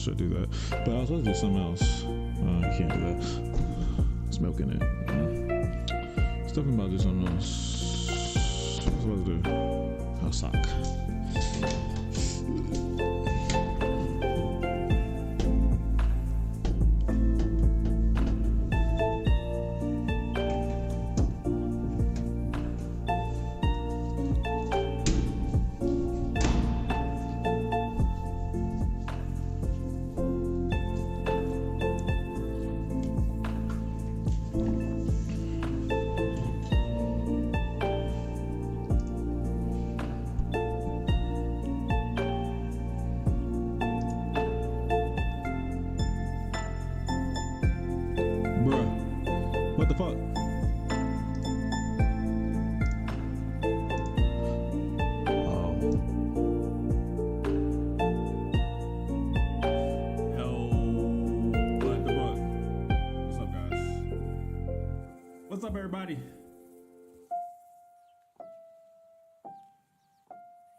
should do that. But I was supposed to do something else. You can't do that. Smoking it. I was talking about do something else. What was I supposed to do? Oh, sock. What the fuck? Oh. Yo, what the fuck? What's up, guys? What's up, everybody?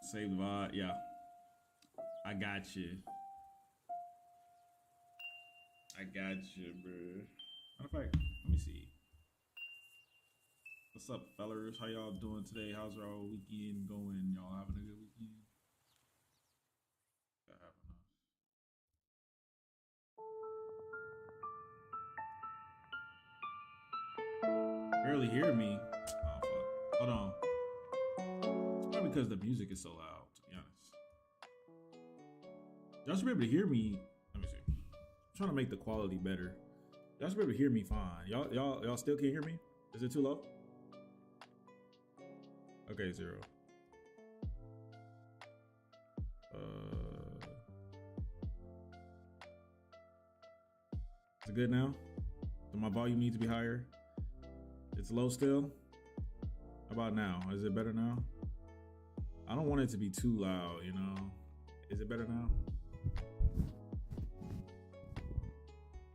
Save the vibe, yeah. I got you. I got you, bro. Matter of fact, let me see. What's up, fellas? How y'all doing today? How's y'all weekend going? Y'all having a good weekend? Barely hear me. Oh, fuck. Hold on. It's probably because the music is so loud, to be honest. Y'all should be able to hear me. Let me see. I'm trying to make the quality better. Y'all should be able to hear me fine. Y'all still can't hear me? Is it too low? Okay, 0. Is it good now? Does my volume need to be higher? It's low still? How about now? Is it better now? I don't want it to be too loud, you know? Is it better now?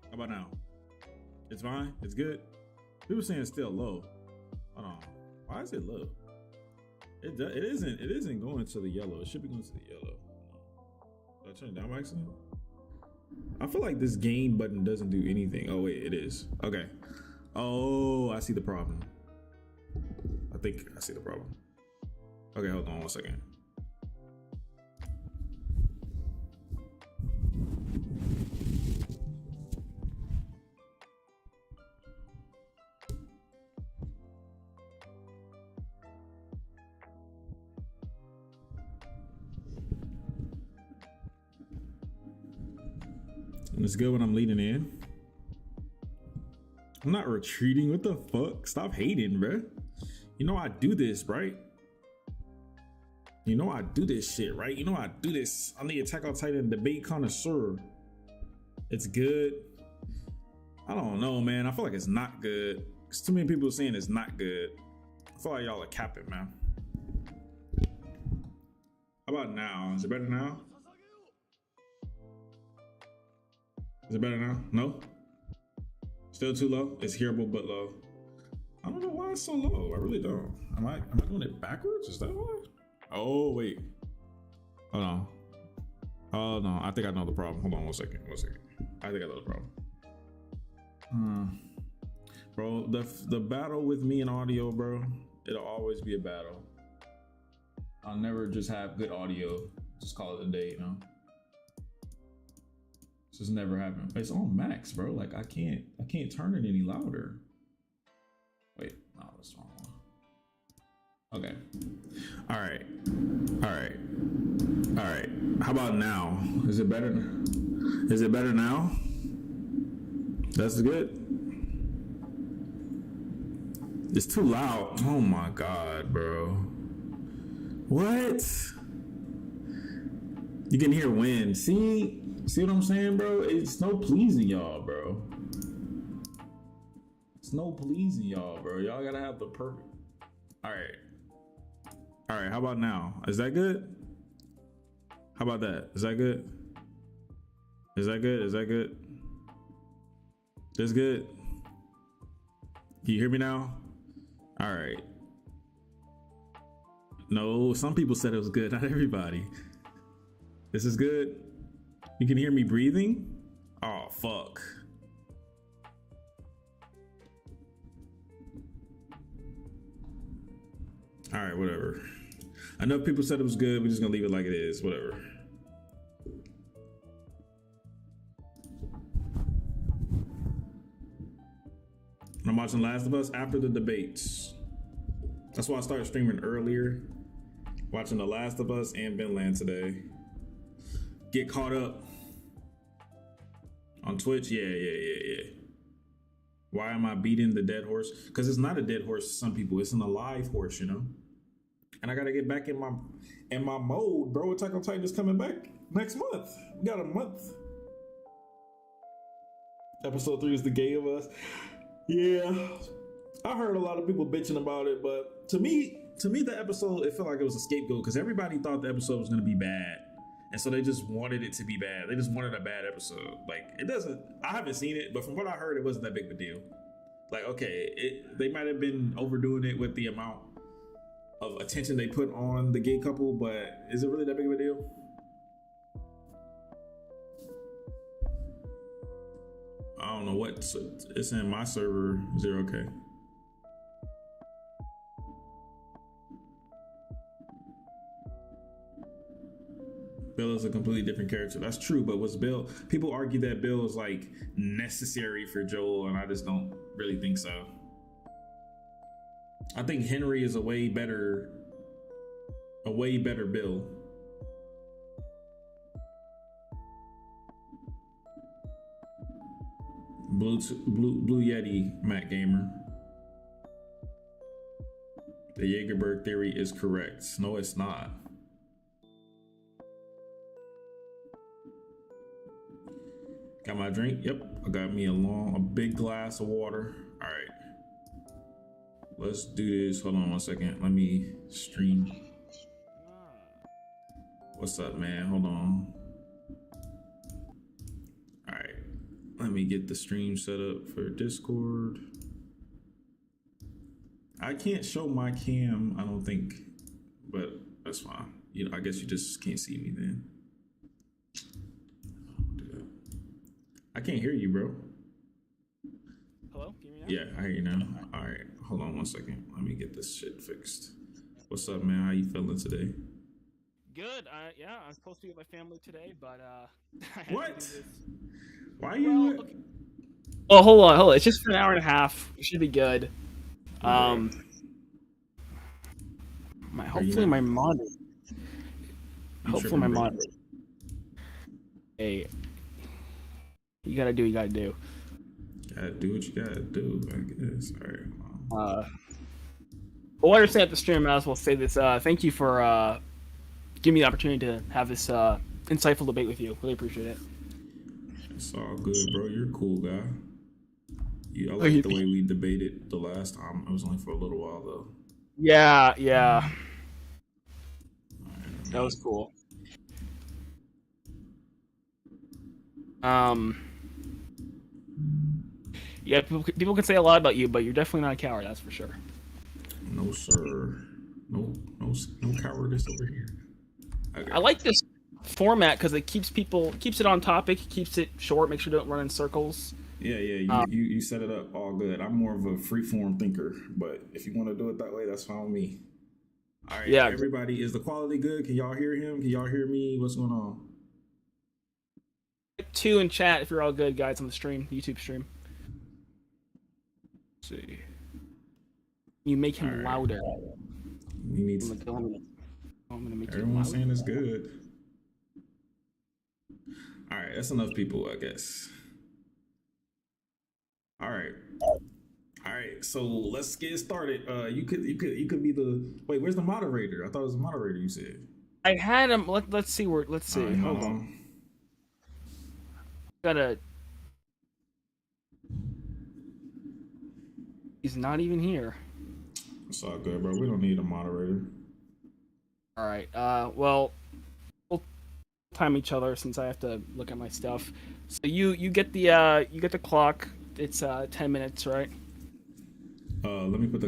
How about now? It's fine? It's good? People saying it's still low. Hold on. Why is it low? It isn't going to the yellow. It should be going to the yellow. Did I turn it down by accident? I feel like this gain button doesn't do anything. Oh wait, it is. Okay. Oh, I see the problem. I think I see the problem. Okay, hold on 1 second. It's good when I'm leading in. I'm not retreating. What the fuck? Stop hating, bro. You know I do this, right? You know I do this shit, right? You know I do this. I'm the Attack on Titan debate connoisseur. It's good. I don't know, man. I feel like it's not good. There's too many people saying it's not good. I feel like y'all are capping, man. How about now? Is it better now? Is it better now? No? Still too low? It's hearable but low. I don't know why it's so low. I really don't. Am I doing it backwards? Is that why? Oh, wait. Hold on. Oh, no. I think I know the problem. Hold on 1 second. 1 second. I think I know the problem. Bro, the battle with me and audio, bro, it'll always be a battle. I'll never just have good audio. Just call it a day, you know? This has never happened. It's on max, bro. Like I can't turn it any louder. Wait, no, that's the wrong one. Okay. All right. How about now? Is it better? Is it better now? That's good. It's too loud. Oh my God, bro. What? You can hear wind. See what I'm saying, bro? It's no pleasing y'all, bro. It's no pleasing y'all, bro. Y'all gotta have the perfect. All right. How about now? Is that good? How about that? Is that good? Is that good? Is that good? That's good. Can you hear me now? All right. No, some people said it was good. Not everybody. This is good. You can hear me breathing? Oh, fuck. All right, whatever. I know people said it was good. We're just gonna leave it like it is. Whatever. I'm watching Last of Us after the debates. That's why I started streaming earlier. Watching The Last of Us and Vinland today. Get caught up on Twitch. Yeah. Why am I beating the dead horse? Because it's not a dead horse to some people. It's an alive horse, you know. And I gotta get back in my mode, bro. Attack on Titan is coming back next month. We got a month. Episode 3 is the gay of us. Yeah, I heard a lot of people bitching about it, but to me, the episode, it felt like it was a scapegoat because everybody thought the episode was gonna be bad, and so they just wanted it to be bad. They just wanted a bad episode. Like it doesn't. I haven't seen it, but from what I heard, it wasn't that big of a deal. Like okay, they might have been overdoing it with the amount of attention they put on the gay couple, but is it really that big of a deal? I don't know what it's in my server 0K. Bill is a completely different character. That's true, but was Bill? People argue that Bill is like necessary for Joel, and I just don't really think so. I think Henry is a way better Bill. Blue Yeti, Matt Gamer. The Jaegerberg theory is correct. No, it's not. Got my drink? Yep. I got me a big glass of water. All right. Let's do this. Hold on one second. Let me stream. What's up, man? Hold on. All right. Let me get the stream set up for Discord. I can't show my cam, I don't think, but that's fine. You know, I guess you just can't see me then. I can't hear you, bro. Hello? Can you hear me now? Yeah, I hear you now. All right, hold on one second. Let me get this shit fixed. What's up, man? How you feeling today? Good. Yeah, I'm supposed to be with my family today, but I had What? to do this. Why are you? Well, okay. Oh, hold on. It's just for an hour and a half. It should be good. Hopefully my monitor. Hey, you gotta do. Gotta do what you gotta do, I guess. All right. Well, I understand at the stream. I might as well say this. Thank you for giving me the opportunity to have this insightful debate with you. Really appreciate it. It's all good, bro. You're a cool guy. I like the way we debated the last time. It was only for a little while, though. Yeah. That was cool. Yeah, people can say a lot about you, but you're definitely not a coward. That's for sure. No, sir. No cowardice over here. Okay. I like this format because it keeps it on topic, keeps it short, make sure it don't run in circles. Yeah. You set it up all good. I'm more of a freeform thinker, but if you want to do it that way, that's fine with me. All right. Yeah. Everybody, is the quality good? Can y'all hear him? Can y'all hear me? What's going on? 2 in chat if you're all good, guys, on the stream, YouTube stream. Let's see. You make him louder. He needs. I'm gonna make Everyone's saying it's good. All right, that's enough people, I guess. All right. So let's get started. You could be the. Wait, where's the moderator? I thought it was the moderator. You said. I had him. Let's see. Hold on. He's not even here. It's all good, bro. We don't need a moderator. All right. Well, we'll time each other since I have to look at my stuff. So you get the clock. It's 10 minutes, right? Let me put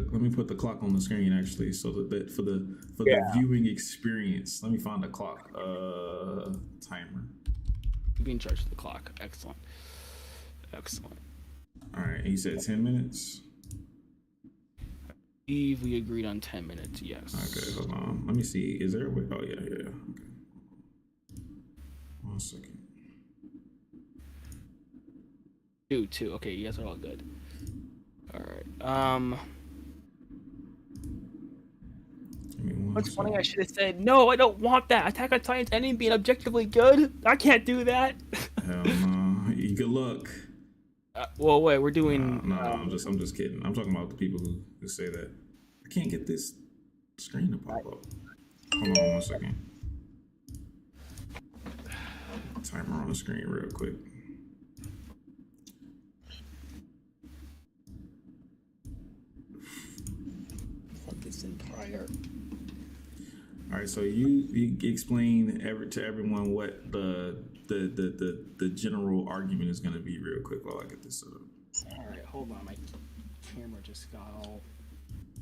the clock on the screen actually, so that for the viewing experience. Let me find the clock. Timer. be in charge of the clock. Excellent. All right, he said 10 minutes. We agreed on 10 minutes. Yes. Okay, hold on. Let me see. Is there a way? Oh yeah. Okay. 1 second. Two. Okay, you guys are all good. All right. What's funny? I should have said no. I don't want that. Attack on Titan's ending being objectively good. I can't do that. Hell no. Good luck. Well, wait. We're doing. No, I'm just kidding. I'm talking about the people who say that. I can't get this screen to pop up. Hold on 1 second. Timer on the screen real quick. Focus in prior. All right, so you explain to everyone what the general argument is going to be real quick while I get this set up. All right, hold on. My camera just got all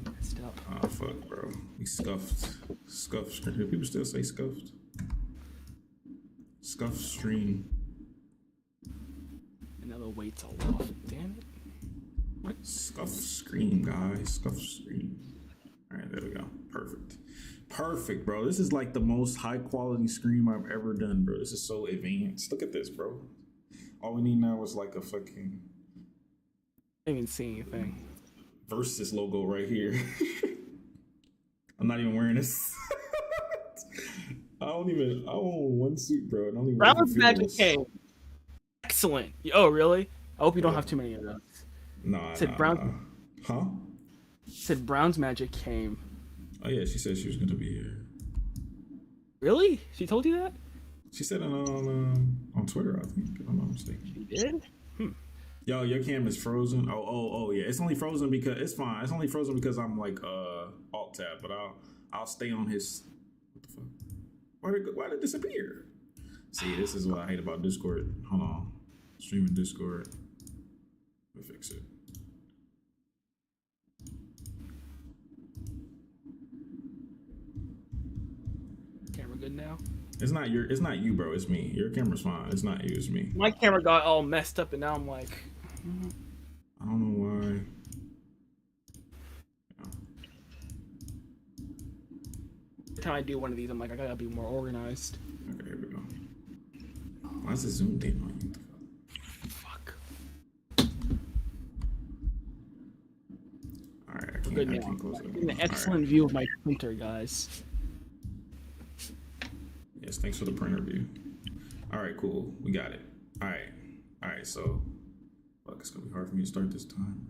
messed up. Oh fuck, bro. We scuffed screen. Do people still say scuffed? Scuffed stream. Another weight's all off. Damn it. What? Scuffed screen, guys. Scuffed screen. All right, there we go. Perfect, bro. This is like the most high quality scream I've ever done, bro. This is so advanced. Look at this, bro. All we need now is like a fucking. I didn't even see anything. Versus logo right here. I'm not even wearing this. I own one suit, bro. I don't even Brown's Magic came. Excellent. Oh, really? I hope you don't have too many of those. Nah. Huh? Said Brown's Magic came. Oh yeah, she said she was gonna be here. Really? She told you that? She said it on Twitter, I think, if I'm not mistaken. She did? Yo, your camera's frozen. Oh yeah. It's only frozen because it's fine. It's only frozen because I'm like alt tab, but I'll stay on his. What the fuck? Why did it disappear? See, this is what I hate about Discord. Hold on. Streaming Discord. Let me fix it. Camera good now? It's not you, bro. It's me. Your camera's fine. It's not you. It's me. My camera got all messed up, and now I'm like, I don't know why. Every time I do one of these, I'm like, I gotta be more organized. Okay, here we go. Why is it zoomed in on you? Fuck. All right, I can't close it. Getting an excellent view of my printer, guys. Yes, thanks for the printer view. All right, cool. We got it. All right. So, fuck, it's gonna be hard for me to start this time.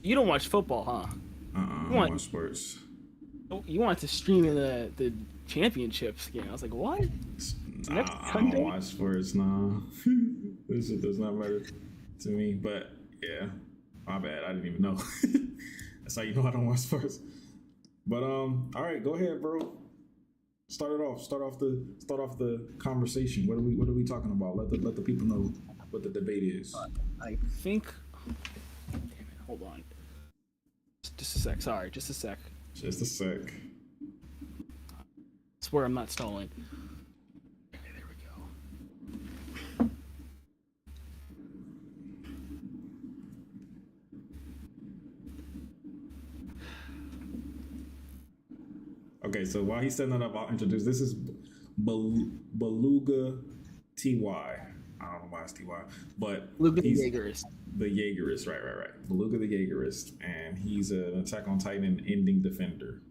You don't watch football, huh? I don't watch sports. You want to stream in the championships game? I was like, what? I don't watch sports. Nah, this shit does not matter to me. But yeah, my bad. I didn't even know. That's how you know I don't watch sports. But all right, go ahead, bro. Start it off. Start off the conversation. What are we talking about? Let the people know what the debate is. I think. Damn it! Hold on. Just a sec. Sorry, just a sec. Just a sec. I swear I'm not stalling. Okay, there we go. Okay, so while he's setting that up, I'll introduce. This is Beluga TY. I don't know why it's TY, but Beluga the Jaegerist. The Jaegerist, right. Beluga the Jaegerist, and he's an Attack on Titan ending defender.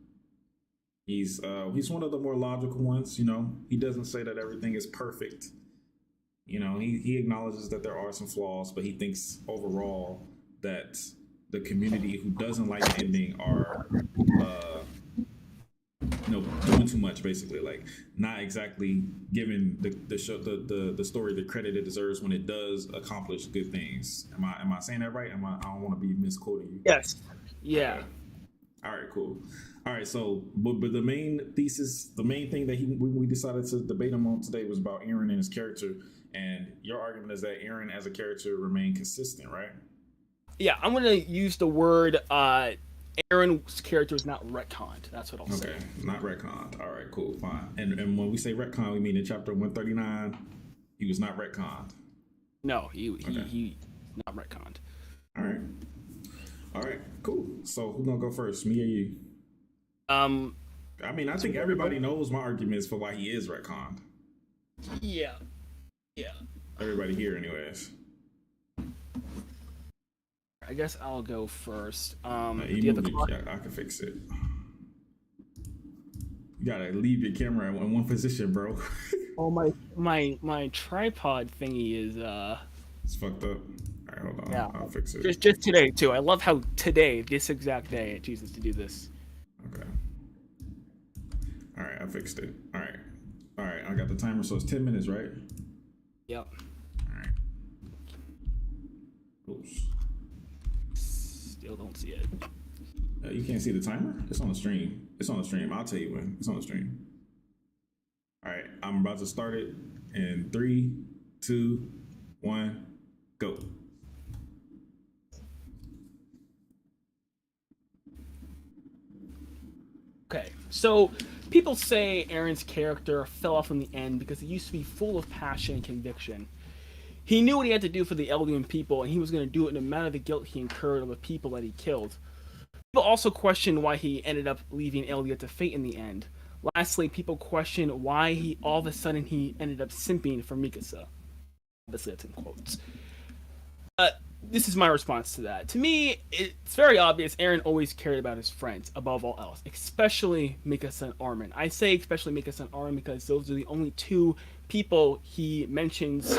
He's one of the more logical ones. You know, he doesn't say that everything is perfect. You know, he acknowledges that there are some flaws, but he thinks overall that the community who doesn't like the ending are doing too much, basically, like not exactly giving the show the story the credit it deserves when it does accomplish good things. Am I saying that right? I don't want to be misquoting you. Yes. Yeah. Okay. All right, cool. All right, so but the main thesis, the main thing that we decided to debate him on today was about Eren and his character, and your argument is that Eren as a character remained consistent, right? Yeah, I'm gonna use the word Aaron's character is not retconned. That's what I'll say. Okay, not retconned. All right, cool, fine. And when we say retcon, we mean in chapter 139, he was not retconned. No, he Okay. he not retconned. All right. All right, cool. So who's gonna go first, me or you? Um, I mean, I think everybody knows my arguments for why he is retconned. yeah, yeah. Everybody here, anyways. I guess I'll go first. You Do you have the move clock? it. I can fix it. You gotta leave your camera in one position, bro. Oh my tripod thingy is It's fucked up. All right, hold on. yeah. I'll fix it. Just today too. I love how today, this exact day, it chooses to do this. Okay. All right, I fixed it. All right. All right, I got the timer, so it's 10 minutes, right? Yep. All right. Oops. Still don't see it. You can't see the timer? It's on the stream. It's on the stream. I'll tell you when. It's on the stream. All right, I'm about to start it in 3, 2, 1, go. Okay, so people say Aaron's character fell off in the end because he used to be full of passion and conviction. He knew what he had to do for the Eldian people, and he was going to do it no matter the guilt he incurred on the people that he killed. People also question why he ended up leaving Eldia to fate in the end. Lastly, people question why all of a sudden he ended up simping for Mikasa. Obviously, that's in quotes. This is my response to that. To me, it's very obvious Aaron always cared about his friends above all else, especially Mikasa and Armin. I say especially Mikasa and Armin because those are the only two people he mentions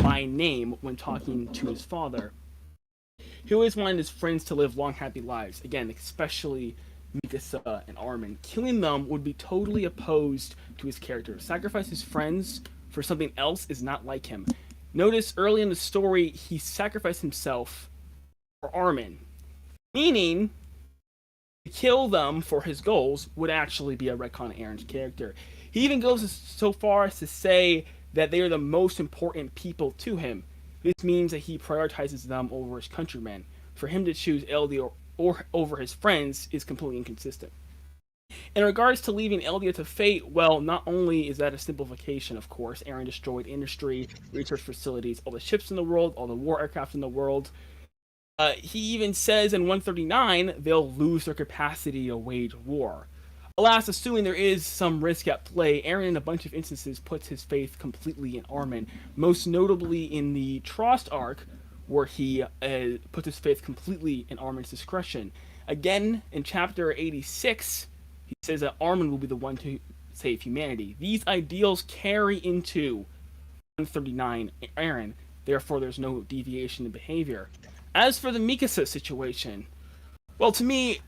by name when talking to his father. He always wanted his friends to live long, happy lives. Again, especially Mikasa and Armin. Killing them would be totally opposed to his character. Sacrifice his friends for something else is not like him. Notice early in the story, he sacrificed himself for Armin. Meaning, to kill them for his goals would actually be a retcon of Aaron's character. He even goes so far as to say that they are the most important people to him. This means that he prioritizes them over his countrymen. For him to choose Eldia or over his friends is completely inconsistent. In regards to leaving Eldia to fate, well, not only is that a simplification, of course, Aaron destroyed industry, research facilities, all the ships in the world, all the war aircraft in the world. He even says in 139 they'll lose their capacity to wage war. Alas, assuming there is some risk at play, Aaron in a bunch of instances puts his faith completely in Armin, most notably in the Trost arc, where he puts his faith completely in Armin's discretion. Again, in chapter 86, he says that Armin will be the one to save humanity. These ideals carry into 139 Aaron, therefore there's no deviation in behavior. As for the Mikasa situation, well, to me,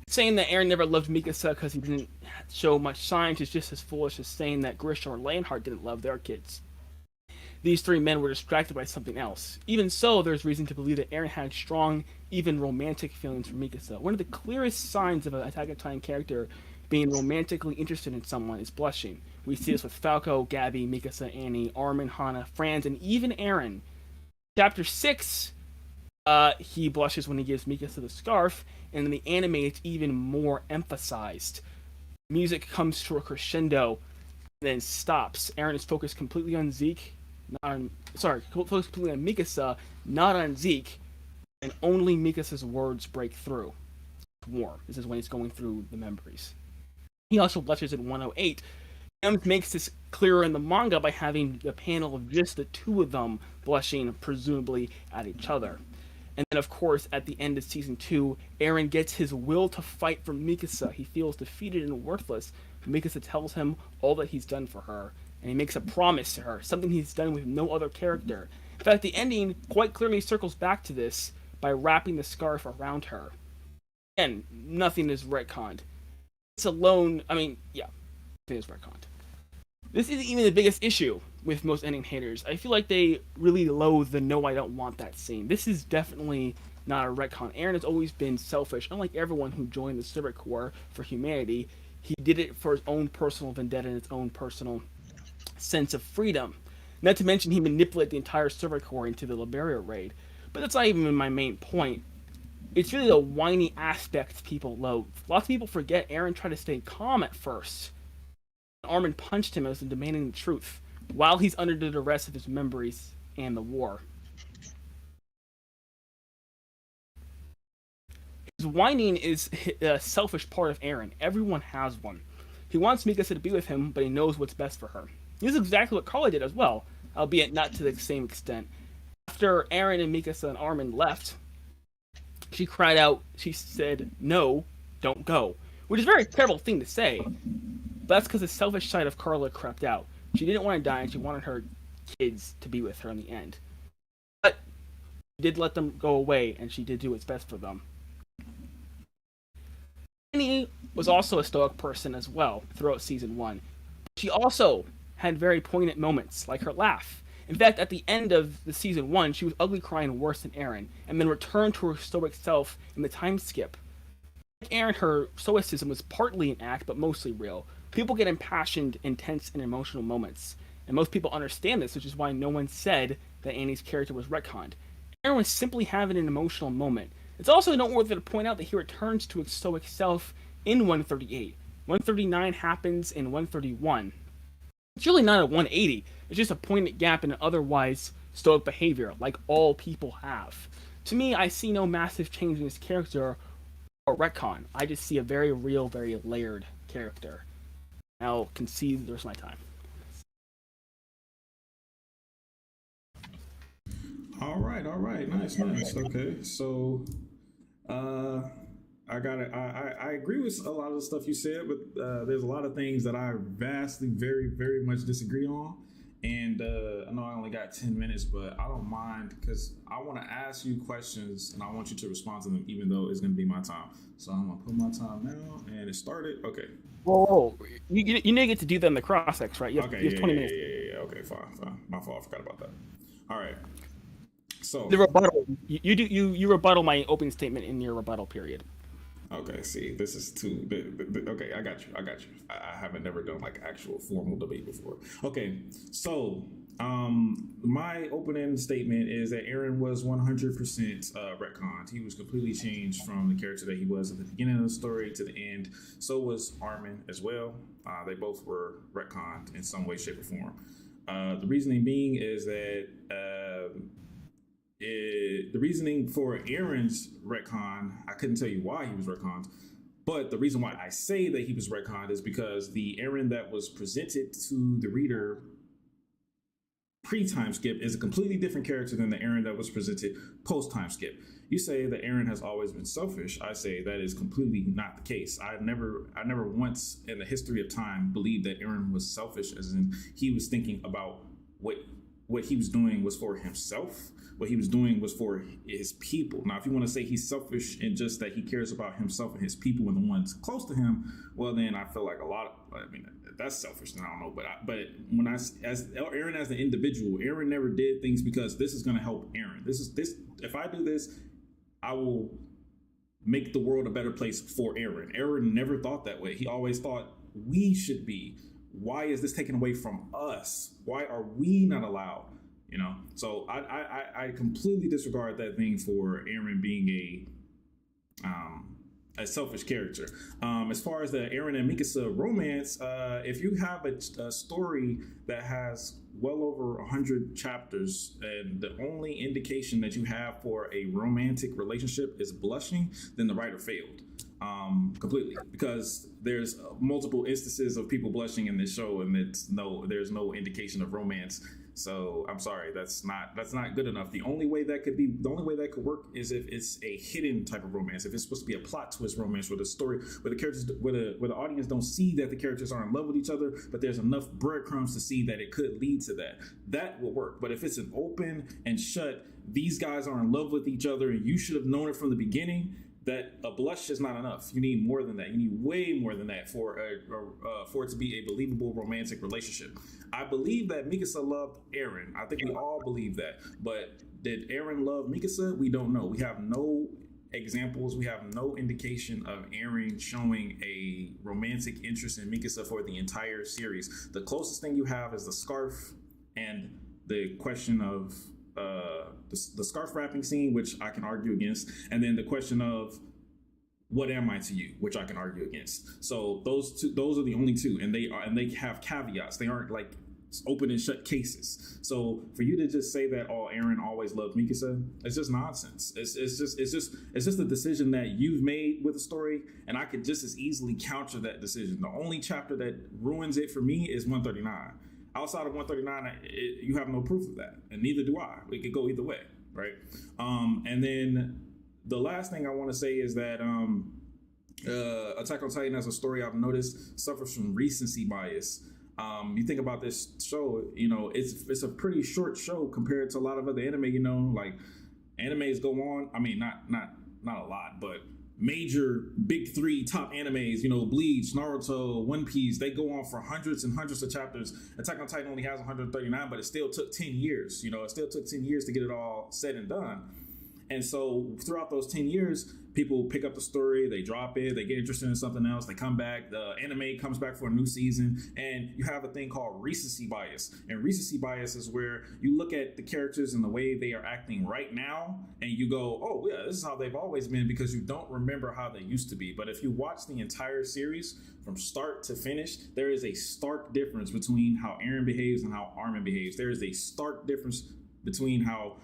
saying that Aaron never loved Mikasa because he didn't show much signs is just as foolish as saying that Grisham or Leonhardt didn't love their kids. These three men were distracted by something else. Even so, there's reason to believe that Aaron had strong, even romantic feelings for Mikasa. One of the clearest signs of an Attack on Titan character being romantically interested in someone is blushing. We see this with Falco, Gabby, Mikasa, Annie, Armin, Hana, Franz, and even Aaron. Chapter 6, he blushes when he gives Mikasa the scarf, and in the anime it's even more emphasized. Music comes to a crescendo, then stops. Aaron is focused completely on Zeke, focused completely on Mikasa, not on Zeke, and only Mikasa's words break through. Warm. This is when he's going through the memories. He also blushes in 108. Adams makes this clearer in the manga by having the panel of just the two of them blushing, presumably at each other. And then, of course, at the end of Season 2, Aaron gets his will to fight for Mikasa. He feels defeated and worthless. Mikasa tells him all that he's done for her, and he makes a promise to her, something he's done with no other character. In fact, the ending quite clearly circles back to this by wrapping the scarf around her. Again, nothing is retconned. It's alone, nothing is retconned. This isn't even the biggest issue with most ending haters. I feel like they really loathe the "no, I don't want that" scene. This is definitely not a retcon. Aaron has always been selfish. Unlike everyone who joined the Civic Corps for humanity, he did it for his own personal vendetta and his own personal sense of freedom. Not to mention he manipulated the entire Civic Corps into the Liberia raid. But that's not even my main point. It's really the whiny aspect people loathe. Lots of people forget Eren tried to stay calm at first. Armin punched him as demanding the truth, while he's under the duress of his memories and the war. His whining is a selfish part of Eren. Everyone has one. He wants Mikasa to be with him, but he knows what's best for her. This is exactly what Carly did as well, albeit not to the same extent. After Eren and Mikasa and Armin left, she cried out, she said, "No, don't go." Which is a very terrible thing to say, but that's because the selfish side of Carla crept out. She didn't want to die, and she wanted her kids to be with her in the end. But she did let them go away, and she did do what's best for them. Annie was also a stoic person as well throughout season 1. She also had very poignant moments, like her laugh. In fact, at the end of the season 1, she was ugly crying worse than Eren, and then returned to her stoic self in the time skip. Like Eren, her stoicism was partly an act, but mostly real. People get impassioned, intense, and emotional moments, and most people understand this, which is why no one said that Annie's character was retconned. Eren was simply having an emotional moment. It's also noteworthy to point out that he returns to his stoic self in 138. 139 happens in 131. It's really not a 180. It's just a poignant gap in an otherwise stoic behavior, like all people have. To me, I see no massive change in his character or retcon. I just see a very real, very layered character. I'll concede the rest of my time. All right. Nice. Okay, so I got it. I agree with a lot of the stuff you said, but there's a lot of things that I vastly, very, very much disagree on. And I know I only got 10 minutes, but I don't mind because I want to ask you questions and I want you to respond to them, even though it's going to be my time. So I'm going to put my time now, and it started. Okay. Whoa. You need to get to do that in the cross-ex, right? You have 20 minutes. Yeah. Okay, fine. My fault. I forgot about that. All right. So the rebuttal. You rebuttal my opening statement in your rebuttal period. Okay, see, this is too. Okay, I got you. I haven't never done like actual formal debate before. Okay, so my opening statement is that Eren was 100% retconned. He was completely changed from the character that he was at the beginning of the story to the end. So was Armin as well. They both were retconned in some way, shape, or form. The reasoning being is that. The reasoning for Eren's retcon, I couldn't tell you why he was retconned, but the reason why I say that he was retconned is because the Eren that was presented to the reader pre-time skip is a completely different character than the Eren that was presented post-time skip. You say that Eren has always been selfish. I say that is completely not the case. I never once in the history of time believed that Eren was selfish, as in he was thinking about what he was doing was for himself. What he was doing was for his people. Now, if you want to say he's selfish and just that he cares about himself and his people and the ones close to him, well, then I feel like that's selfish. And I don't know, but when as Eren as an individual, Eren never did things because this is going to help Eren. If I do this, I will make the world a better place for Eren. Eren never thought that way. He always thought we should be. Why is this taken away from us? Why are we not allowed? So I completely disregard that thing for Eren being a selfish character. As far as the Eren and Mikasa romance, if you have a story that has well over 100 chapters and the only indication that you have for a romantic relationship is blushing, then the writer failed completely, because there's multiple instances of people blushing in this show and there's no indication of romance. So I'm sorry, that's not good enough. The only way that could work is if it's a hidden type of romance. If it's supposed to be a plot twist romance where the story, where the characters, where the audience don't see that the characters are in love with each other, but there's enough breadcrumbs to see that it could lead to that will work. But if it's an open and shut, these guys are in love with each other and you should have known it from the beginning, that a blush is not enough. You need more than that. You need way more than that for it to be a believable romantic relationship. I believe that Mikasa loved Eren. I think we all believe that. But did Eren love Mikasa? We don't know. We have no examples. We have no indication of Eren showing a romantic interest in Mikasa for the entire series. The closest thing you have is the scarf and the question of the scarf wrapping scene, which I can argue against, and then the question of what am I to you, which I can argue against. So those are the only two, and they have caveats. They aren't like open and shut cases. So for you to just say that, oh, Eren always loved Mikasa, it's just nonsense. It's just a decision that you've made with a story, and I could just as easily counter that decision. The only chapter that ruins it for me is 139. Outside of 139, you have no proof of that, and neither do I. It could go either way, right? And then the last thing I want to say is that Attack on Titan as a story, I've noticed, suffers from recency bias. You think about this show, it's a pretty short show compared to a lot of other anime. Like animes go on. I mean, not a lot, but major big three top animes, Bleach, Naruto, One Piece, they go on for hundreds and hundreds of chapters. Attack on Titan only has 139, but it still took 10 years. It still took 10 years to get it all said and done. And so throughout those 10 years, people pick up the story, they drop it, they get interested in something else, they come back, the anime comes back for a new season, and you have a thing called recency bias. And recency bias is where you look at the characters and the way they are acting right now, and you go, oh yeah, this is how they've always been, because you don't remember how they used to be. But if you watch the entire series from start to finish, there is a stark difference between how Eren behaves and how Armin behaves. There is a stark difference between how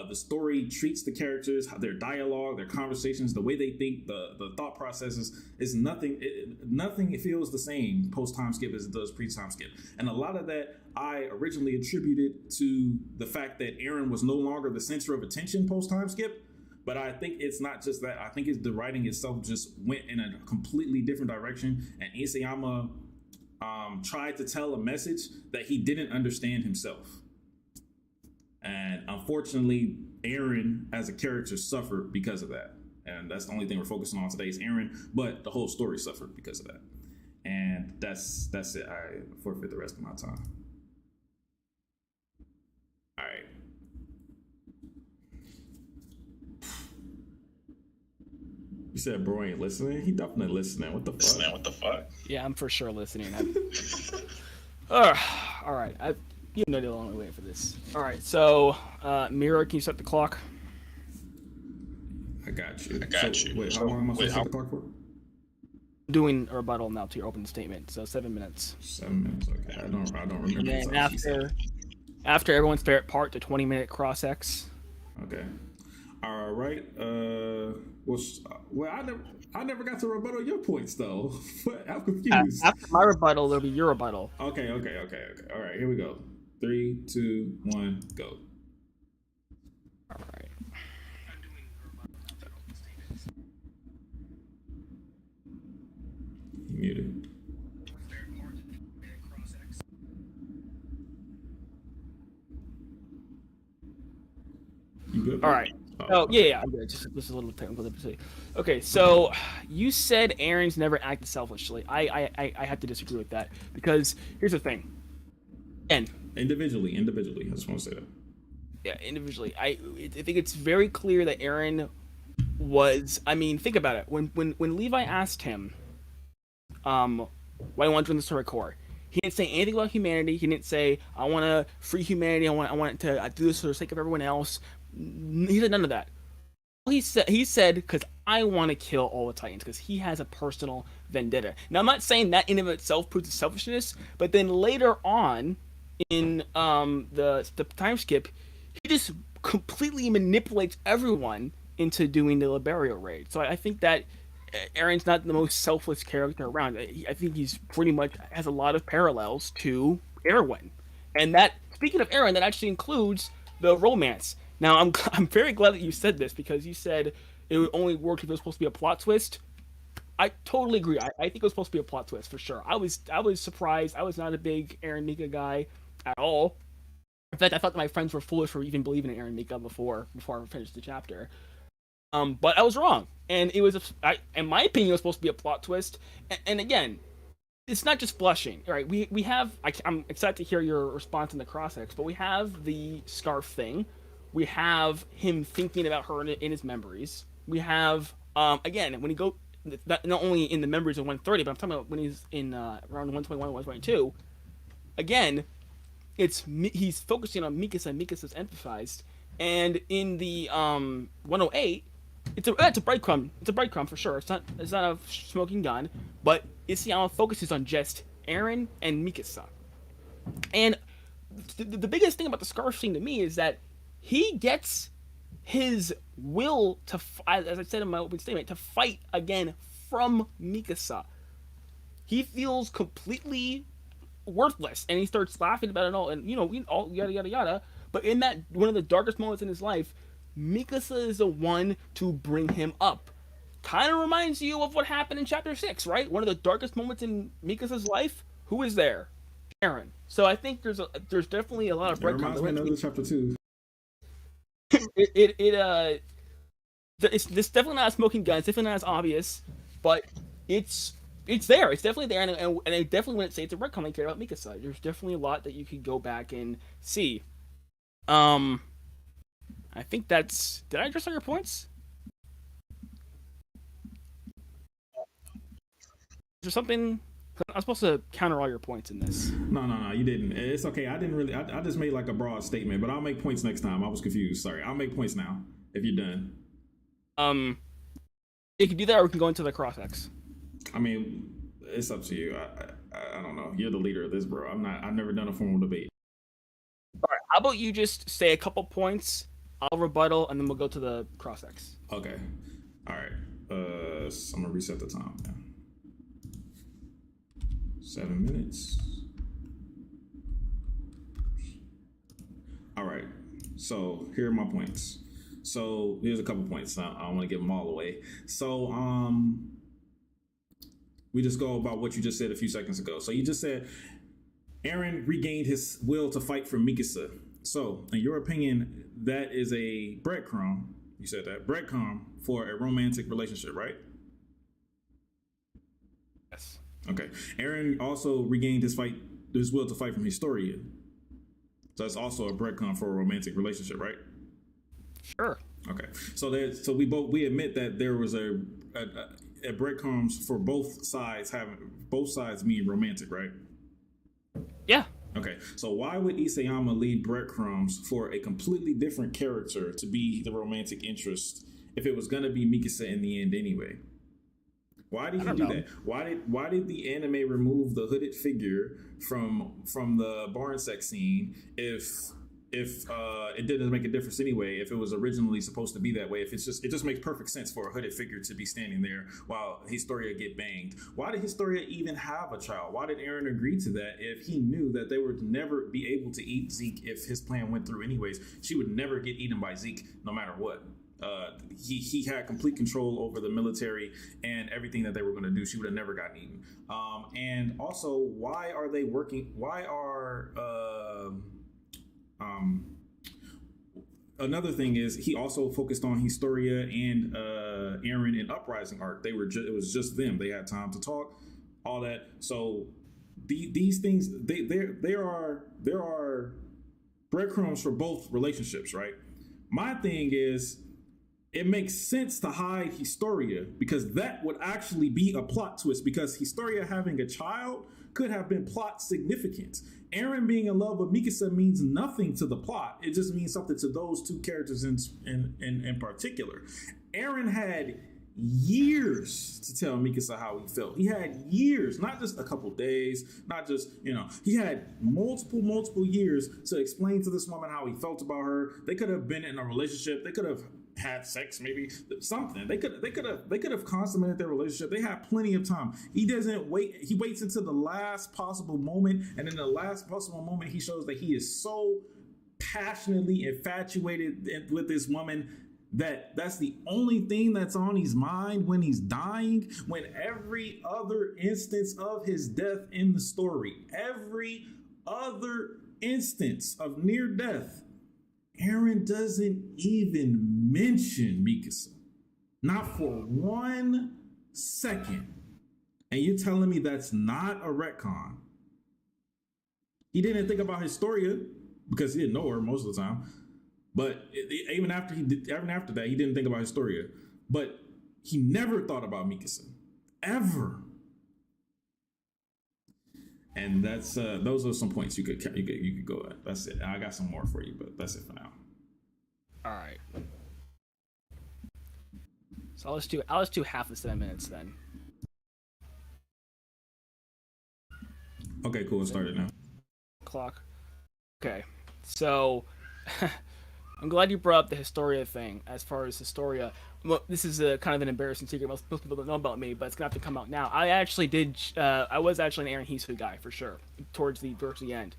the story treats the characters, their dialogue, their conversations, the way they think, the thought processes is nothing. It feels the same post time skip as it does pre time skip, and a lot of that I originally attributed to the fact that Eren was no longer the center of attention post time skip. But I think it's not just that. I think the writing itself just went in a completely different direction, and Isayama tried to tell a message that he didn't understand himself. And unfortunately, Eren as a character suffered because of that. And that's the only thing we're focusing on today is Eren, but the whole story suffered because of that. And that's it. I forfeit the rest of my time. All right. You said bro ain't listening? He definitely listening. What the fuck? Yeah, I'm for sure listening. All right. You know the only way for this. All right, so Mira, can you set the clock? I got you. Wait, how long am I supposed to set the clock for? Doing a rebuttal now to your open statement, so 7 minutes. 7 minutes, okay. I don't remember. And then after everyone's favorite part, the 20-minute cross X. Okay. All right. I never got to rebuttal your points though. I'm confused. After my rebuttal, there'll be your rebuttal. Okay. All right, here we go. 3, 2, 1, go. All right. You muted. You good? All right. Oh yeah, I'm good. Just a little technical difficulty. Okay, so you said Eren's never acted selfishly. I have to disagree with that, because here's the thing. Individually, I just want to say that. Yeah, individually. I think it's very clear that Eren was. I mean, think about it. When Levi asked him, why do you want to join the Story Corps? He didn't say anything about humanity. He didn't say, I want to free humanity. I want to do this for the sake of everyone else. He said none of that. He said, because I want to kill all the Titans, because he has a personal vendetta. Now, I'm not saying that in and of itself proves his selfishness, but then later on in the time skip, he just completely manipulates everyone into doing the Liberio raid. So I think that Eren's not the most selfless character around. I think he's pretty much has a lot of parallels to Erwin. And that, speaking of Eren, that actually includes the romance. Now, I'm very glad that you said this, because you said it would only work if it was supposed to be a plot twist. I totally agree. I think it was supposed to be a plot twist for sure. I was surprised. I was not a big Eren Nika guy at all. In fact, I thought that my friends were foolish for even believing in Eren Nika before I finished the chapter. But I was wrong, and it was, in my opinion, it was supposed to be a plot twist. And again, it's not just blushing, right? We have. I'm excited to hear your response in the cross-ex, but we have the scarf thing. We have him thinking about her in his memories. We have, again, when he go, not only in the memories of 130, but I'm talking about when he's in around 121, 122. Again, he's focusing on Mikasa, and Mikasa's emphasized. And in the 108, it's a breadcrumb. It's a breadcrumb for sure. It's not a smoking gun, but Isayama focuses on just Eren and Mikasa. And the biggest thing about the scarf scene to me is that he gets his will to, as I said in my opening statement, to fight again from Mikasa. He feels completely worthless, and he starts laughing about it all, and all yada yada yada. But in that one of the darkest moments in his life, Mikasa is the one to bring him up. Kind of reminds you of what happened in chapter 6, right? One of the darkest moments in Mikasa's life. Who is there? Eren. So I think there's definitely a lot of It reminds me of another chapter 2. It's definitely not a smoking gun. It's definitely not as obvious, but it's there. It's definitely there, and I definitely wouldn't say it's a red commentary about Mikasa. There's definitely a lot that you could go back and see. I think that's. Did I address all your points? Is there something? I'm supposed to counter all your points in this. No, you didn't. It's okay. I didn't really. I just made like a broad statement, but I'll make points next time. I was confused. Sorry. I'll make points now if you're done. You can do that, or we can go into the cross-X. I mean, it's up to you. I don't know. You're the leader of this, bro. I'm not. I've never done a formal debate. All right. How about you just say a couple points? I'll rebuttal, and then we'll go to the cross-X. Okay. All right. So I'm gonna reset the time. Yeah. 7 minutes. All right. So here are my points. So here's a couple points. I don't want to give them all away. So we just go about what you just said a few seconds ago. So you just said Eren regained his will to fight for Mikasa. So in your opinion, that is a breadcrumb. You said that breadcrumb for a romantic relationship, right? Yes. Okay. Eren also regained his will to fight from Historia. So that's also a breadcrumb for a romantic relationship, right? Sure. Okay. So we admit that there was a breadcrumbs for both sides being romantic, right? Yeah. Okay. So why would Isayama leave breadcrumbs for a completely different character to be the romantic interest if it was gonna be Mikasa in the end anyway? Why did he do that? Why did the anime remove the hooded figure from the barn sex scene if it didn't make a difference anyway? If it was originally supposed to be that way, it just makes perfect sense for a hooded figure to be standing there while Historia get banged. Why did Historia even have a child? Why did Eren agree to that if he knew that they would never be able to eat Zeke if his plan went through anyways? She would never get eaten by Zeke no matter what. He had complete control over the military and everything that they were going to do. She would have never gotten eaten. And also, why are they working? Why are another thing is he also focused on Historia and Eren in Uprising arc. It was just them. They had time to talk, all that. So these things there are breadcrumbs for both relationships, right? My thing is, it makes sense to hide Historia because that would actually be a plot twist, because Historia having a child could have been plot significant. Eren being in love with Mikasa means nothing to the plot. It just means something to those two characters in particular. Eren had years to tell Mikasa how he felt. He had years, not just a couple days, not just, he had multiple years to explain to this woman how he felt about her. They could have been in a relationship. They could have had sex, maybe something. They could have consummated their relationship. They had plenty of time. He doesn't wait. He waits until the last possible moment, and in the last possible moment, he shows that he is so passionately infatuated with this woman that's the only thing that's on his mind when he's dying, when every other instance of his death in the story, every other instance of near death, Eren doesn't even mention Mikasa. Not for 1 second. And you're telling me that's not a retcon? He didn't think about Historia because he didn't know her most of the time. But even after that, he didn't think about Historia. But he never thought about Mikasa. Ever. And that's those are some points you could go at. That's it. I got some more for you, but that's it for now. All right. So I'll just do half the 7 minutes then. Okay, cool. Let's start it now. Clock. Okay. So I'm glad you brought up the Historia thing. As far as Historia, well, this is a kind of an embarrassing secret. Most people don't know about me, but it's gonna have to come out now. I actually did. I was actually an Aaron Hisu guy for sure. Towards the end.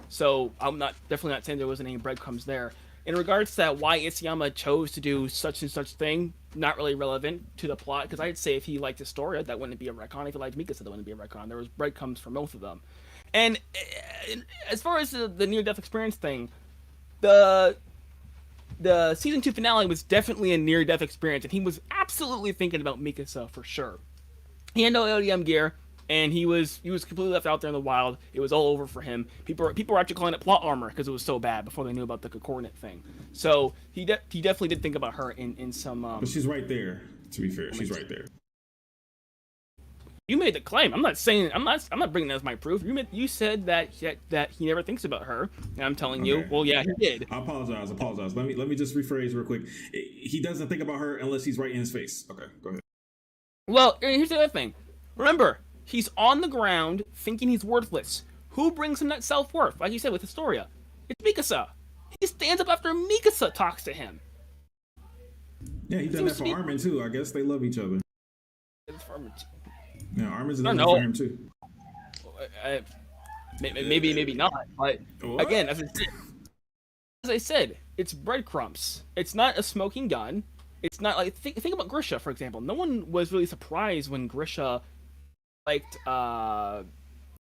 So I'm definitely not saying there wasn't any breadcrumbs there. In regards to that, why Isayama chose to do such and such thing, not really relevant to the plot. Because I'd say if he liked Historia, that wouldn't be a retcon. If he liked Mikasa, that wouldn't be a retcon. There was breadcrumbs for both of them. And as far as the near-death experience thing, the season 2 finale was definitely a near-death experience, and he was absolutely thinking about Mikasa for sure. He had no ODM gear, and he was completely left out there in the wild. It was all over for him. People were actually calling it plot armor because it was so bad before they knew about the coordinate thing. So he definitely did think about her in some. But she's right there. To be fair, she's right there. You made the claim. I'm not bringing that as my proof. You said that he never thinks about her, and I'm telling you, well, yeah, he did. I apologize. Let me just rephrase real quick. He doesn't think about her unless he's right in his face. Okay, go ahead. Well, here's the other thing. Remember, he's on the ground thinking he's worthless. Who brings him that self-worth? Like you said with Historia, it's Mikasa. He stands up after Mikasa talks to him. Yeah, he done that for Armin too. I guess they love each other. Yeah, Armin's done that for him too. Maybe not. But what? Again, as I said, it's breadcrumbs. It's not a smoking gun. It's not like think about Grisha, for example. No one was really surprised when Grisha liked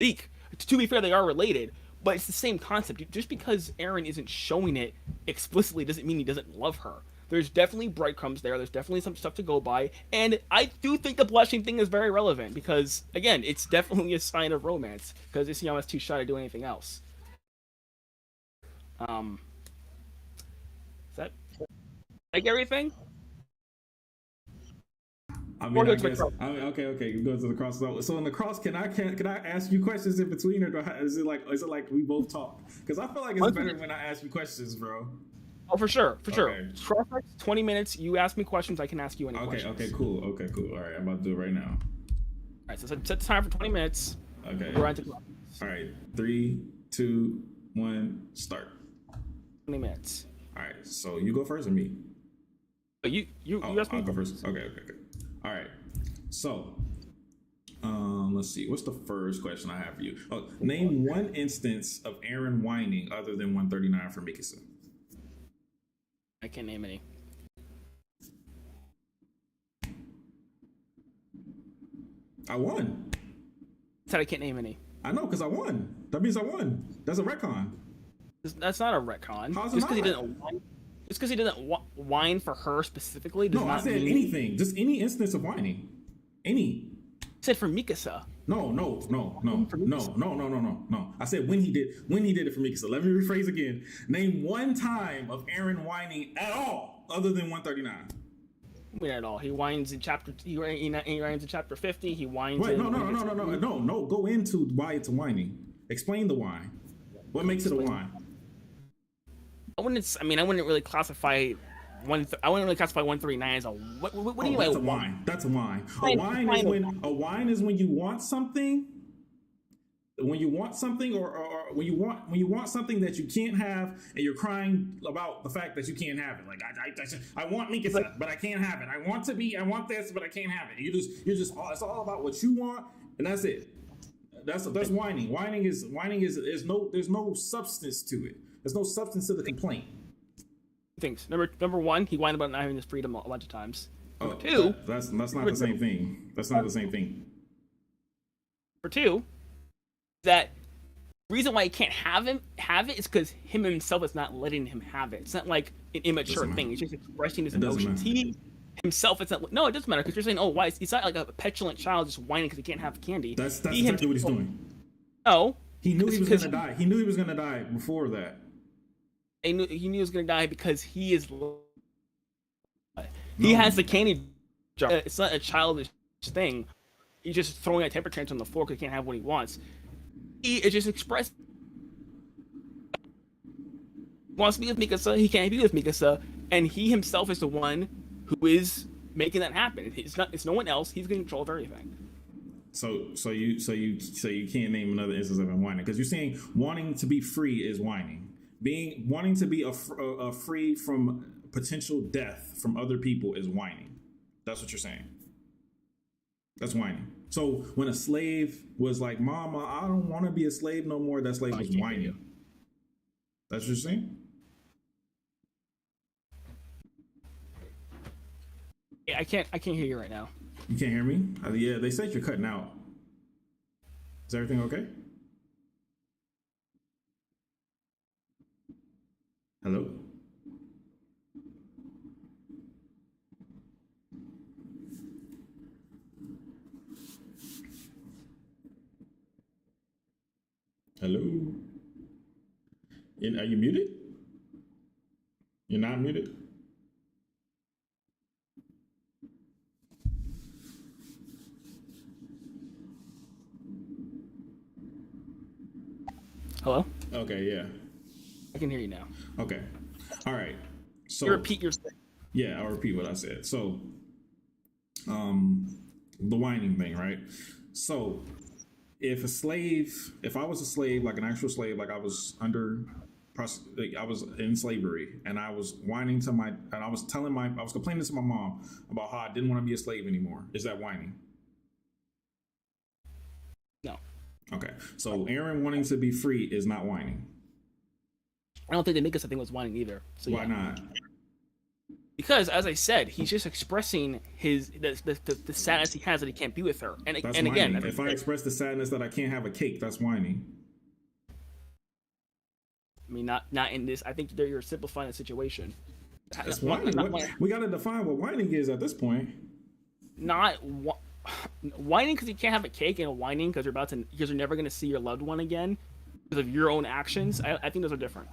Zeke. To be fair, they are related, but it's the same concept. Just because Eren isn't showing it explicitly doesn't mean he doesn't love her. There's definitely breadcrumbs there. There's definitely some stuff to go by. And I do think the blushing thing is very relevant because, again, it's definitely a sign of romance because Isayama's too shy to do anything else. Is that like everything? I mean, okay. You go to the cross. So in the cross, can I ask you questions in between, or is it like we both talk? Because I feel like it's better when I ask you questions, bro. Oh, for sure. Okay. 20 minutes. You ask me questions. I can ask you any questions. Okay, cool. All right, I'm about to do it right now. All right, so set the time for 20 minutes. Okay. We're on to all right, 3, 2, 1, start. 20 minutes. All right, so you go first or me? You ask me. I'll go first. Okay. All right. So, let's see. What's the first question I have for you? Oh, name one instance of Eren whining other than 139 for Mikasa. I can't name any. I won. I said I can't name any. I know, because I won. That means I won. That's a retcon. That's not a retcon. How's it not? Just because he didn't whine for her specifically does not mean... I said anything. Just any instance of whining. Any. I said for Mikasa. No. I said when he did it for Mikasa. Let me rephrase again. Name one time of Eren whining at all other than 139. At all. He whines in chapter. He whines in chapter 50. He whines. Wait, no. Go into why it's whining. Explain the whine. What makes it a whine? I wouldn't really classify I wouldn't really classify 139 as a what do you mean? That's a whine. That's a whine. A whine is when you want something. When you want something, or when you want something that you can't have, and you're crying about the fact that you can't have it. Like I want Mikasa, but I can't have it. I want this, but I can't have it. It's all about what you want, and that's it. That's whining. Whining is there's no substance to it. There's no substance to the complaint. Things. Number one, he whined about not having his freedom a bunch of times. Number two, that's not the same thing. That's not the same thing. Number two, that reason why he can't have it is because him himself is not letting him have it. It's not like an immature thing. He's just expressing his emotions. He himself, it's not. No, it doesn't matter because you're saying, oh, why? It's not like a petulant child just whining because he can't have candy. That's exactly what he's doing. No, he knew he was going to die. He knew he was going to die before that. He knew he was going to die because he is. He has the candy jar. It's not a childish thing. He's just throwing a temper tantrum on the floor because he can't have what he wants. He is just expressed wants to be with Mikasa. He can't be with Mikasa, and he himself is the one who is making that happen. It's not. It's no one else. He's in control of everything. So you can't name another instance of him whining, because you're saying wanting to be free is whining. Wanting to be a free from potential death from other people is whining. That's what you're saying. That's whining. So when a slave was like, "Mama, I don't want to be a slave no more," that slave was whining. That's what you're saying? Yeah, I can't hear you right now. You can't hear me? Yeah, they said you're cutting out. Is everything okay? Hello? Hello? Are you muted? You're not muted? Hello? Okay, yeah. I can hear you now. Okay. All right. So you repeat your thing. Yeah, I'll repeat what I said. So, the whining thing, right? So, if I was a slave, like an actual slave, like I was I was in slavery, and I was whining to I was complaining to my mom about how I didn't want to be a slave anymore. Is that whining? No. Okay. So Eren wanting to be free is not whining. I don't think the Mikasa thing was whining either. So why not? Because, as I said, he's just expressing the sadness he has that he can't be with her. And again, if I express the sadness that I can't have a cake, that's whining. I mean, not in this. I think you're simplifying the situation. That's whining. We got to define what whining is at this point. Not whining because you can't have a cake, and whining because you're never going to see your loved one again because of your own actions. I think those are different.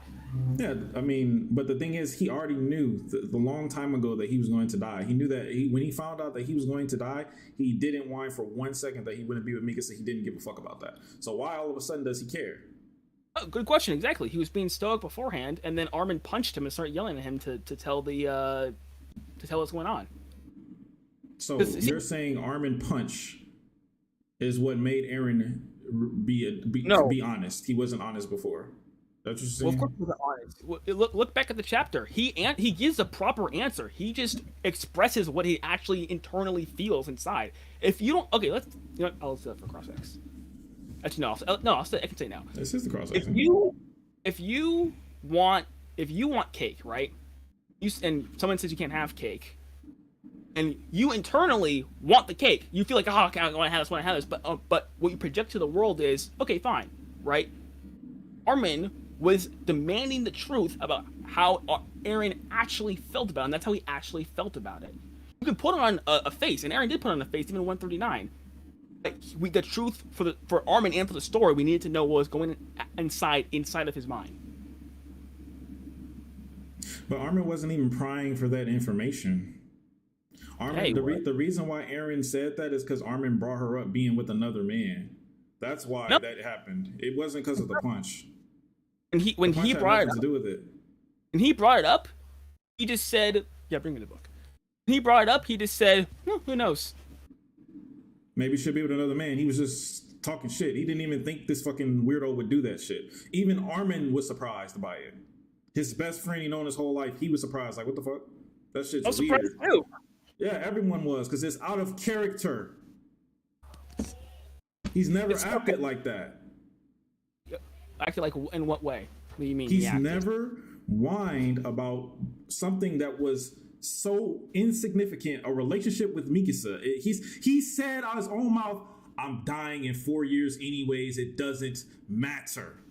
Yeah, I mean, but the thing is, he already knew the long time ago that he was going to die. He knew that when he found out that he was going to die, he didn't whine for 1 second that he wouldn't be with Mikasa. He didn't give a fuck about that. So why all of a sudden does he care? Oh, good question. Exactly. He was being stoic beforehand, and then Armin punched him and started yelling at him to tell what's going on. So you're saying Armin punch is what made Eren be honest? He wasn't honest before. That's what you're saying? Well, of course he wasn't honest. Look back at the chapter. He gives a proper answer. He just expresses what he actually internally feels inside. If you don't, okay, I'll say that for cross-X. Actually, I can say now. This is the cross-X. If you want cake, right? And someone says you can't have cake, and you internally want the cake. You feel like, oh, okay, I want to have this. But what you project to the world is, okay, fine, right? Armin was demanding the truth about how Eren actually felt about it, and that's how he actually felt about it. You can put on a face, and Eren did put on a face, even in 139. The truth for Armin and for the story, we needed to know what was going inside of his mind. But Armin wasn't even prying for that information. Armin, the reason why Eren said that is because Armin brought her up being with another man. That's why that happened. It wasn't because of the punch. And when he brought it up, to do with it. And he brought it up, he just said, "Yeah, bring me the book." When he brought it up, he just said, "Who knows? Maybe she'll be with another man." He was just talking shit. He didn't even think this fucking weirdo would do that shit. Even Armin was surprised by it. His best friend he known his whole life, he was surprised. Like, what the fuck? That shit's weird. I was surprised too. Yeah, everyone was, because it's out of character. He's never acted like that. Acted like in what way? What do you mean? He's never whined about something that was so insignificant, a relationship with Mikasa. He said out his own mouth, "I'm dying in 4 years anyways, it doesn't matter."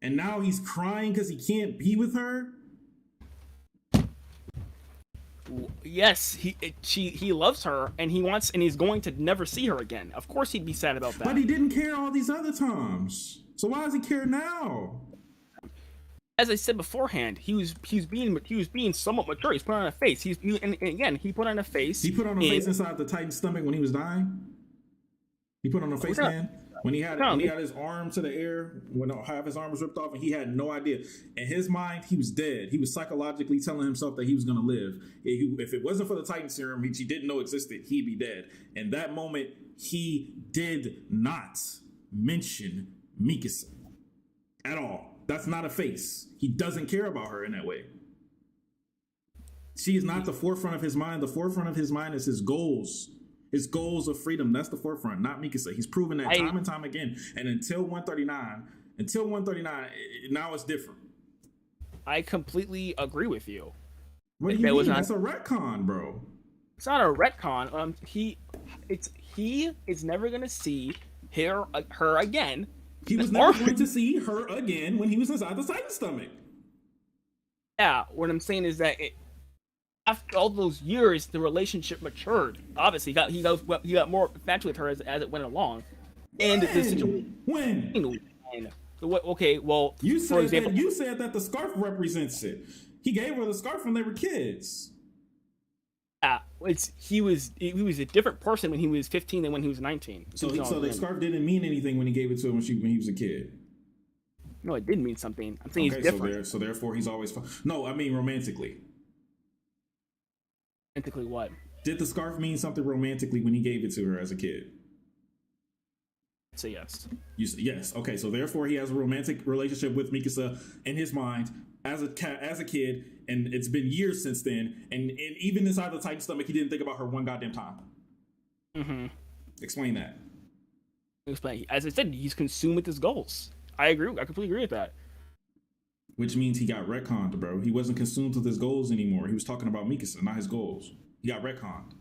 And now he's crying because he can't be with her? Yes, he loves her, and he's going to never see her again. Of course he'd be sad about that. But he didn't care all these other times. So why does he care now? As I said beforehand, he was being somewhat mature. He's put on a face. He put on a face. He put on a face inside the Titan's stomach when he was dying. He put on a face, man. When he had his arm to the air, when half his arm was ripped off, and he had no idea. In his mind, he was dead. He was psychologically telling himself that he was going to live. If it wasn't for the Titan serum, which he didn't know existed, he'd be dead. In that moment, he did not mention Mikasa at all. That's not a face. He doesn't care about her in that way. She is not the forefront of his mind. The forefront of his mind is his goals. His goals of freedom. That's the forefront, not Mikasa. He's proven that time and time again. And until 139, now it's different. I completely agree with you. What do you mean? That's a retcon, bro. It's not a retcon. He is never gonna see her again. He was never going to see her again when he was inside the Titan stomach. Yeah, what I'm saying is that after all those years, the relationship matured. Obviously, he got more infatuated with her as it went along. And the situation. When? Okay, well, you said that the scarf represents it. He gave her the scarf when they were kids. Yeah, he was a different person when he was 15 than when he was 19. So the scarf didn't mean anything when he gave it to her when he was a kid. No, it didn't mean something. I'm saying he's different. So therefore, he's always no. I mean romantically. Romantically, what? Did the scarf mean something romantically when he gave it to her as a kid? Say yes. You say yes. Okay, so therefore, he has a romantic relationship with Mikasa in his mind as a kid, and it's been years since then. And even inside the Titan stomach, he didn't think about her one goddamn time. Mm-hmm. Explain that. Explain. As I said, he's consumed with his goals. I agree. I completely agree with that. Which means he got retconned, bro. He wasn't consumed with his goals anymore. He was talking about Mikasa, not his goals. He got retconned.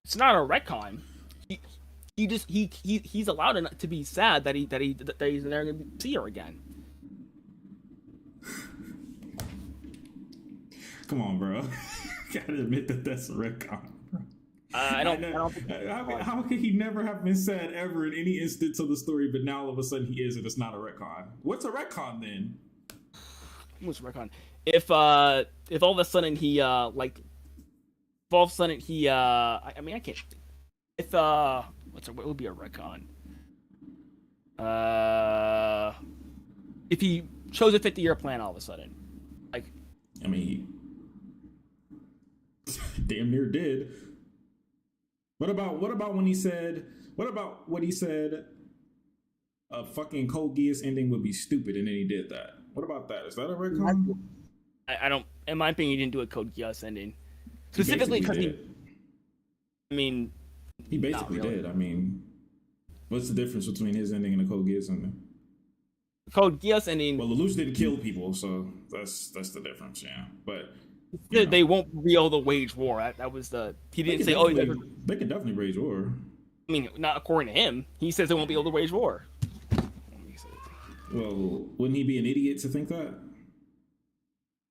It's not a retcon. He's allowed to be sad that he's never gonna see her again. Come on, bro. Gotta admit that that's a retcon. I don't how could he never have been sad ever in any instance of the story, but now all of a sudden he is, and it's not a retcon? What's a retcon then? What's a retcon? If all of a sudden he I mean I can't. If what would be a retcon? If he chose a 50-year plan all of a sudden, like. I mean, he damn near did. What about when he said? What about what he said? A fucking Code Geass ending would be stupid, and then he did that. What about that? Is that a retcon? I don't. In my opinion, he didn't do a Code Geass ending specifically because he. I mean, he basically did. I mean, what's the difference between his ending and the Code Geass ending? Code Geass ending. Well, Lelouch didn't kill people, so that's the difference. Yeah, but. They won't be able to wage war. That was the. He didn't say, they can definitely wage war. I mean, not according to him. He says they won't be able to wage war. Well, wouldn't he be an idiot to think that?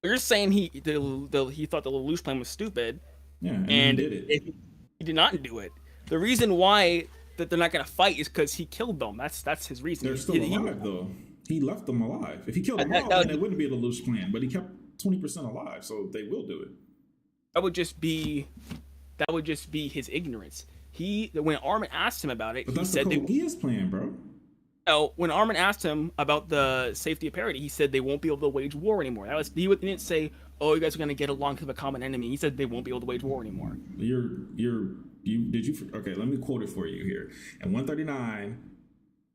You're saying he thought the Lelouch plan was stupid. Yeah, and he did it. He did not do it. The reason why that they're not going to fight is because he killed them. That's his reason. They're still alive, though. He left them alive. If he killed them all, then it wouldn't be a Lelouch plan. But he kept 20% alive, so they will do it. That would just be his ignorance. When Armin asked him about it, he said the Code Geass plan, bro. No, when Armin asked him about the safety of parity, he said they won't be able to wage war anymore. He didn't say, "Oh, you guys are going to get along because of a common enemy." He said they won't be able to wage war anymore. Okay, let me quote it for you here. In 139,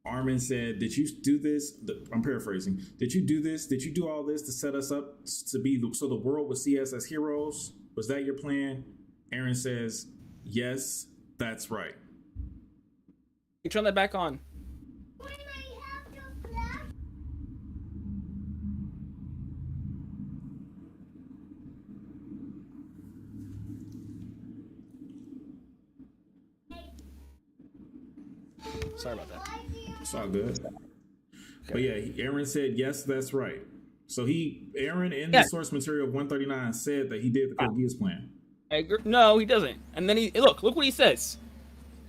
Armin said, "Did you do this?" I'm paraphrasing. "Did you do this? Did you do all this to set us up to be so the world would see us as heroes? Was that your plan?" Eren says, "Yes, that's right." You turn that back on. Sorry about that. It's all good. Okay. But yeah, Eren said, "Yes, that's right." So Eren in the source material of 139 said that he did the Code Geass plan. No, he doesn't. And then look what he says.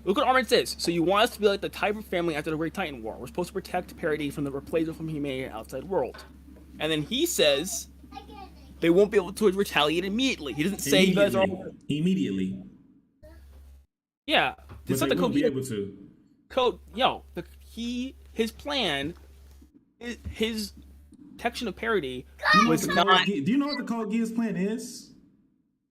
Look what Armin says. "So you want us to be like the Tiber family after the Great Titan War. We're supposed to protect parity from the replacement from humanity in the outside world." And then he says they won't be able to retaliate immediately. He doesn't say you guys are all... Immediately. Yeah. But they won't be able to. code. His plan, his detection of parody was not. Do you know what the Code Geass plan is?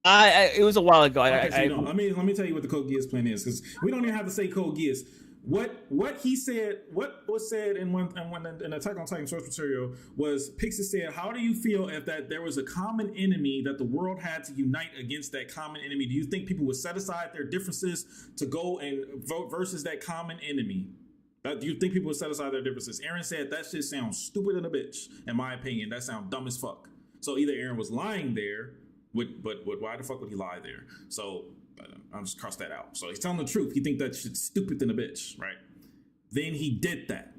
It was a while ago. Okay, so you don't. Let me tell you what the Code Geass plan is, because we don't even have to say Code Geass. What he said, what was said in Attack on Titan source material was, Pixis said, "How do you feel if that there was a common enemy that the world had to unite against that common enemy? Do you think people would set aside their differences to go and vote versus that common enemy? Do you think people would set aside their differences?" Aaron said that shit sounds stupid than a bitch. In my opinion, that sounds dumb as fuck. So either Aaron was lying there, but why the fuck would he lie there? So I'll just cross that out. So he's telling the truth. He think that shit's stupid than a bitch, right? Then he did that.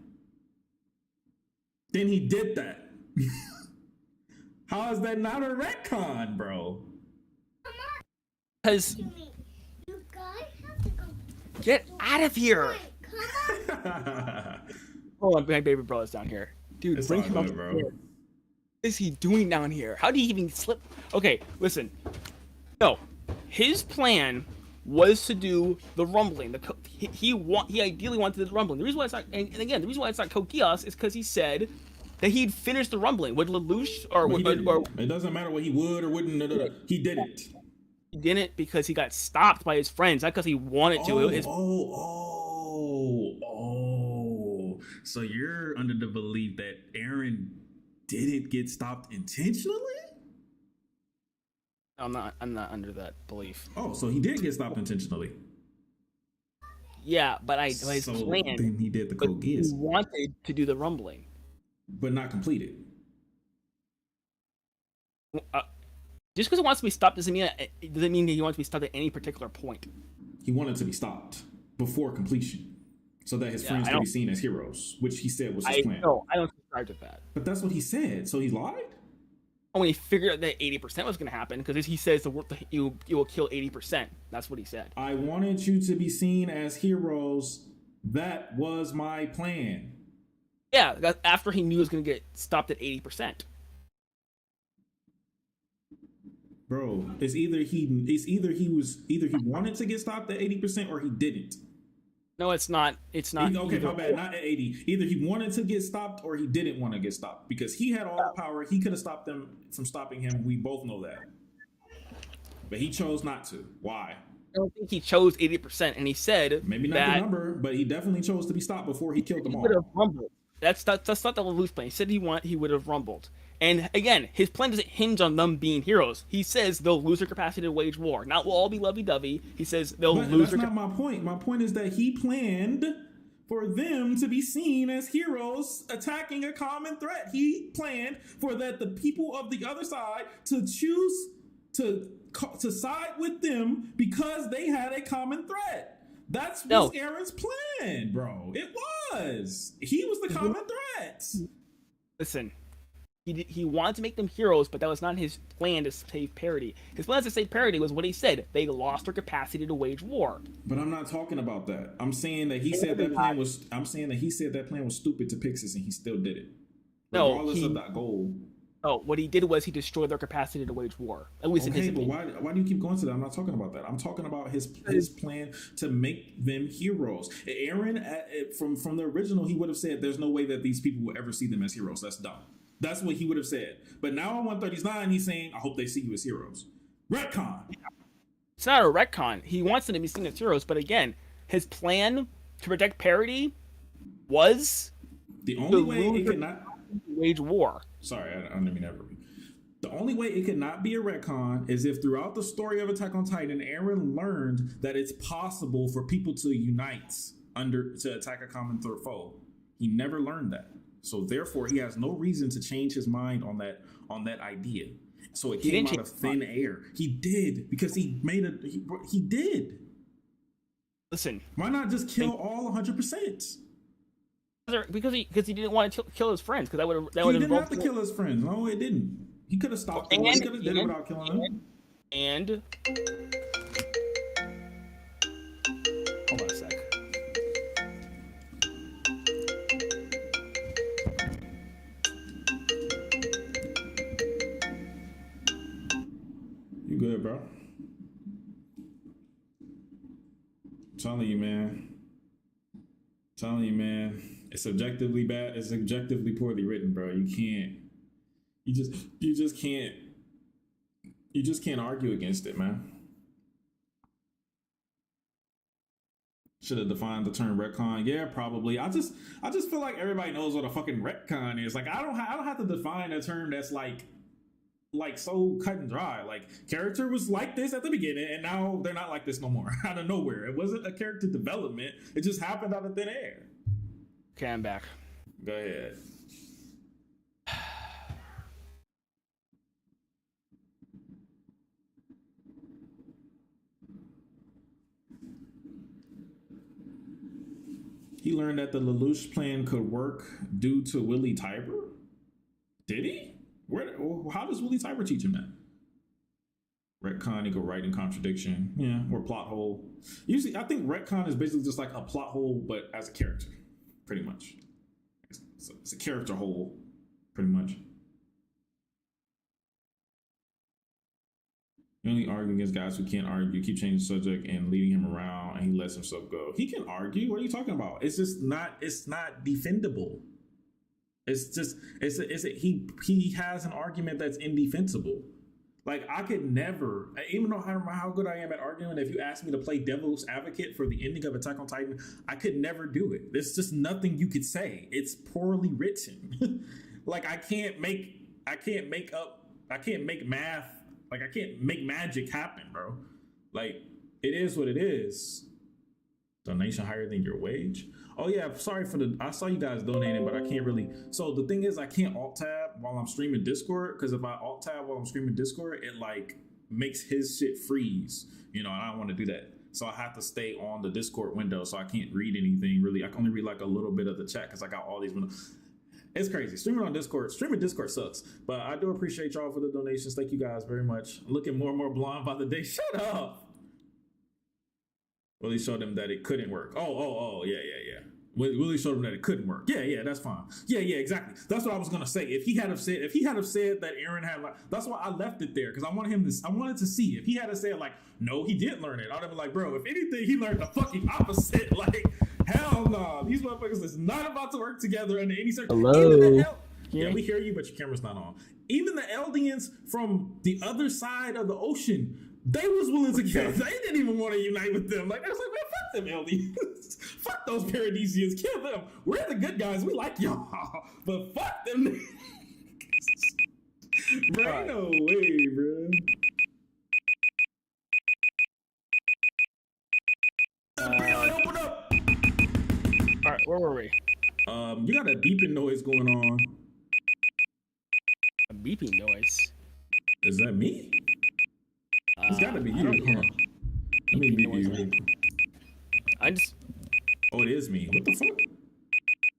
How is that not a retcon, bro? Because You guys have to go. get out of here. Come on. Hold on, my baby brother's down here, dude. It's Bring all him up, good, bro. What is he doing down here? How did he even slip? Okay, listen. No, his plan was to do the rumbling. He ideally wanted the rumbling. The reason why it's not, and again, the reason why it's not Code Geass is because he said that he'd finished the rumbling. Would Lelouch or it doesn't matter what he would or wouldn't. He didn't. He didn't because he got stopped by his friends, not because he wanted to. So you're under the belief that Aaron didn't get stopped intentionally? I'm not under that belief. Oh, so he did get stopped intentionally. Yeah, but his plan. Then he did the Code Geass. He wanted to do the rumbling, but not completed. Just because he wants to be stopped doesn't mean that he wants to be stopped at any particular point. He wanted to be stopped before completion, so that his friends could be seen as heroes, which he said was his plan. No, I don't subscribe to that. But that's what he said. So he lied? When he figured out that 80% was going to happen, because he says you will kill 80%. That's what he said. I wanted you to be seen as heroes. That was my plan. Yeah, after he knew he was going to get stopped at 80%. Bro, it's either he wanted to get stopped at 80% or he didn't. No, it's not. It's not. Okay, my bad. Not at 80. Either he wanted to get stopped or he didn't want to get stopped, because he had all the power. He could have stopped them from stopping him. We both know that. But he chose not to. Why? I don't think he chose 80%, and he said maybe not the number, but he definitely chose to be stopped before he killed them all. He would have rumbled. That's not the Lelouch plan. He said he would have rumbled. And again, his plan doesn't hinge on them being heroes. He says they'll lose their capacity to wage war. Not we'll all be lovey-dovey. He says they'll lose their. That's not my point. My point is that he planned for them to be seen as heroes attacking a common threat. He planned for that the people of the other side to choose to side with them because they had a common threat. That's Aaron's plan, bro. It was. He was the common threat. Listen. He wanted to make them heroes, but that was not his plan to save parody. His plan to save parody was what he said. They lost their capacity to wage war. But I'm not talking about that. I'm saying that he said that plan was. I'm saying that he said that plan was stupid to Pixis, and he still did it, regardless of that goal. Oh, what he did was he destroyed their capacity to wage war. At least in his opinion. But why do you keep going to that? I'm not talking about that. I'm talking about his plan to make them heroes. Aaron, from the original, he would have said, "There's no way that these people will ever see them as heroes. That's dumb." That's what he would have said. But now on 139, he's saying, "I hope they see you as heroes." Retcon. It's not a retcon. He wants them to be seen as heroes, but again, his plan to protect parody was the only way it could not wage war. Sorry, I didn't mean that. The only way it could not be a retcon is if throughout the story of Attack on Titan, Aaron learned that it's possible for people to unite to attack a common foe. He never learned that. So therefore, he has no reason to change his mind on that idea. So it came out of thin air. He did, because he made it. He did. Listen, why not just kill all 100%? Because he didn't want to kill his friends. Because he didn't have to kill his friends. No, it didn't. He could have stopped them. He could have did it without killing them. And hold on a sec. You good, bro? I'm telling you, man. Telling you, man, it's subjectively bad. It's objectively poorly written, bro. You can't. You just can't argue against it, man. Should have defined the term retcon. Yeah, probably. I just feel like everybody knows what a fucking retcon is. Like I don't have to define a term that's like so cut and dry. Like character was like this at the beginning, and now they're not like this no more. Out of nowhere, it wasn't a character development. It just happened out of thin air. Okay, I'm back. Go ahead. He learned that the Lelouch plan could work due to Willie Tiber. Did he? How does Willie Tiber teach him that? Retcon equal writing contradiction. Yeah, or plot hole. Usually, I think retcon is basically just like a plot hole, but as a character, pretty much. It's a character hole, pretty much. You only argue against guys who can't argue, keep changing the subject and leading him around, and he lets himself go. He can argue. What are you talking about? It's just not. It's not defendable. It's just. He has an argument that's indefensible. Like I could never, even though how good I am at arguing, if you ask me to play devil's advocate for the ending of Attack on Titan, I could never do it. There's just nothing you could say. It's poorly written. Like I can't make math. Like I can't make magic happen, bro. Like it is what it is. Donation higher than your wage. Oh yeah, sorry I saw you guys donating, but I can't really. So the thing is, I can't alt tab while I'm streaming Discord, because if I alt tab while I'm streaming Discord, it like makes his shit freeze, and I don't want to do that. So I have to stay on the Discord window, so I can't read anything really. I can only read like a little bit of the chat because I got all these windows. It's crazy. Streaming Discord sucks. But I do appreciate y'all for the donations. Thank you guys very much. Looking more and more blonde by the day. Shut up. Willie showed him that it couldn't work. Oh, yeah. Willie showed him that it couldn't work. Yeah, that's fine. Yeah, exactly. That's what I was gonna say. If he had have said that Eren had that's why I left it there, because I wanted to see if he had said like, no, he didn't learn it. I'd have been like, bro, if anything, he learned the fucking opposite. Like, hell no, these motherfuckers is not about to work together under any circumstance. Hello. Yeah, we hear you, but your camera's not on. Even the Eldians from the other side of the ocean, they was willing to kill. They didn't even want to unite with them. Like, I was like, man, fuck them Eldians. Fuck those Paradisians. Kill them. We're the good guys. We like y'all. But fuck them. Bro, right. No way, bro. Open up. All right, where were we? You got a beeping noise going on. A beeping noise? Is that me? It's gotta be you. Let me beep you. Oh, it is me. What the fuck?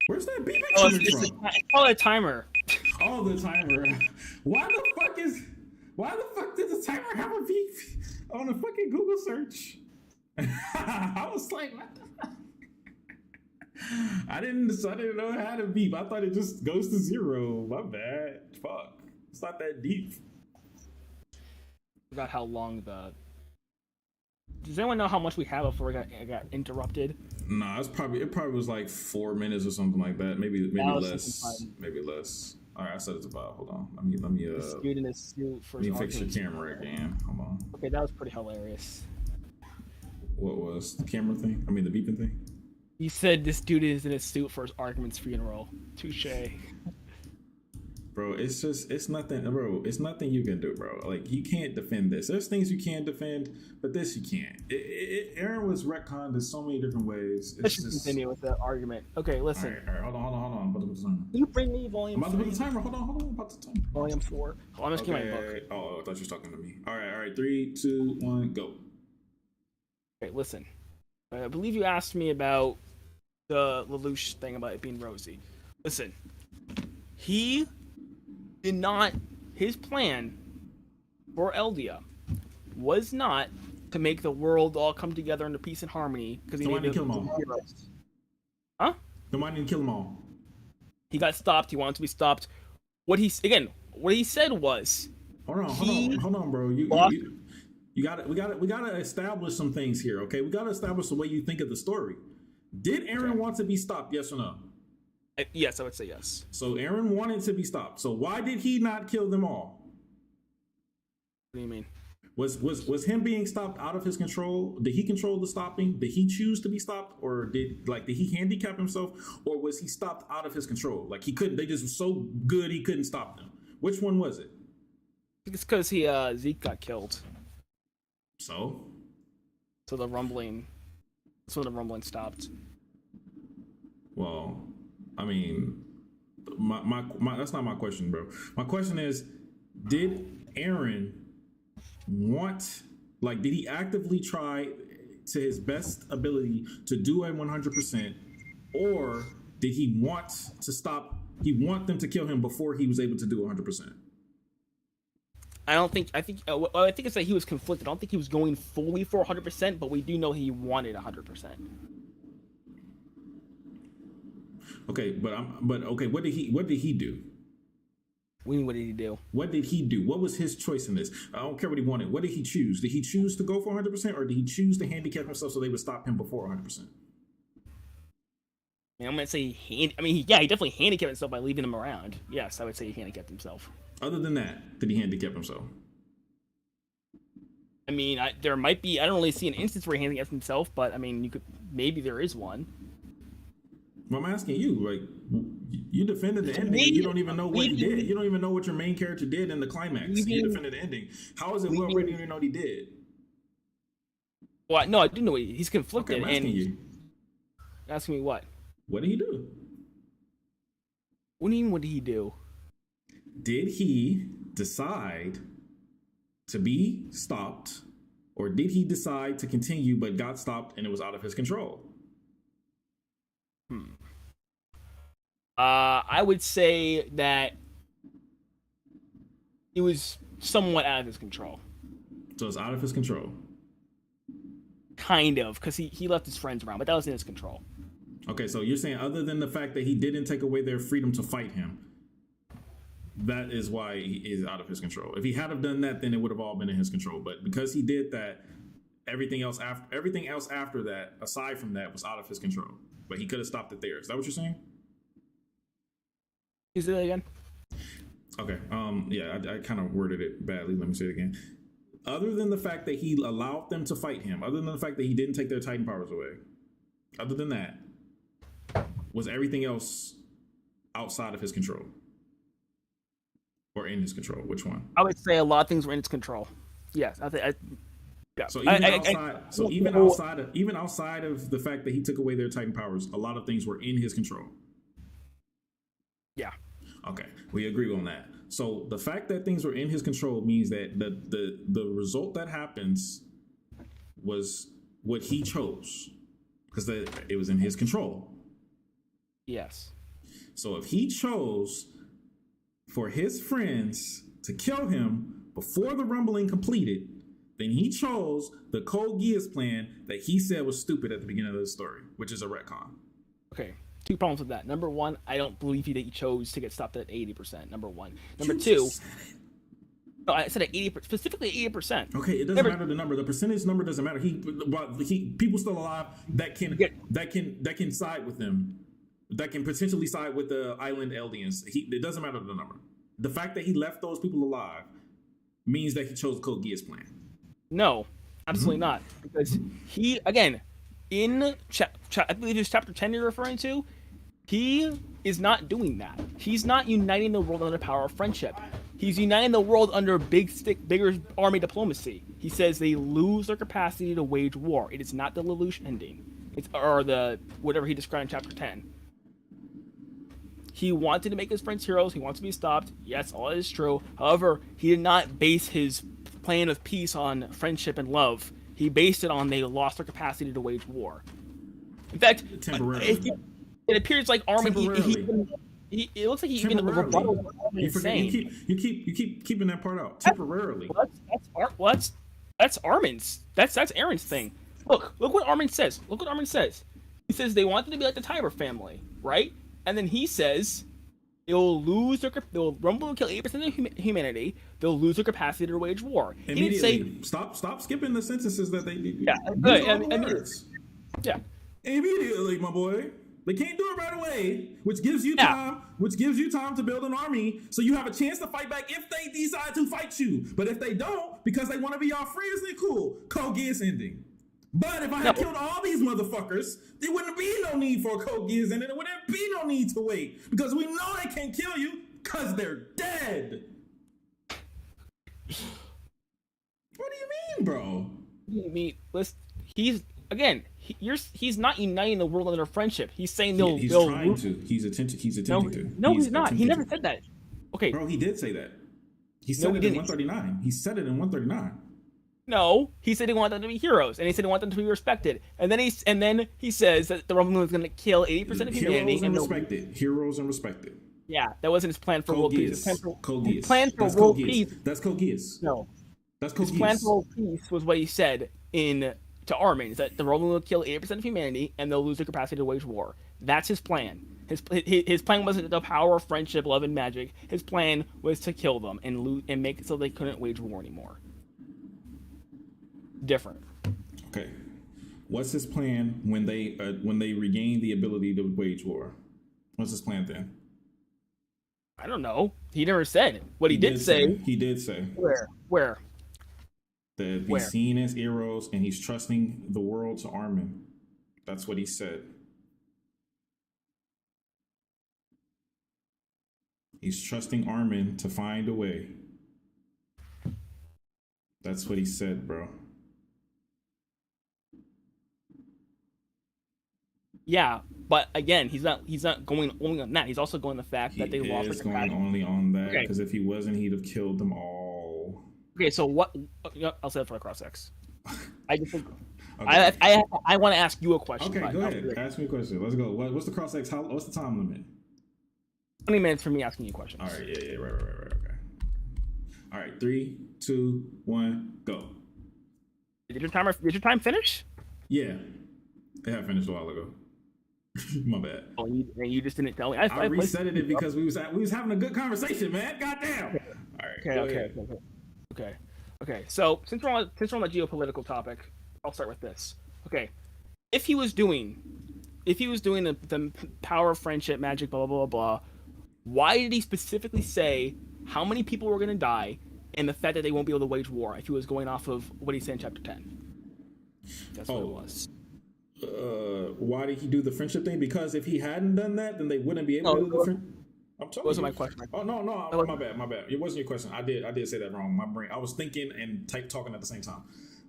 Where's that beeping coming from? It's probably a timer. Oh, the timer. Why the fuck did the timer have a beep on a fucking Google search? I was like, what the fuck? I didn't know it had a beep. I thought it just goes to 0. My bad. Fuck. It's not that deep. Forgot how long the. Does anyone know how much we have before I got interrupted? Nah, it probably was like 4 minutes or something like that. Maybe less. Maybe less. All right, I said it's about. Hold on. Let me dude in his suit for let me fix your camera again. Hold on. Okay, that was pretty hilarious. What was the camera thing? I mean the beeping thing. You said this dude is in his suit for his argument's funeral. Touche. Bro, it's nothing, bro. It's nothing you can do, bro. Like, you can't defend this. There's things you can defend, but this you can't. Eren was retconned in so many different ways. Let's just continue with the argument. Okay, listen. All right. Hold on. I'm about to put the timer. Can you bring me volume 3? I'm about to put the timer. Hold on. I'm about to timer. Volume 4. Hold on, let's get my book. Oh, I thought you were talking to me. All right. 3, 2, 1, go. Okay, listen. I believe you asked me about the Lelouch thing about it being rosy. Listen. He did not. His plan for Eldia was not to make the world all come together into peace and harmony because he needed to kill them all. Huh? Nobody didn't kill them all. He got stopped. He wanted to be stopped. What he said was. Hold on, bro. We gotta establish some things here, okay? We gotta establish the way you think of the story. Did Aaron want to be stopped? Yes or no? Yes, I would say yes. So Aaron wanted to be stopped. So why did he not kill them all? What do you mean? Was him being stopped out of his control? Did he control the stopping? Did he choose to be stopped, or did he handicap himself, or was he stopped out of his control? Like he couldn't. They just were so good he couldn't stop them. Which one was it? It's because Zeke got killed. So the rumbling. That's when the rumbling stopped. Well, I mean, my that's not my question, bro. My question is, did Aaron did he actively try to his best ability to do a 100%, or did he want to stop? He want them to kill him before he was able to do 100%. I think it's that he was conflicted. I don't think he was going fully for 100%, but we do know he wanted 100%. Okay, but okay, what did he do? What did he do? What did he do? What was his choice in this? I don't care what he wanted. What did he choose? Did he choose to go for 100%, or did he choose to handicap himself so they would stop him before 100%? I'm gonna say he definitely handicapped himself by leaving him around. Yes, I would say he handicapped himself. Other than that, did he handicap himself? I mean, there might be. I don't really see an instance where he handicapped himself, but I mean, maybe there is one. Well, I'm asking you, like, you defended the ending, and you don't even know what he did. You don't even know what your main character did in the climax. You defended the ending. How is it well already you know what he did? Well, no, I do know he's conflicted. Okay, I'm asking you. Asking me what? What did he do? What do you mean, what did he do? Did he decide to be stopped, or did he decide to continue but got stopped and it was out of his control? I would say that it was somewhat out of his control. So it's out of his control? Kind of, because he left his friends around, but that was in his control. Okay, so you're saying other than the fact that he didn't take away their freedom to fight him, that is why he is out of his control. If he had have done that, then it would have all been in his control. But because he did that, everything else after that, aside from that, was out of his control. But he could have stopped it there. Is that what you're saying? Is it again? Okay. Yeah, I kind of worded it badly. Let me say it again. Other than the fact that he allowed them to fight him, other than the fact that he didn't take their Titan powers away, other than that, was everything else outside of his control? Or in his control? Which one? I would say a lot of things were in his control. Yes, I think. Yeah. So even outside of the fact that he took away their Titan powers, a lot of things were in his control. Yeah. Okay, we agree on that. So the fact that things were in his control means that the result that happens was what he chose, because it was in his control. Yes. So if he chose for his friends to kill him before the rumbling completed, then he chose the Code Geass plan that he said was stupid at the beginning of the story, which is a retcon. Okay, two problems with that. Number one, I don't believe that he chose to get stopped at 80%. Number one. Number two, no, I said at 80%, specifically 80%. Okay, it doesn't matter the number. The percentage number doesn't matter. People still alive that can side with them, that can potentially side with the island aliens. It doesn't matter the number. The fact that he left those people alive means that he chose the Code Geass plan. No, absolutely not. Because he, again, in I believe it's chapter 10 you're referring to, he is not doing that. He's not uniting the world under the power of friendship. He's uniting the world under bigger army diplomacy. He says they lose their capacity to wage war. It is not the Lelouch ending. Or the whatever he described in chapter 10. He wanted to make his friends heroes. He wants to be stopped. Yes, all that is true. However, he did not base his plan of peace on friendship and love. He based it on they lost their capacity to wage war. In fact, it appears like Armin. It looks like he even rebuttal. You keep keeping that part out. Temporarily. That's Armin's. That's Aaron's thing. Look what Armin says. Look what Armin says. He says they wanted to be like the Tiber family, right? And then he says they'll rumble and kill 80% of humanity. They'll lose their capacity to wage war. Immediately. Stop skipping the sentences that they did. Yeah. Yeah. Immediately, my boy. They can't do it right away, which gives you Yeah. time. Which gives you time to build an army, so you have a chance to fight back if they decide to fight you. But if they don't, because they want to be y'all friends, then cool. Code Geass ending. But if I had killed all these motherfuckers, there wouldn't be no need for a Code Geass ending. There wouldn't be no need to wait because we know they can't kill you because they're dead. What do you mean, bro? I mean, he's not uniting the world under friendship. He's saying they'll. He's they'll trying to. He's attempting to. No, he's not. He never to. said that. Okay. Bro, he did say that. He said it in 139. He said it in 139. No, he said he wanted them to be heroes, and he said he wanted them to be respected. And then he says that the Roman is going to kill 80% of humanity. Heroes and respected. Yeah, that wasn't his plan for world peace. His plan for world peace. That's Code Geass. No, that's Code Geass. His plan for world peace was what he said to Armin, is that the Roman will kill 80% of humanity, and they'll lose their capacity to wage war. That's his plan. His plan wasn't the power of friendship, love, and magic. His plan was to kill them and make it so they couldn't wage war anymore. Different. Okay. What's his plan when they regain the ability to wage war? What's his plan then? I don't know. He never said. What he did say. He did say. Where? That he's seen as heroes and he's trusting the world to Armin. That's what he said. He's trusting Armin to find a way. That's what he said, bro. Yeah, but again, he's not going only on that. He's also going on the fact that they lost. He's going only on that because if he wasn't, he'd have killed them all. Okay, so what? I'll say that for the cross X. I just think I want to ask you a question. Okay, go ahead. Ask me a question. Let's go. What's the cross X? What's the time limit? 20 minutes for me asking you questions. All right. Yeah. Right. Okay. All right. 3, 2, 1, go. Did your time finish? Yeah, it had finished a while ago. My bad. Oh, you just didn't tell me. I reset it because we was having a good conversation, man. Goddamn. All right. Okay. So since we're on the geopolitical topic, I'll start with this. Okay, if he was doing the power of friendship, magic, blah blah blah blah, why did he specifically say how many people were going to die and the fact that they won't be able to wage war if he was going off of what he said in chapter 10? That's what it was. Why did he do the friendship thing? Because if he hadn't done that, then they wouldn't be able to do the friendship. I'm telling you. Wasn't my question. Oh no, my bad. It wasn't your question. I did say that wrong. My brain. I was thinking and talking at the same time.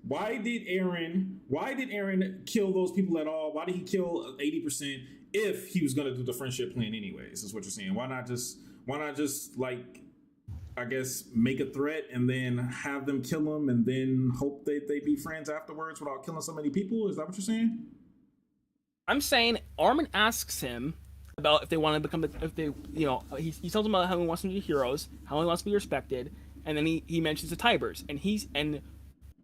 Why did Aaron kill those people at all? Why did he kill 80% if he was gonna do the friendship plan anyways? Is what you're saying. Why not just like, I guess, make a threat and then have them kill him and then hope that they be friends afterwards without killing so many people? Is that what you're saying? I'm saying Armin asks him about if they want to become he tells him about how he wants them to be heroes, how he wants to be respected, and then he mentions the Tibers, and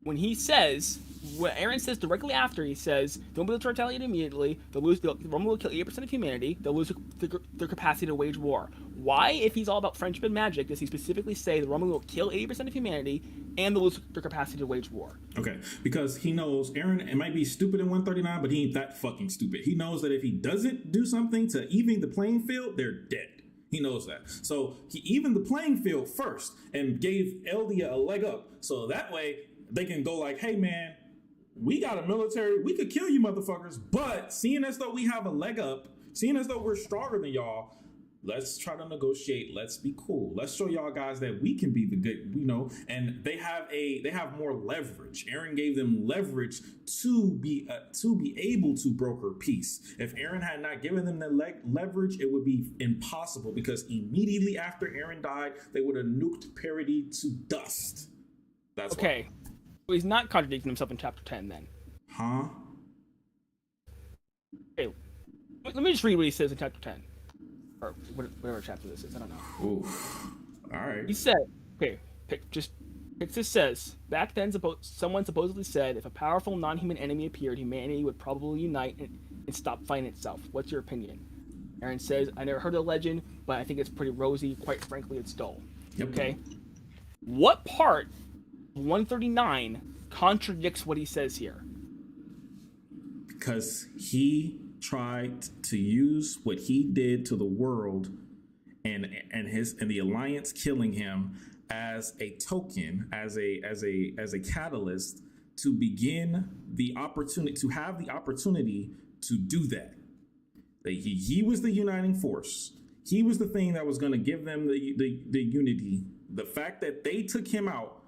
when he says, what Aaron says directly after, he says, don't be able to retaliate immediately. The Roman will kill 80% of humanity. They'll lose their capacity to wage war. Why, if he's all about friendship and magic, does he specifically say the Roman will kill 80% of humanity and they'll lose their capacity to wage war? Okay, because he knows Aaron, it might be stupid in 139, but he ain't that fucking stupid. He knows that if he doesn't do something to even the playing field, they're dead. He knows that. So he evened the playing field first and gave Eldia a leg up. So that way they can go like, hey man, we got a military, we could kill you motherfuckers, but seeing as though we have a leg up, seeing as though we're stronger than y'all, let's try to negotiate. Let's be cool. Let's show y'all guys that we can be the good, and they have more leverage. Aaron gave them leverage to be able to broker peace. If Aaron had not given them the leverage, it would be impossible because immediately after Aaron died, they would have nuked Parity to dust. That's okay. Why. So he's not contradicting himself in chapter 10 then. Huh? Okay. Let me just read what he says in chapter 10. Or whatever chapter this is. I don't know. Oof. All right. He said, Pixis says, back then someone supposedly said if a powerful non-human enemy appeared, humanity would probably unite and stop fighting itself. What's your opinion? Aaron says, I never heard the legend, but I think it's pretty rosy. Quite frankly, it's dull. Yep. Okay. What part 139 contradicts what he says here? because he tried to use what he did to the world and the alliance killing him as a token, as a catalyst to begin the opportunity to have the opportunity to do that. He was the uniting force. He was the thing that was going to give them the unity. The fact that they took him out,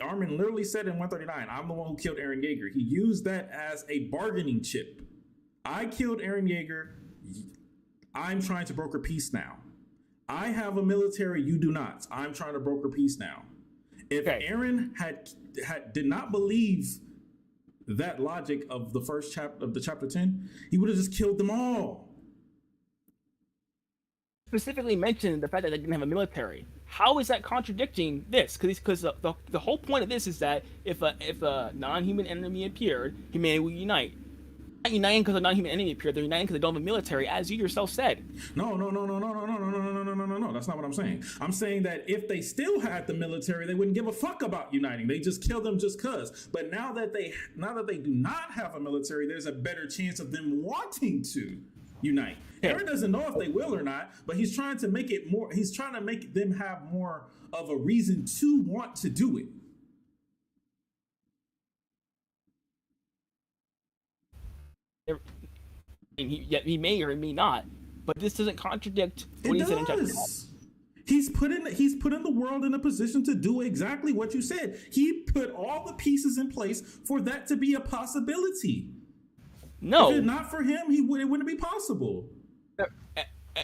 Armin literally said in 139, "I'm the one who killed Eren Yeager." He used that as a bargaining chip. I killed Eren Yeager. I'm trying to broker peace now. I have a military, you do not. I'm trying to broker peace now. If Eren did not believe that logic of the first chapter of the chapter 10, he would have just killed them all. Specifically mentioned the fact that they didn't have a military. How is that contradicting this? Because the whole point of this is that if a non-human enemy appeared, humanity will unite. Not uniting because a non-human enemy appeared. They're uniting because they don't have a military, as you yourself said. No. That's not what I'm saying. I'm saying that if they still had the military, they wouldn't give a fuck about uniting. They just kill them just cause. But now that they do not have a military, there's a better chance of them wanting to unite. Eren doesn't know if they will or not, but he's trying to make it more. He's trying to make them have more of a reason to want to do it. He may or he may not, but this doesn't contradict what he said in chapter 12. He's put in the world in a position to do exactly what you said. He put all the pieces in place for that to be a possibility. No, if it's not for him, it wouldn't be possible.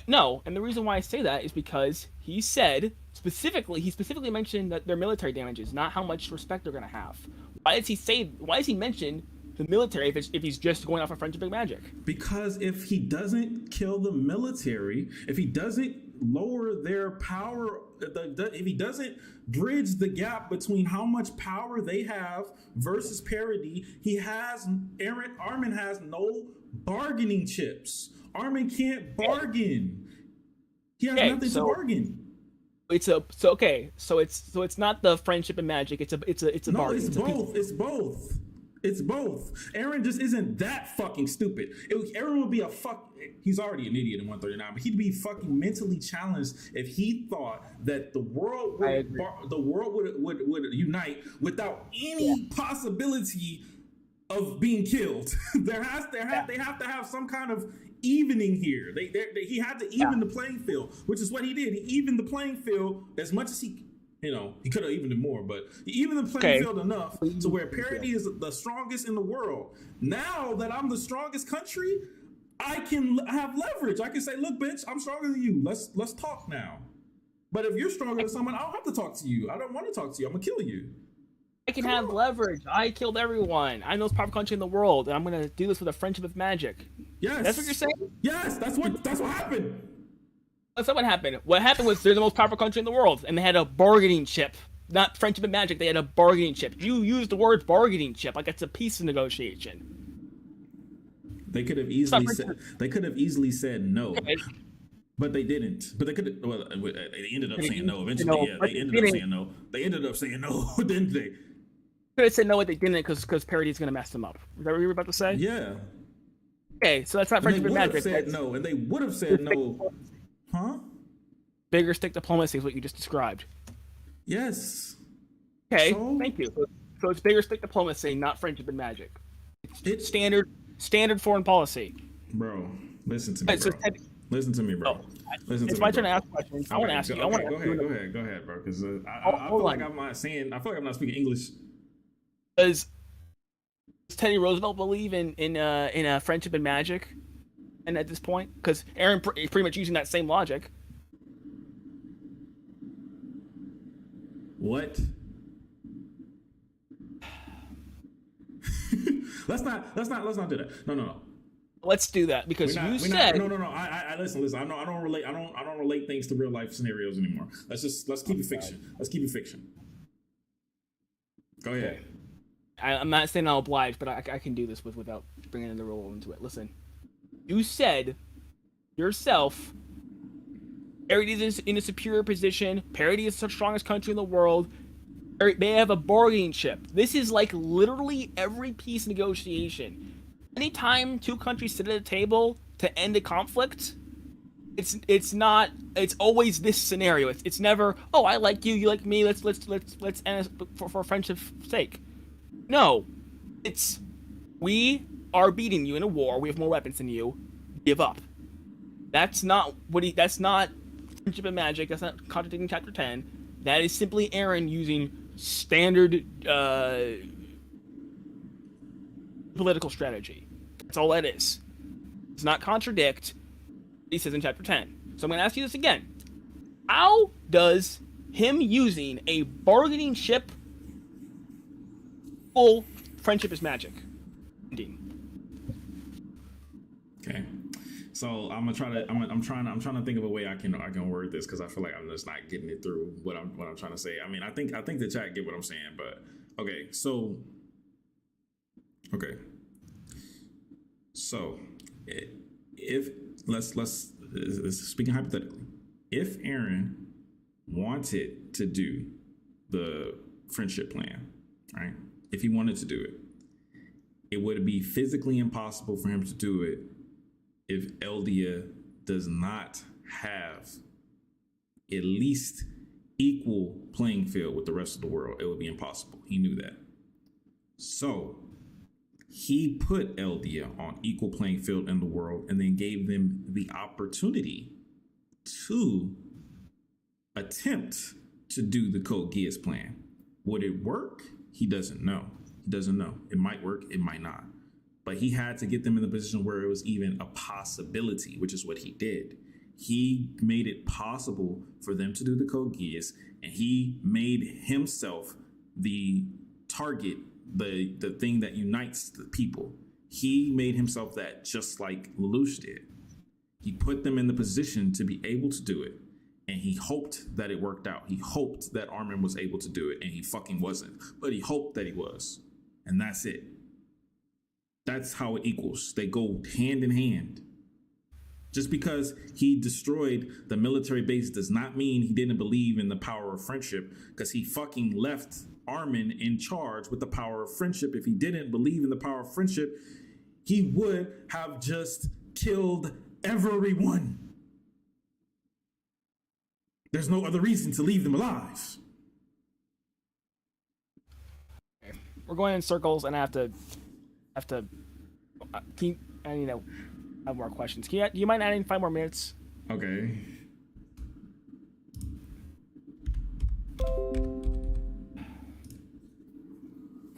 No, and the reason why I say that is because he specifically mentioned that their military damages, not how much respect they're going to have. Why does he mention the military if he's just going off of friendship and magic? Because if he doesn't kill the military, if he doesn't lower their power, if he doesn't bridge the gap between how much power they have versus parity, Armin has no bargaining chips. Armin can't bargain. He has nothing to bargain. So it's not the friendship and magic. It's a bargain. It's both. Eren just isn't that fucking stupid. Eren would be he's already an idiot in 139, but he'd be fucking mentally challenged if he thought that the world would unite without any possibility of being killed. They have to have some kind of evening here. He had to even the playing field, which is what he did. He evened the playing field as much as he could have evened it more, but he evened the playing field enough to where parity is the strongest in the world. Now that I'm the strongest country, I can have leverage. I can say, look, bitch, I'm stronger than you. Let's talk now. But if you're stronger than someone, I don't have to talk to you. I don't want to talk to you. I'm gonna kill you. I can have leverage. I killed everyone. I'm the most powerful country in the world, and I'm gonna do this with a friendship of magic. Yes. That's what you're saying? Yes, that's what happened. That's not what happened. What happened was they're the most powerful country in the world, and they had a bargaining chip. Not friendship and magic, they had a bargaining chip. You used the word bargaining chip like it's a peace negotiation. They could have easily said no. But they didn't. But they could. Well, they ended up saying no eventually. Yeah, they ended up saying no. They ended up saying no, didn't they? Could have said no, but they didn't because parity is going to mess them up. Is that what you were about to say? Yeah. Okay, so that's not friendship and magic. And they would have said no. Huh? Bigger stick diplomacy is what you just described. Yes. Okay, thank you. So it's bigger stick diplomacy, not friendship and magic. It's standard foreign policy. Bro, listen to me, bro. Listen to me, bro. It's my turn to ask questions. I want to ask you. Go ahead, bro. Because I feel like I'm not speaking English. Does Teddy Roosevelt believe in friendship and magic? And at this point, because Eren is pretty much using that same logic. What? let's not do that. No. Let's do that because No. I listen. I don't relate things to real life scenarios anymore. Let's keep it fiction. Let's keep it fiction. Go ahead. I'm not saying I'll oblige, but I can do this without bringing the rule into it. Listen, you said yourself, parity is in a superior position. Parity is the strongest country in the world. They have a bargaining chip. This is like literally every peace negotiation. anytime two countries sit at a table to end a conflict, it's always this scenario. It's never, oh, I like you, you like me, let's end it for friendship's sake. No, it's, we are beating you in a war. We have more weapons than you. Give up. That's not friendship and magic. That's not contradicting chapter 10. That is simply Aaron using standard political strategy. That's all that is. It's not contradict what he says in chapter 10. So I'm going to ask you this again. How does him using a bargaining chip full friendship is magic? Okay. So I'm trying to think of a way I can word this, because I feel like I'm just not getting it through what I'm trying to say. I mean, I think the chat get what I'm saying, but okay. So if let's speaking hypothetically, if Aaron wanted to do the friendship plan, right? If he wanted to do it, it would be physically impossible for him to do it if Eldia does not have at least equal playing field with the rest of the world. It would be impossible. He knew that. So he put Eldia on equal playing field in the world and then gave them the opportunity to attempt to do the Code Geass plan. Would it work? He doesn't know. He doesn't know. It might work. It might not. But he had to get them in the position where it was even a possibility, which is what he did. He made it possible for them to do the Code Geass, and he made himself the target, the thing that unites the people. He made himself that, just like Lelouch did. He put them in the position to be able to do it, and he hoped that it worked out. He hoped that Armin was able to do it, and he fucking wasn't. But he hoped that he was, and that's it. That's how it equals. They go hand in hand. Just because he destroyed the military base does not mean he didn't believe in the power of friendship, because he fucking left Armin in charge with the power of friendship. If he didn't believe in the power of friendship, he would have just killed everyone. There's no other reason to leave them alive. We're going in circles, and I have to. I need to have more questions. Do you mind adding 5 more minutes? Okay.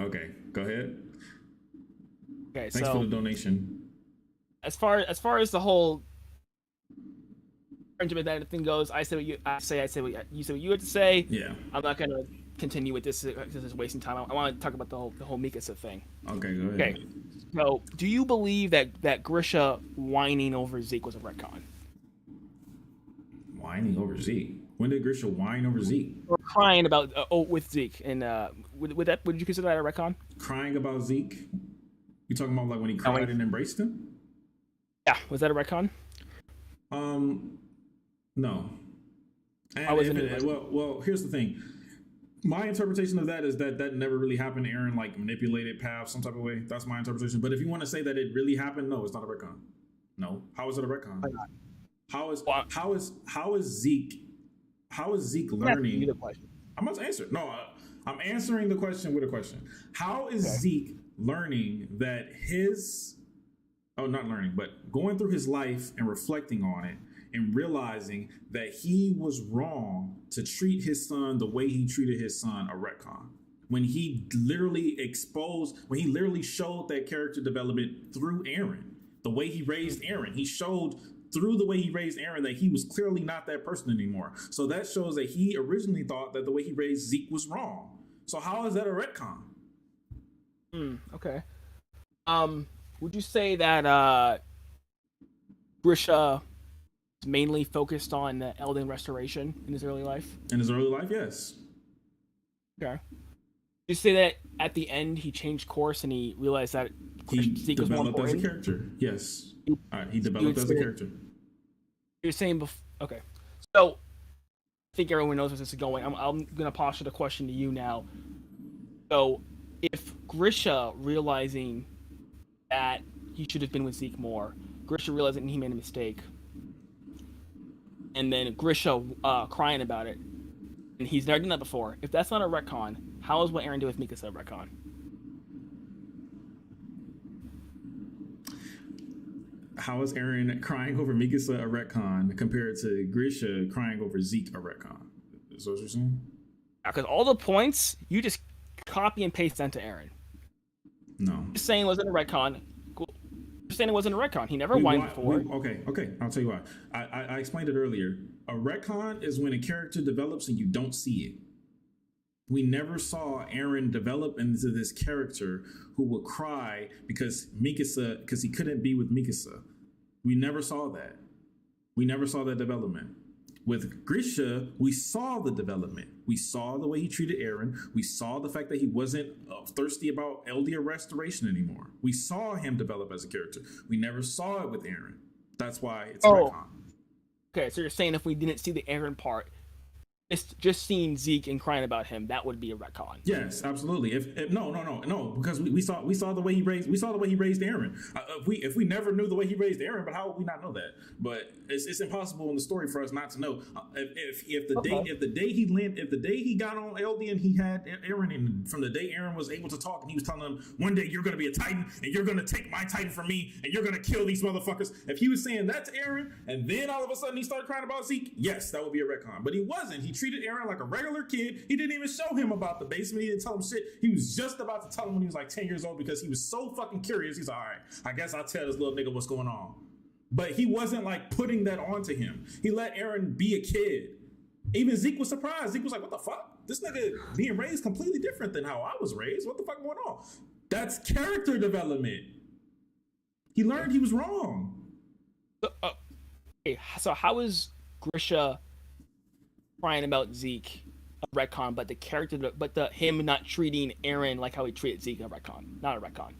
Okay, go ahead. Okay, Thanks for the donation. As far as the whole friendship that thing goes, I say what you had to say. Yeah. I'm not gonna continue with this. This is wasting time. I want to talk about the whole Mikasa thing. Okay, go ahead. Okay. So, do you believe that Grisha whining over Zeke was a retcon? Whining over Zeke? When did Grisha whine over Zeke? Or crying about with Zeke, and would you consider that a retcon? Crying about Zeke? You talking about like when he cried and embraced him? Yeah, was that a retcon? No. And well, here's the thing. My interpretation of that is that never really happened. Aaron like manipulated Pav some type of way. That's my interpretation. But if you want to say that it really happened, no, it's not a retcon. No. How is it a retcon? How is Zeke learning? I'm about to answer. No, I'm answering the question with a question. How is Zeke learning that not learning, but going through his life and reflecting on it and realizing that he was wrong to treat his son the way he treated his son a retcon? When he literally showed that character development through Aaron, the way he raised Aaron, he showed through the way he raised Aaron that he was clearly not that person anymore. So that shows that he originally thought that the way he raised Zeke was wrong. So how is that a retcon? Okay. Would you say that Grisha mainly focused on Elden restoration in his early life? In his early life, yes. Okay. You say that at the end he changed course and he realized that he Zeke was more developed as a important? character. Yes. He developed as a character. You're saying okay. So I think everyone knows where this is going. I'm gonna posture the question to you now. So if Grisha realizing that he should have been with Zeke more. Grisha realizing he made a mistake, and then Grisha crying about it, and he's never done that before. If that's not a retcon, how is what Eren did with Mikasa a retcon? How is Eren crying over Mikasa a retcon compared to Grisha crying over Zeke a retcon? Is that what you're saying? Because all the points you just copy and paste into Eren. No. Just saying it wasn't a retcon. Cool. Just saying it wasn't a retcon. He never whined before. Okay. I'll tell you why. I explained it earlier. A retcon is when a character develops and you don't see it. We never saw Eren develop into this character who would cry because he couldn't be with Mikasa. We never saw that. We never saw that development. With Grisha, we saw the development. We saw the way he treated Eren. We saw the fact that he wasn't thirsty about Eldia restoration anymore. We saw him develop as a character. We never saw it with Eren. That's why it's a retcon. Okay, so you're saying if we didn't see the Eren part, just seeing Zeke and crying about him, that would be a retcon. Yes, absolutely. No, because we saw the way he raised Eren. If we never knew the way he raised Eren, but how would we not know that? But it's impossible in the story for us not to know. If the day he got on Eldian, he had Eren, and from the day Eren was able to talk, and he was telling him, one day you're going to be a Titan, and you're going to take my Titan from me, and you're going to kill these motherfuckers. If he was saying that to Eren, and then all of a sudden he started crying about Zeke, yes, that would be a retcon. But he wasn't. He treated Eren like a regular kid. He didn't even show him about the basement. He didn't tell him shit. He was just about to tell him when he was like 10 years old because he was so fucking curious. He's like, all right, I guess I'll tell this little nigga what's going on. But he wasn't like putting that onto him. He let Eren be a kid. Even Zeke was surprised. Zeke was like, what the fuck? This nigga being raised completely different than how I was raised. What the fuck going on? That's character development. He learned he was wrong. Okay, so how is Grisha crying about Zeke a retcon, but him not treating Eren like how he treated Zeke a retcon, not a retcon?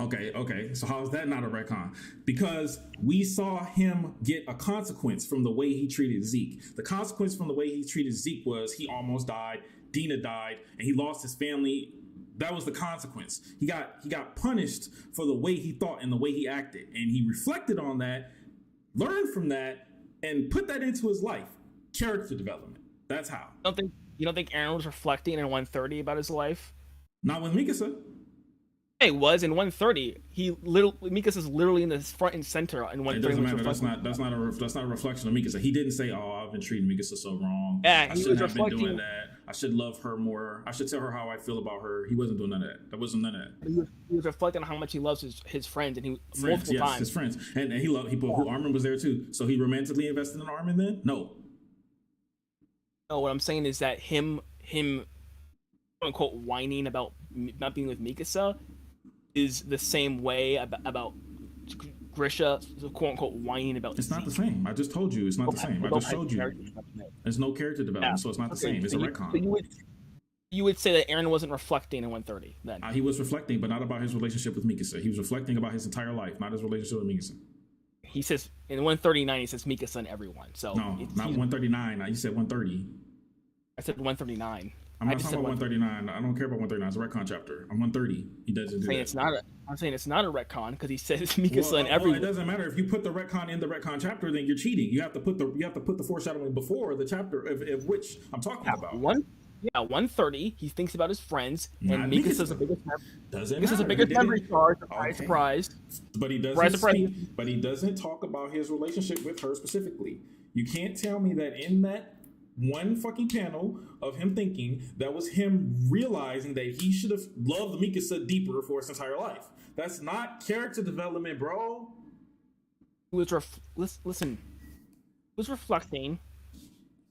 Okay. So how is that not a retcon? Because we saw him get a consequence from the way he treated Zeke. The consequence from the way he treated Zeke was he almost died, Dina died, and he lost his family. That was the consequence. He got punished for the way he thought and the way he acted, and he reflected on that, learned from that, and put that into his life. Character development. That's how. You don't think Eren was reflecting in 130 about his life? Not with Mikasa. He was in 130. Mikasa's literally in the front and center in 130. It doesn't matter. That's not a reflection of Mikasa. He didn't say, "Oh, I've been treating Mikasa so wrong. Yeah, I shouldn't have been doing that. I should love her more. I should tell her how I feel about her." He wasn't doing none of that. That wasn't none of that. He was reflecting on how much he loves his friends, and multiple times. His friends, and he loved people. Who Armin was there too. So he romantically invested in Armin. Then no. No, what I'm saying is that him quote unquote whining about not being with Mikasa is the same way about Grisha quote unquote whining about. It's not the same. I just told you it's not the same. I just showed you. There's no character development, so it's not the same. It's a retcon. So you would say that Eren wasn't reflecting in 130 then? He was reflecting, but not about his relationship with Mikasa. He was reflecting about his entire life, not his relationship with Mikasa. He says in 139 he says Mikasa and everyone. So no, not 139. You said 130. I said 139. I'm not talking about 139. I don't care about 139. It's a retcon chapter. I'm 130. He doesn't do that. I'm saying it's not a retcon because he says Mikasa and everyone. It doesn't matter if you put the retcon in the retcon chapter, then you're cheating. You have to put the foreshadowing before the chapter of which I'm talking about. 130. He thinks about his friends, and Mikasa's the biggest. Mikasa's the biggest memory card. Surprise! But he doesn't. But he doesn't talk about his relationship with her specifically. You can't tell me that in that one fucking panel of him thinking that was him realizing that he should have loved Mikasa deeper for his entire life. That's not character development, bro. He was reflecting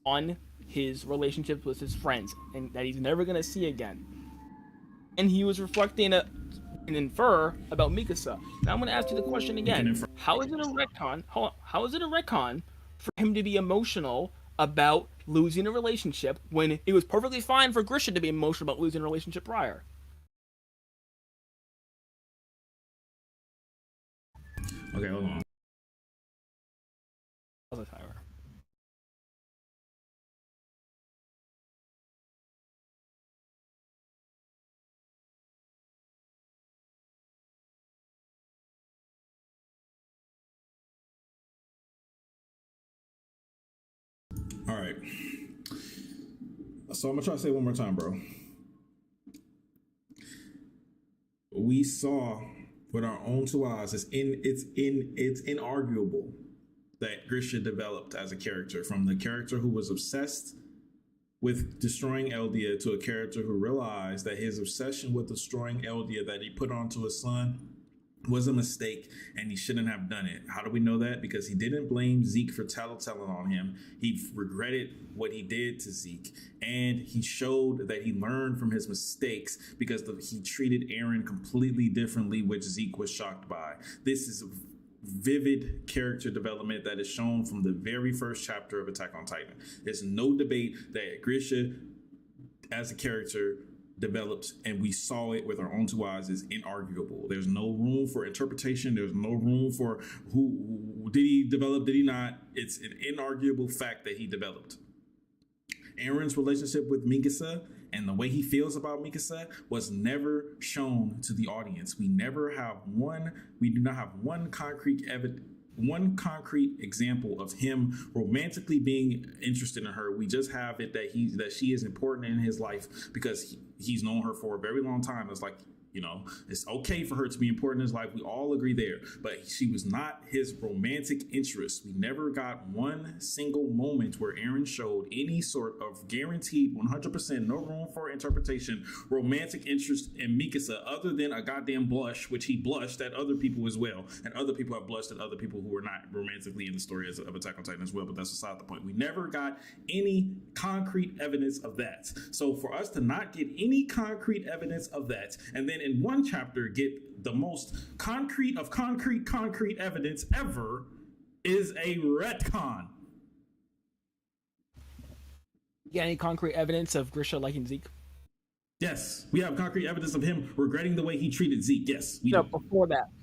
on his relationships with his friends and that he's never gonna see again. And he was reflecting and infer about Mikasa. Now I'm gonna ask you the question again. How is it a retcon? How is it a retcon for him to be emotional about losing a relationship when it was perfectly fine for Grisha to be emotional about losing a relationship prior? Okay, hold on. How's the timer? All right. So I'm gonna try to say it one more time, bro. We saw with our own two eyes. It's inarguable that Grisha developed as a character, from the character who was obsessed with destroying Eldia to a character who realized that his obsession with destroying Eldia that he put onto his son was a mistake and he shouldn't have done it. How do we know that? Because he didn't blame Zeke for telling on him. He regretted what he did to Zeke, and he showed that he learned from his mistakes because he treated Eren completely differently, which Zeke was shocked by. This is vivid character development that is shown from the very first chapter of Attack on Titan. There's no debate that Grisha as a character developed, and we saw it with our own two eyes, is inarguable. There's no room for interpretation. There's no room for who did he develop, did he not. It's an inarguable fact that he developed. Eren's relationship with Mikasa and the way he feels about Mikasa was never shown to the audience. We do not have one concrete example of him romantically being interested in her. We just have it that she is important in his life because he's known her for a very long time. It's like, it's okay for her to be important in his life. We all agree there, but she was not his romantic interest. We never got one single moment where Eren showed any sort of guaranteed 100%, no room for interpretation, romantic interest in Mikasa, other than a goddamn blush, which he blushed at other people as well. And other people have blushed at other people who were not romantically in the story of Attack on Titan as well, but that's beside the point. We never got any concrete evidence of that. So for us to not get any concrete evidence of that, and then in one chapter get the most concrete of concrete evidence ever, is a retcon. You got any concrete evidence of Grisha liking Zeke? Yes, we have concrete evidence of him regretting the way he treated Zeke. Yes, we no, do.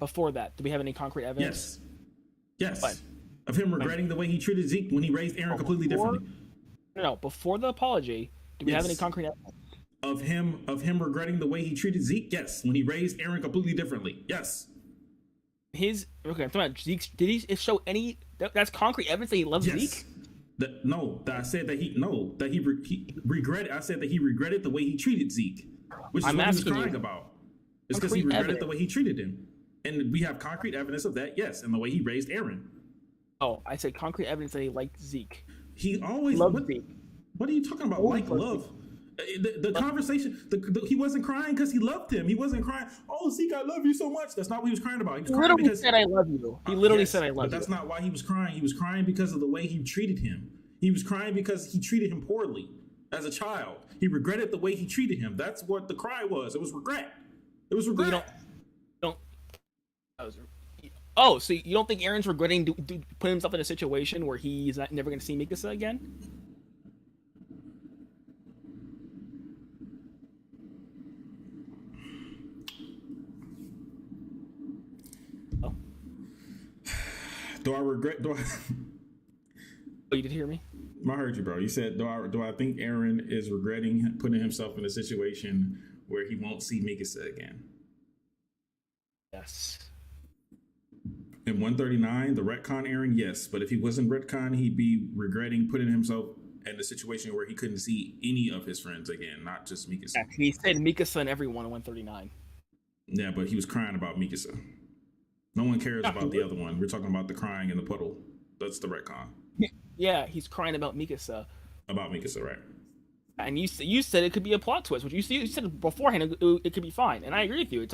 Before that, do we have any concrete evidence? Yes. What? Of him regretting the way he treated Zeke when he raised Eren completely differently. No, before the apology, do we have any concrete evidence? Of him regretting the way he treated Zeke? Yes. When he raised Eren completely differently? Yes. I'm talking about Zeke. Did he show any? That's concrete evidence that he loves Zeke? I said that he regretted. I said that he regretted the way he treated Zeke, which is what he was crying about. It's because he regretted the way he treated him, and we have concrete evidence of that. Yes, and the way he raised Eren. Oh, I said concrete evidence that he liked Zeke. He always loved Zeke. What are you talking about? Love. The conversation, he wasn't crying because he loved him. He wasn't crying, oh, Zeke, I love you so much. That's not what he was crying about. He was crying literally said, I love you. He literally said, I love you. But that's not why he was crying. He was crying because of the way he treated him. He was crying because he treated him poorly as a child. He regretted the way he treated him. That's what the cry was. It was regret. It was regret. Oh, so you don't think Eren's regretting putting himself in a situation where he's never going to see Mikasa again? Do I regret? Oh, you did hear me? I heard you, bro. You said, do I think Eren is regretting putting himself in a situation where he won't see Mikasa again? Yes. In 139, the retcon Eren, yes. But if he wasn't retcon, he'd be regretting putting himself in a situation where he couldn't see any of his friends again, not just Mikasa. Yeah, he said Mikasa and everyone in 139. Yeah, but he was crying about Mikasa. No one cares about the other one. We're talking about the crying in the puddle. That's the retcon. Yeah, he's crying about Mikasa. About Mikasa, right? And you said it could be a plot twist, which you said beforehand it could be fine, and I agree with you. It's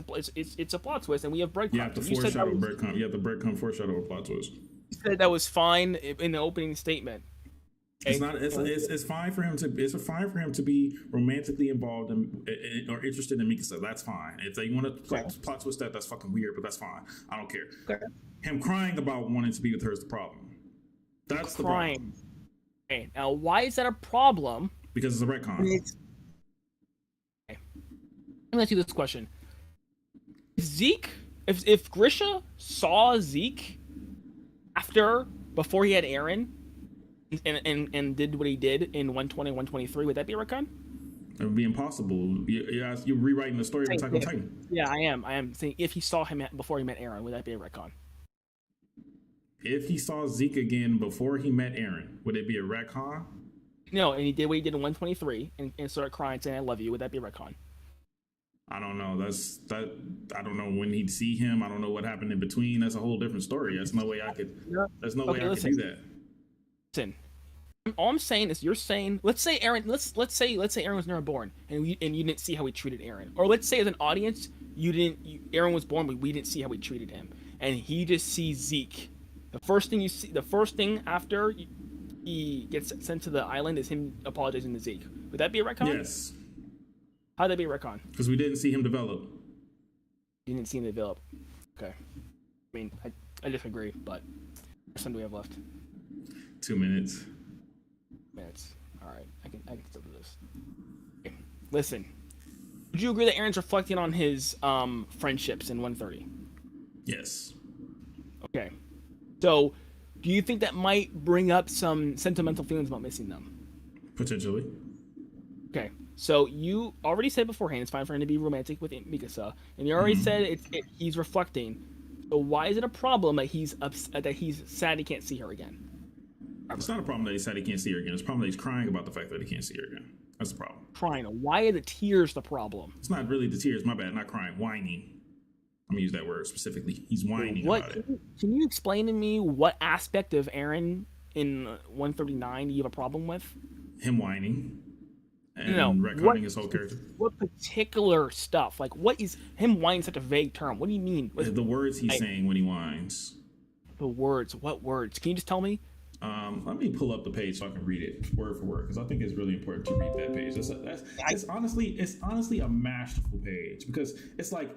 a plot twist, and we have breadcrumbs. You have to foreshadow breadcrumb. You have the breadcrumb foreshadow a plot twist. You said that was fine in the opening statement. It's not. It's fine for him to. It's fine for him to be romantically involved or interested in Mikasa. That's fine. If they want to plot twist that's fucking weird. But that's fine. I don't care. Okay. Him crying about wanting to be with her is the problem. That's the problem. Okay. Now, why is that a problem? Because it's a retcon. Okay. Let me ask you this question: Zeke, if Grisha saw Zeke before he had Eren, and did what he did in 120, 123, would that be a retcon? It would be impossible. You're rewriting the story of Attack on Titan. Yeah, I am saying if he saw him before he met Eren, would that be a retcon? If he saw Zeke again before he met Eren, would it be a retcon? No, and he did what he did in 123 and started crying saying, "I love you." Would that be a retcon? I don't know. That's that. I don't know when he'd see him. I don't know what happened in between. That's a whole different story. That's no way I could. Yeah. There's no way Okay, I could listen. do that. Listen. All I'm saying is you're saying let's say Aaron was never born and you didn't see how we treated Aaron, or let's say as an audience Aaron was born but we didn't see how we treated him, and he just sees Zeke. The first thing after he gets sent to the island is him apologizing to Zeke. Would that be a retcon? Yes, How'd that be a retcon? because we didn't see him develop. You didn't see him develop. Okay. I mean, I disagree, but how much time do we have left? 2 minutes. Minutes. All right, I can still do this. Okay. Listen, would you agree that Aaron's reflecting on his friendships in 130? Yes. Okay. So, do you think that might bring up some sentimental feelings about missing them? Potentially. Okay. So you already said beforehand it's fine for him to be romantic with Mikasa, and you already said he's reflecting. So why is it a problem that he's sad he can't see her again? It's not a problem that he said he can't see her again. It's a problem that he's crying about the fact that he can't see her again. That's the problem. Crying. Why are the tears the problem? It's not really the tears. My bad. Not crying. Whining. I'm gonna use that word specifically. He's whining What about it. can you explain to me what aspect of Aaron in 139 do you have a problem with? Him whining and No, retconning his whole character. What particular stuff? Like, what is him whining such a vague term? What do you mean? The words he's saying when he whines. The words. What words? Can you just tell me? Let me pull up the page so I can read it word for word because I think it's really important to read that page. It's honestly a masterful page because it's like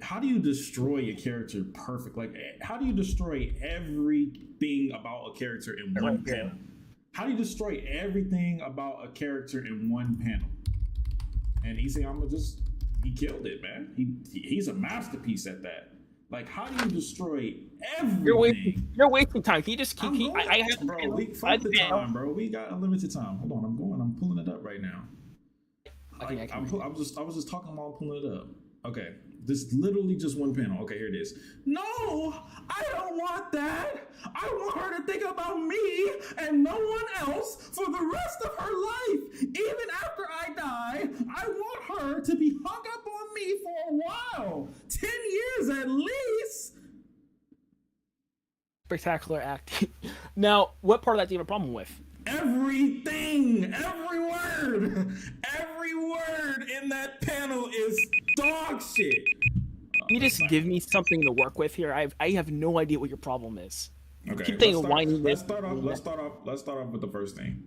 how do you destroy a character perfect? Like, how do you destroy everything about a character in one panel? How do you destroy everything about a character in one panel? And he's saying, he killed it, man. He's a masterpiece at that. Like, how do you destroy everything? You're wasting time. Can you just keep? Fight the time, bro. We got unlimited time. Hold on, I'm pulling it up right now. I was just talking while I'm pulling it up. Okay, this literally just one panel. Okay, here it is. No, I don't want that. I want her to think about me and no one else for the rest of her life. Even after I die, I want her to be hung up on me for a while. 10 years at least. Spectacular acting. Now, what part of that do you have a problem with? Everything, every word in that panel is dog shit. Can you just give me something to work with here? I have no idea what your problem is. Okay. Keep thinking whining. Let's start off with the first thing.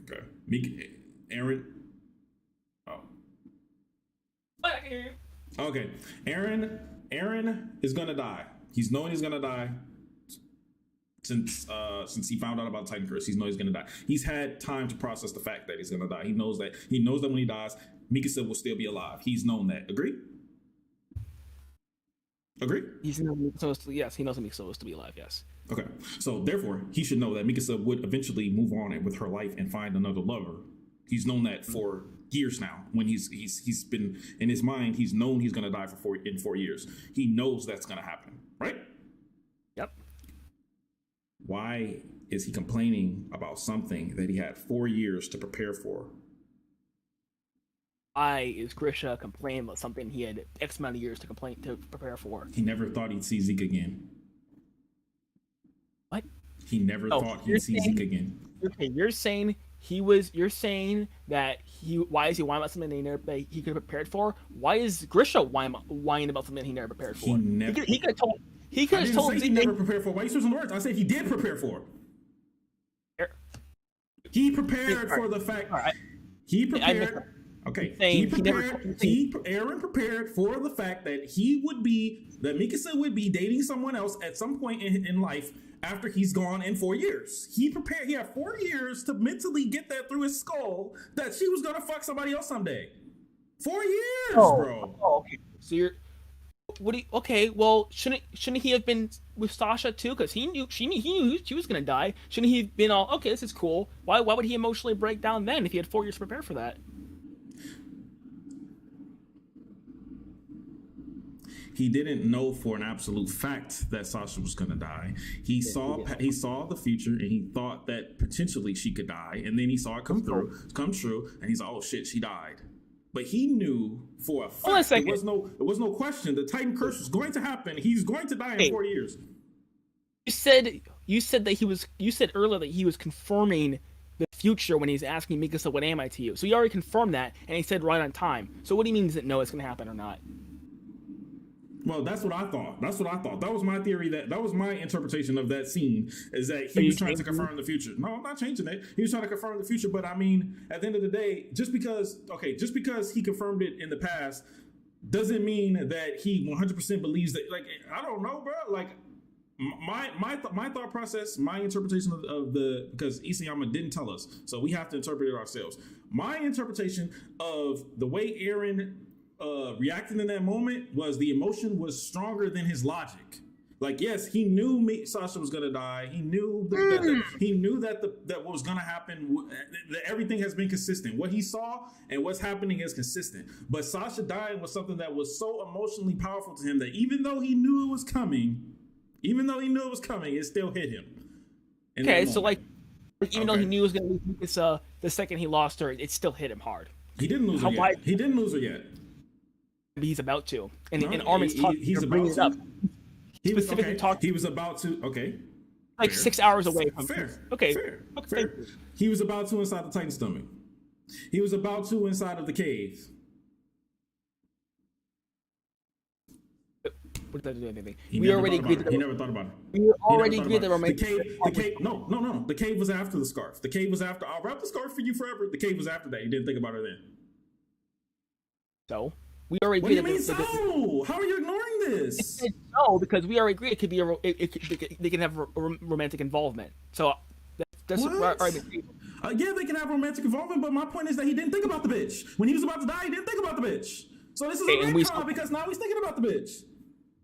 Okay. Aaron. Oh. Okay. Aaron is gonna die. He's knowing he's gonna die. Since he found out about Titan Curse, he's known he's gonna die. He's had time to process the fact that he's gonna die. He knows that when he dies, Mikasa will still be alive. He's known that. Agree? He knows Mikasa supposed to be alive. Yes. Okay. So therefore, he should know that Mikasa would eventually move on with her life and find another lover. He's known that for years now. When he's been in his mind, he's known he's gonna die in 4 years. He knows that's gonna happen, right? Yep. Why is he complaining about something that he had 4 years to prepare for? Why is Grisha complaining about something he had X amount of years to prepare for? He never thought he'd see Zeke again. What? He never thought he'd see Zeke again. Okay, you're saying that why is he whining about something that he could have prepared for? Why is Grisha whining about something he never prepared for? He could have told. He could have told. He never prepared for. Why are you switching the words? I said he did prepare for. He prepared for the fact. He prepared. Okay. Aaron prepared for the fact that Mikasa would be dating someone else at some point in life after he's gone in 4 years. He prepared. He had 4 years to mentally get that through his skull that she was gonna fuck somebody else someday. 4 years, bro. Oh, okay. So you're. Okay, well, shouldn't he have been with Sasha too? Because he knew she was gonna die. Shouldn't he have been all okay? This is cool. Why would he emotionally break down then if he had 4 years to prepare for that? he didn't know for an absolute fact that Sasha was gonna die. He saw the future, and he thought that potentially she could die, and then he saw it come true, and he's like, oh shit, she died. But he knew for a fact there was no question the Titan curse was going to happen. He's going to die in 4 years. You said earlier that he was confirming the future when he's asking Mikasa, what am I to you? So he already confirmed that, and he said right on time. So what do you mean, does it know it's going to happen or not? Well, that's what I thought. That was my theory. That was my interpretation of that scene, is that he was trying to confirm the future. No, I'm not changing it. He was trying to confirm the future. But I mean, at the end of the day, just because he confirmed it in the past doesn't mean that he 100% believes that. Like, I don't know, bro. Like, my thought process, my interpretation of the, because Isayama didn't tell us, so we have to interpret it ourselves. My interpretation of the way Eren reacting in that moment was the emotion was stronger than his logic. Like, yes, he knew Sasha was gonna die. He knew that what was gonna happen. That everything has been consistent. What he saw and what's happening is consistent. But Sasha dying was something that was so emotionally powerful to him that even though he knew it was coming, it still hit him. Okay, so like, even though he knew he was gonna lose Mikasa the second he lost her, it still hit him hard. He didn't lose her yet. He didn't lose her yet. He's about to, and Armin's talking. He's about to. Up. He specifically talked. He was about to. Okay. Like fair. 6 hours away from. Fair. Okay. Fair. He was about to inside the Titan stomach. He was about to inside of the cave. What does that do anything? We already agreed. He never thought about it. We already agreed that the cave. No. The cave was after the scarf. The cave was after. I'll wrap the scarf for you forever. The cave was after that. You didn't think about it then. So we already agreed. What do you mean so? How are you ignoring this? No, because we already agreed it could be they can have romantic involvement. So that's what? Yeah, they can have romantic involvement, but my point is that he didn't think about the bitch when he was about to die. He didn't think about the bitch. So this is a retcon because now he's thinking about the bitch.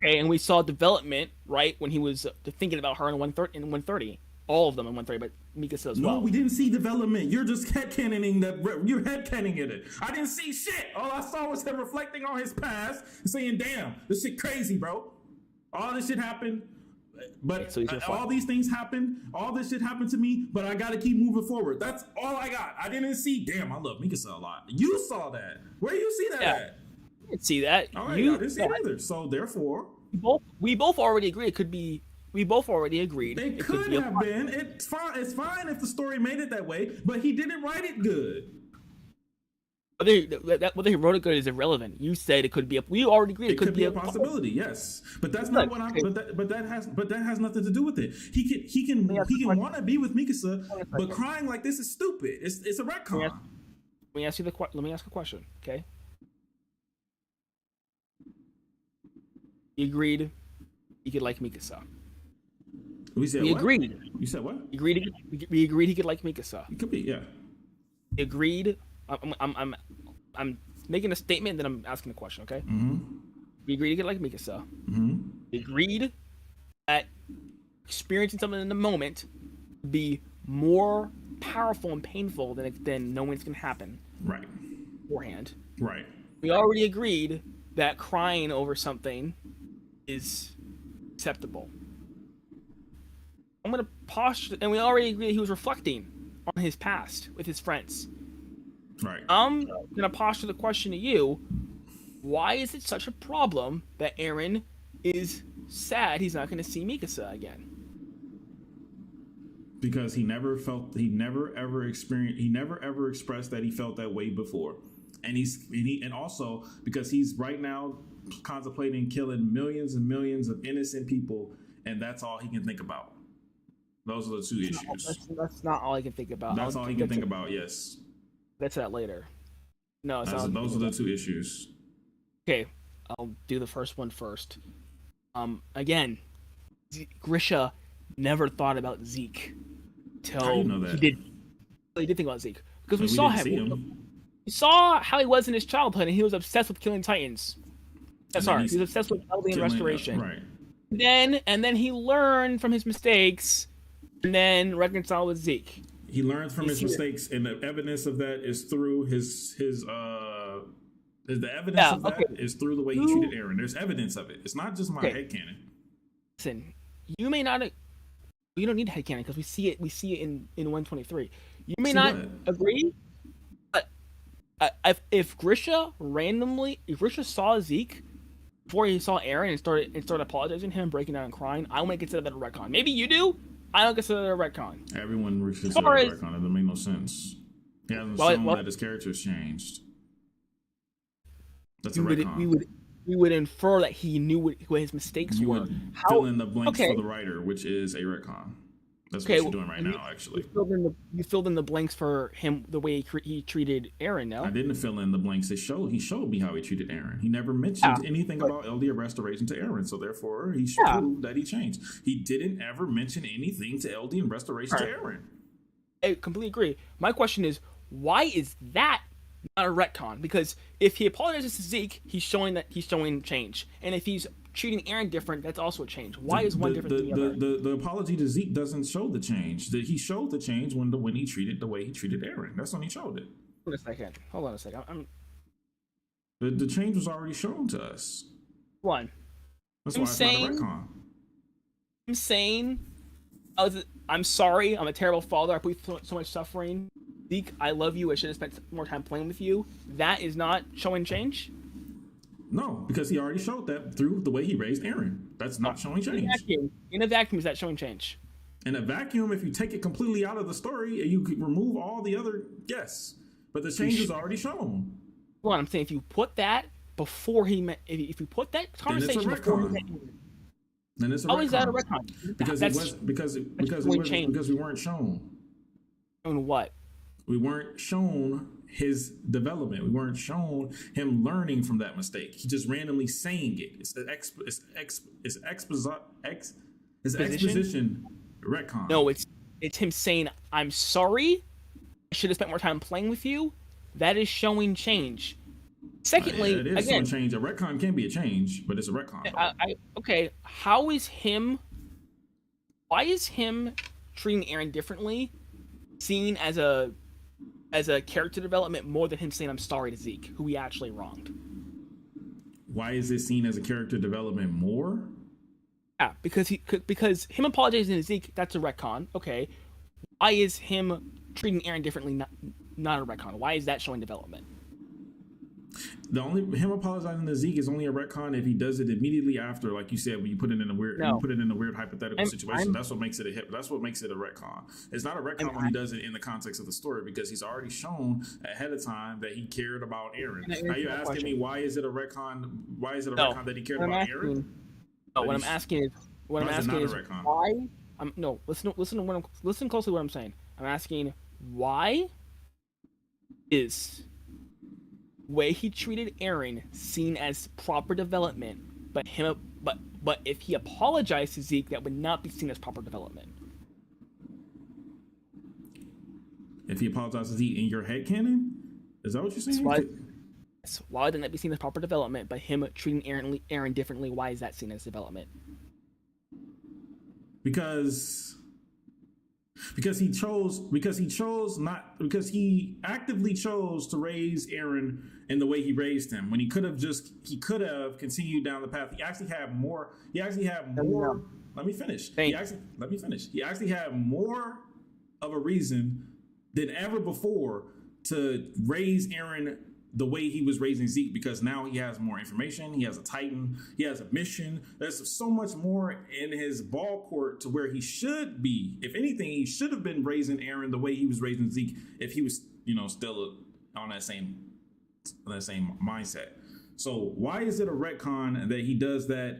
Okay, and we saw development right when he was thinking about her in 130. All of them in 130, but Mikasa as well. No, we didn't see development. You're just headcanoning that. You're headcanoning it. I didn't see shit. All I saw was him reflecting on his past and saying, damn, this shit crazy, bro. All this shit happened, but all these things happened. All this shit happened to me, but I got to keep moving forward. That's all I got. I didn't see, damn, I love Mikasa a lot. You saw that. Where do you see that at? I didn't see that. All right, I didn't see it either. So therefore, we both already agreed it could be. We both already agreed. It could have been. It's fine. It's fine if the story made it that way, but he didn't write it good. Whether he wrote it good is irrelevant. You said it could be. We already agreed it could be a possibility. Yes, but that's not what I'm. But that has nothing to do with it. He can want to be with Mikasa, but crying like this is stupid. It's a retcon. Let me ask a question. Okay. You agreed. You could like Mikasa. We agreed. You said what? We agreed he could like Mikasa. It could be, yeah. We agreed. I'm making a statement, then I'm asking a question. Okay. Mm-hmm. We agreed he could like Mikasa. Mm-hmm. We agreed that experiencing something in the moment would be more powerful and painful than knowing it's gonna happen. Right. Beforehand. Right. We already agreed that crying over something is acceptable. I'm gonna posture, and we already agreed he was reflecting on his past with his friends. Right. I'm gonna posture the question to you: why is it such a problem that Eren is sad he's not gonna see Mikasa again? Because he never ever expressed that he felt that way before, and also because he's right now contemplating killing millions and millions of innocent people, and that's all he can think about. Those are the two issues. That's not all I can think about. That's all he can think about. Yes. That's that later. No, those are the two issues. Okay, I'll do the first one first. Again, Grisha never thought about Zeke till he did. He did think about Zeke because we saw him. We saw how he was in his childhood, and he was obsessed with killing Titans. Sorry, he was obsessed with Eldian restoration. Right. Then he learned from his mistakes, and then reconciled with Zeke. He learns from his mistakes, and the evidence of that is through his The evidence Yeah, of that okay. is through the way he treated Aaron. There's evidence of it. It's not just my headcanon. Listen, you may not. You don't need headcanon because we see it. We see it in 123. You may not agree, but if Grisha saw Zeke before he saw Aaron and started apologizing to him, breaking down and crying, I wouldn't consider that a retcon. Maybe you do. I don't consider that a retcon. Everyone considers it a retcon. It doesn't make no sense. He hasn't shown that his character has changed. That's a retcon. We would infer that he knew what his mistakes were. Would fill in the blanks for the writer, which is a retcon. That's what you're doing right now, actually. You filled in the blanks for him the way he treated Aaron, no? I didn't fill in the blanks. He showed me how he treated Aaron. He never mentioned anything about LDR restoration to Aaron, so therefore he should prove that he changed. He didn't ever mention anything to LD and restoration to Aaron. I completely agree. My question is, why is that not a retcon? Because if he apologizes to Zeke, he's showing change, and if he's treating Aaron different, that's also a change. Why is one different than the other? The apology to Zeke doesn't show the change. He showed the change when he treated the way he treated Aaron. That's when he showed it. Hold on a second. The change was already shown to us. One. That's why it's not a retcon. I'm saying, I'm sorry. I'm a terrible father. I put you so much suffering. Zeke, I love you. I should have spent more time playing with you. That is not showing change? No, because he already showed that through the way he raised Aaron. That's not showing change. In a vacuum, is that showing change? In a vacuum, if you take it completely out of the story, you could remove all the other guess. But the change is already shown. Well, I'm saying if you put that before he met, if you put that conversation before he met Aaron, then it's a retcon. How is that a retcon? Because we weren't shown. Shown what? We weren't shown his development. We weren't shown him learning from that mistake. He just randomly saying it. It's exposition retcon. No, it's him saying, "I'm sorry. I should have spent more time playing with you." That is showing change. Secondly, it is showing change. A retcon can be a change, but it's a retcon. Okay, why is him treating Aaron differently seen as a character development more than him saying I'm sorry to Zeke, who he actually wronged? Why is it seen as a character development more? Yeah, because him apologizing to Zeke, that's a retcon. Okay, why is him treating Aaron differently not a retcon? Why is that showing development? Him apologizing to Zeke is only a retcon if he does it immediately after, like you said, when you put it in a weird, hypothetical situation. That's what makes it That's what makes it a retcon. It's not a retcon when he does it in the context of the story, because he's already shown ahead of time that he cared about Aaron. Now you're asking me, why is it a retcon? Why is it a retcon that he cared about Aaron? No, what I'm asking is why? Listen closely to what I'm saying. I'm asking why is way he treated Aaron seen as proper development, but if he apologized to Zeke, that would not be seen as proper development. If he apologized to Zeke in your headcanon? Is that what you're saying? Why wouldn't that be seen as proper development, but him treating Aaron differently, why is that seen as development? Because he actively chose to raise Aaron in the way he raised him, when he could have continued down the path. He actually had more. Let me finish. He actually had more of a reason than ever before to raise Aaron the way he was raising Zeke, because now he has more information. He has a Titan. He has a mission. There's so much more in his ball court to where he should be. If anything, he should have been raising Aaron the way he was raising Zeke if he was, still on that same mindset. So why is it a retcon that he does that?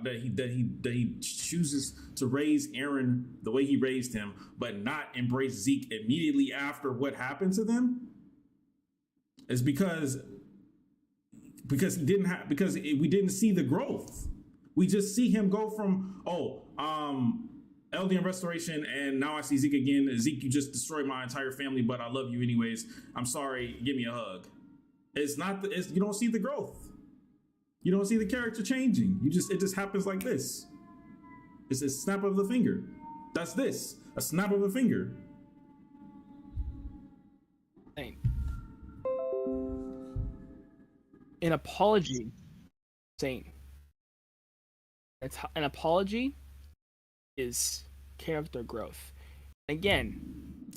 That he chooses to raise Aaron the way he raised him, but not embrace Zeke immediately after what happened to them? Is because we didn't see the growth. We just see him go from LD and restoration, and now I see Zeke again. Zeke, you just destroyed my entire family, but I love you anyways. I'm sorry. Give me a hug. You don't see the growth. You don't see the character changing. It just happens like this. It's a snap of the finger. That's this. A snap of a finger. an apology, saying an apology is character growth. Again,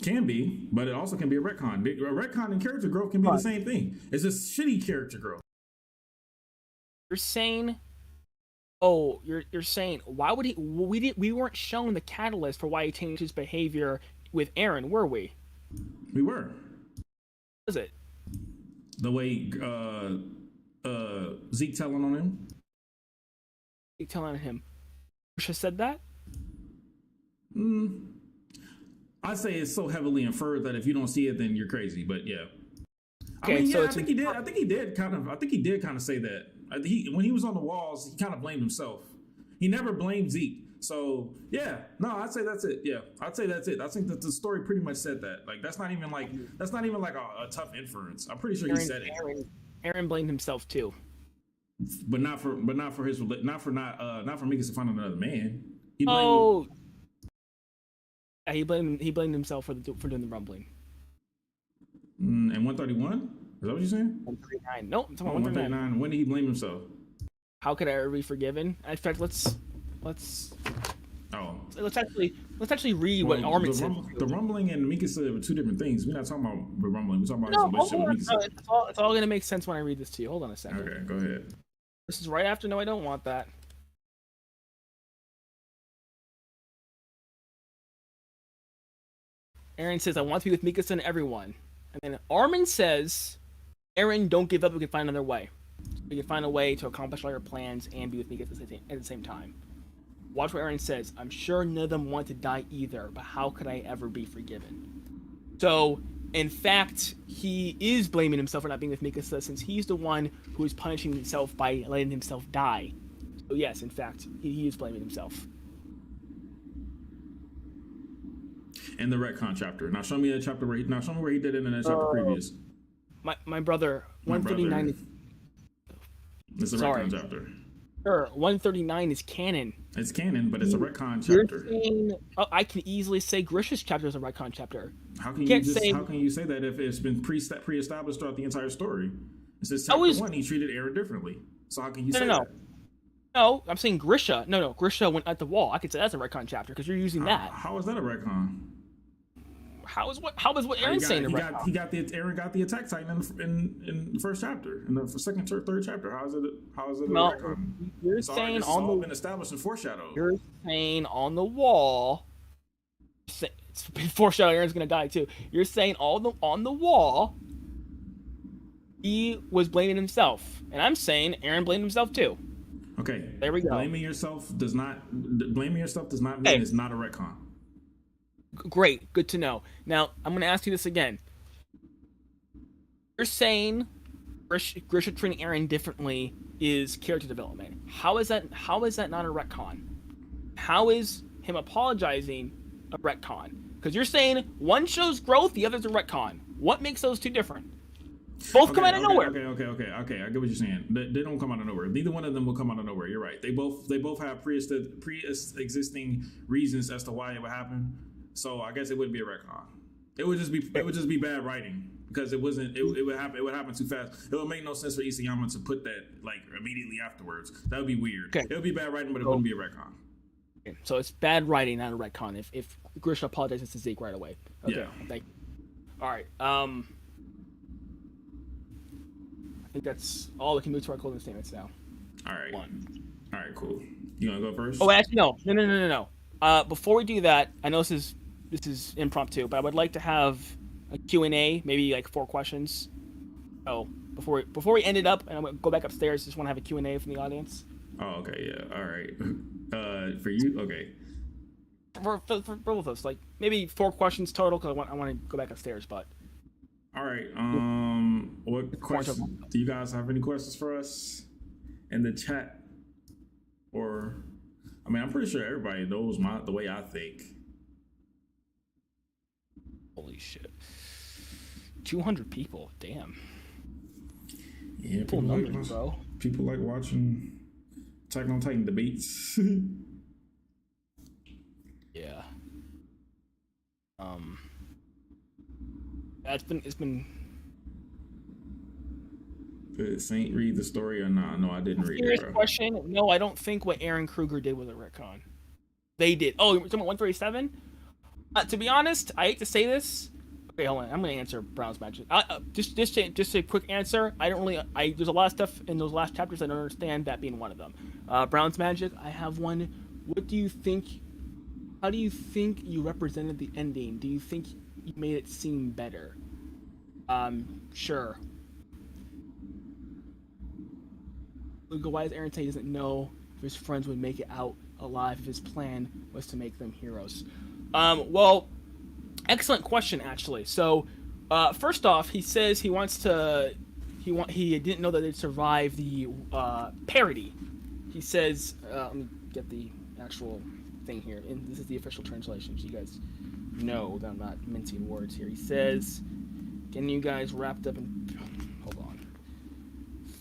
Can be, but it also can be a retcon. A retcon and character growth can be the same thing. It's just shitty character growth. you're saying, oh, you're saying why would he? We weren't shown the catalyst for why he changed his behavior with Aaron, were we? We were. What is it? The way Zeke telling on him. You telling him? Trisha said that. I say it's so heavily inferred that if you don't see it, then you're crazy. But yeah, Okay, I mean, so I think he did. I think he did kind of say that. When he was on the walls, he kind of blamed himself. He never blamed Zeke. So yeah, no, I'd say that's it. Yeah, I'd say that's it. I think that the story pretty much said that. Like that's not even like a tough inference. I'm pretty sure he said it. Aaron blamed himself too. But not for Mika to find another man. He blamed, yeah, he blamed himself for doing the rumbling. And 131? Is that what you're saying? 139. Nope, I'm talking about 139. When did he blame himself? How could I ever be forgiven? In fact, let's actually read what Armin said. The rumbling and Mikasa were two different things. We're not talking about the rumbling. We're talking about his relationship with Mikasa. It's all gonna make sense when I read this to you. Hold on a second. Okay, go ahead. This is right after. No, I don't want that. Aaron says, "I want to be with Mikasa and everyone." And then Armin says, "Aaron, don't give up. We can find another way. We can find a way to accomplish all your plans and be with Mikasa at the same time." Watch what Aaron says. "I'm sure none of them want to die either, but how could I ever be forgiven?" So, in fact, he is blaming himself for not being with Mikasa since he's the one who is punishing himself by letting himself die. So yes, in fact, he is blaming himself. In the retcon chapter. Now show me a chapter where he did it in a chapter previous. My brother, 139 It's a retcon chapter. Sure, 139 is canon. It's canon, but it's a retcon chapter. Saying, I can easily say Grisha's chapter is a retcon chapter. How can you say that if it's been pre-established throughout the entire story? It says chapter 1, he treated Aaron differently. So how can you say that? No, I'm saying Grisha. No, Grisha went at the wall. I could say that's a retcon chapter because you're using that. How is that a retcon? How is what Aaron's saying? Aaron got the attack titan in the first chapter, in the second or third chapter. How is it a retcon? You're saying been established and foreshadowed. You're saying on the wall. It's foreshadowed. Aaron's gonna die too. You're saying on the wall. He was blaming himself, and I'm saying Aaron blamed himself too. Okay, there we go. Blaming yourself does not mean it's not a retcon. Great, good to know. Now I'm going to ask you this again. You're saying Grisha treating Aaron differently is character development. How is that not a retcon? How is him apologizing a retcon? Because you're saying one shows growth, the other's a retcon. What makes those two different? Both come out of nowhere. Okay. I get what you're saying. They don't come out of nowhere. Neither one of them will come out of nowhere. You're right. They both have pre-existing reasons as to why it would happen. So I guess it would be a retcon. It would just be bad writing because it wasn't. It would happen too fast. It would make no sense for Isayama to put that like immediately afterwards. That would be weird. Okay. It would be bad writing, but it wouldn't be a retcon. Okay. So it's bad writing, not a retcon. If Grisha apologizes to Zeke right away. Okay. Yeah. Thank you. All right. I think that's all we can move to our closing statements now. All right. All right. Cool. You want to go first? Oh, actually, no. Before we do that, I know this is impromptu, but I would like to have a Q&A, maybe like 4 questions. Oh, before we end it up, and I'm gonna go back upstairs. Just want to have a Q&A from the audience. Oh, okay, yeah, all right. For you, okay. For both of us, like maybe 4 questions total, because I want to go back upstairs. But all right. What questions? Do you guys have any questions for us in the chat? Or, I mean, I'm pretty sure everybody knows the way I think. Holy shit! 200 people. Damn. Yeah, people like watching Attack on Titan debates. Yeah. It's been Did Saint read the story or not? No, I didn't read it, Serious bro. question. No, I don't think what Aaron Kruger did was a retcon. They did. Oh, you're talking about 137? To be honest, I hate to say this. Okay, hold on. I'm gonna answer Brown's Magic. Just a quick answer. I don't really. There's a lot of stuff in those last chapters I don't understand. That being one of them. Brown's Magic. I have one. What do you think? How do you think you represented the ending? Do you think you made it seem better? Sure. Why does Aaron say he doesn't know if his friends would make it out alive if his plan was to make them heroes? Well, excellent question actually. So, first off, he says he wants to. He didn't know that they'd survive the parody. He says, let me get the actual thing here, and this is the official translation, so you guys know that I'm not mincing words here. He says, "Getting you guys wrapped up in." Hold on.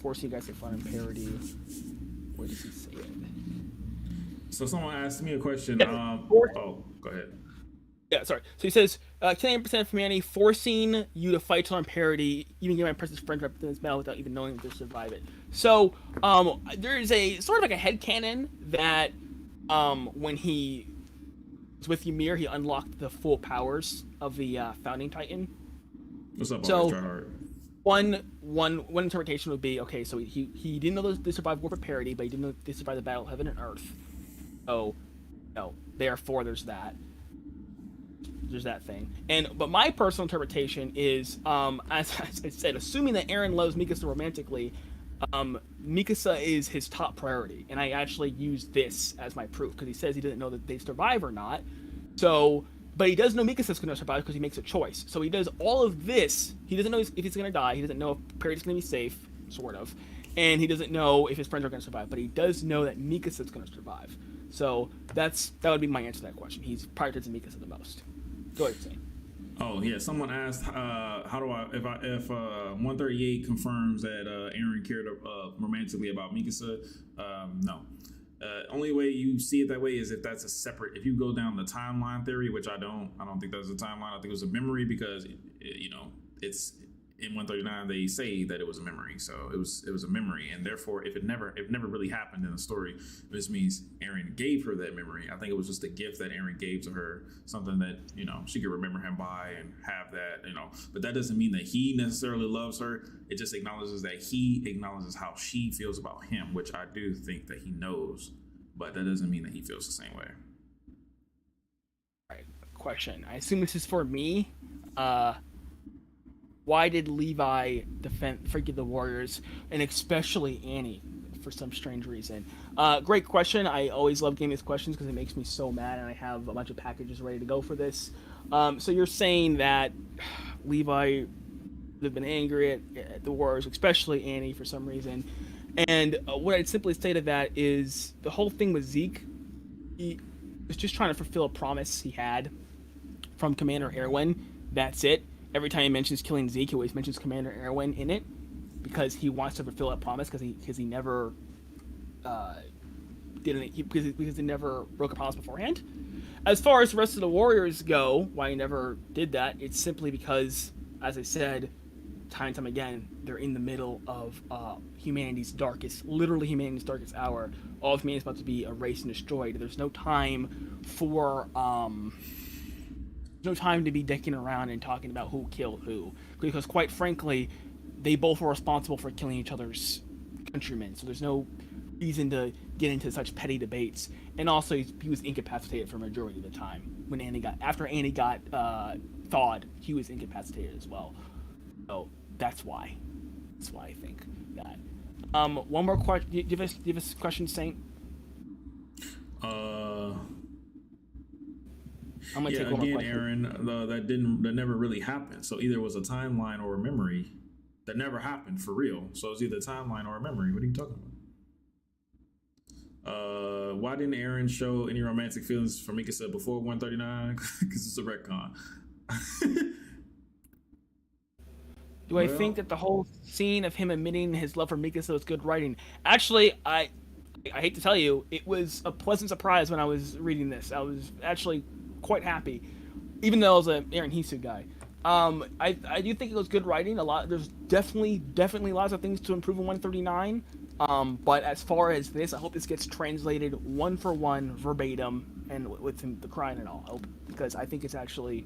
Forcing you guys to find parody. Where does he say it? So someone asked me a question. Yeah, go ahead. Yeah, sorry. So he says, killing 100% of humanity, forcing you to fight till on parity, even giving my person's friends represent this battle without even knowing if they'll survive it. So, there is a sort of like a headcanon that, when he was with Ymir, he unlocked the full powers of the Founding Titan. What's up, So, Tryhard? one interpretation would be, okay, so he didn't know they survived War for Parity, but he didn't know they survived the Battle of Heaven and Earth. So, no, therefore there's that. There's that thing. But my personal interpretation is, as I said, assuming that Eren loves Mikasa romantically, Mikasa is his top priority. And I actually use this as my proof, because he says he doesn't know that they survive or not. So, but he does know Mikasa's going to survive because he makes a choice. So he does all of this. He doesn't know if he's going to die. He doesn't know if Parady's going to be safe, sort of. And he doesn't know if his friends are going to survive. But he does know that Mikasa's going to survive. So that would be my answer to that question. He's prioritizing Mikasa the most. Go ahead, Zane. Oh yeah, someone asked, how do I if 138 confirms that Eren cared romantically about Mikasa? No. Only way you see it that way is if that's a separate. If you go down the timeline theory, which I don't think that's a timeline. I think it was a memory because it's in 139 they say that it was a memory, so it was a memory, and therefore if it never really happened in the story, this means Eren gave her that memory. I think it was just a gift that Eren gave to her, something that she could remember him by and have that, but that doesn't mean that he necessarily loves her. It just acknowledges that he acknowledges how she feels about him, which I do think that he knows, but that doesn't mean that he feels the same way. All right, question. I assume this is for me. Why did Levi forgive the Warriors, and especially Annie, for some strange reason? Great question. I always love getting these questions because it makes me so mad, and I have a bunch of packages ready to go for this. So you're saying that Levi would have been angry at the Warriors, especially Annie, for some reason. And what I'd simply say to that is the whole thing with Zeke, he was just trying to fulfill a promise he had from Commander Erwin. That's it. Every time he mentions killing Zeke, he always mentions Commander Erwin in it because he wants to fulfill that promise because he never because he never broke a promise beforehand. As far as the rest of the Warriors go, why he never did that, it's simply because, as I said, time and time again, they're in the middle of humanity's darkest hour. All of humanity is about to be erased and destroyed. There's no time for no time to be dicking around and talking about who killed who, because quite frankly, they both were responsible for killing each other's countrymen. So there's no reason to get into such petty debates. And also, he was incapacitated for a majority of the time. After Annie got thawed, he was incapacitated as well. So that's why. That's why I think that. One more question. Do you have a question, Saint? I'm gonna take one more question. Aaron, that never really happened. So either it was a timeline or a memory that never happened for real. So it's either a timeline or a memory. What are you talking about? Why didn't Aaron show any romantic feelings for Mikasa before 139? Because it's a retcon. I think that the whole scene of him admitting his love for Mikasa was good writing? Actually, I hate to tell you, it was a pleasant surprise when I was reading this. I was actually quite happy, even though I was an Eren Hisu guy. I do think it was good writing. There's definitely lots of things to improve in 139. But as far as this, I hope this gets translated one for one verbatim and with him, the crying and all. I hope, because I think it's actually,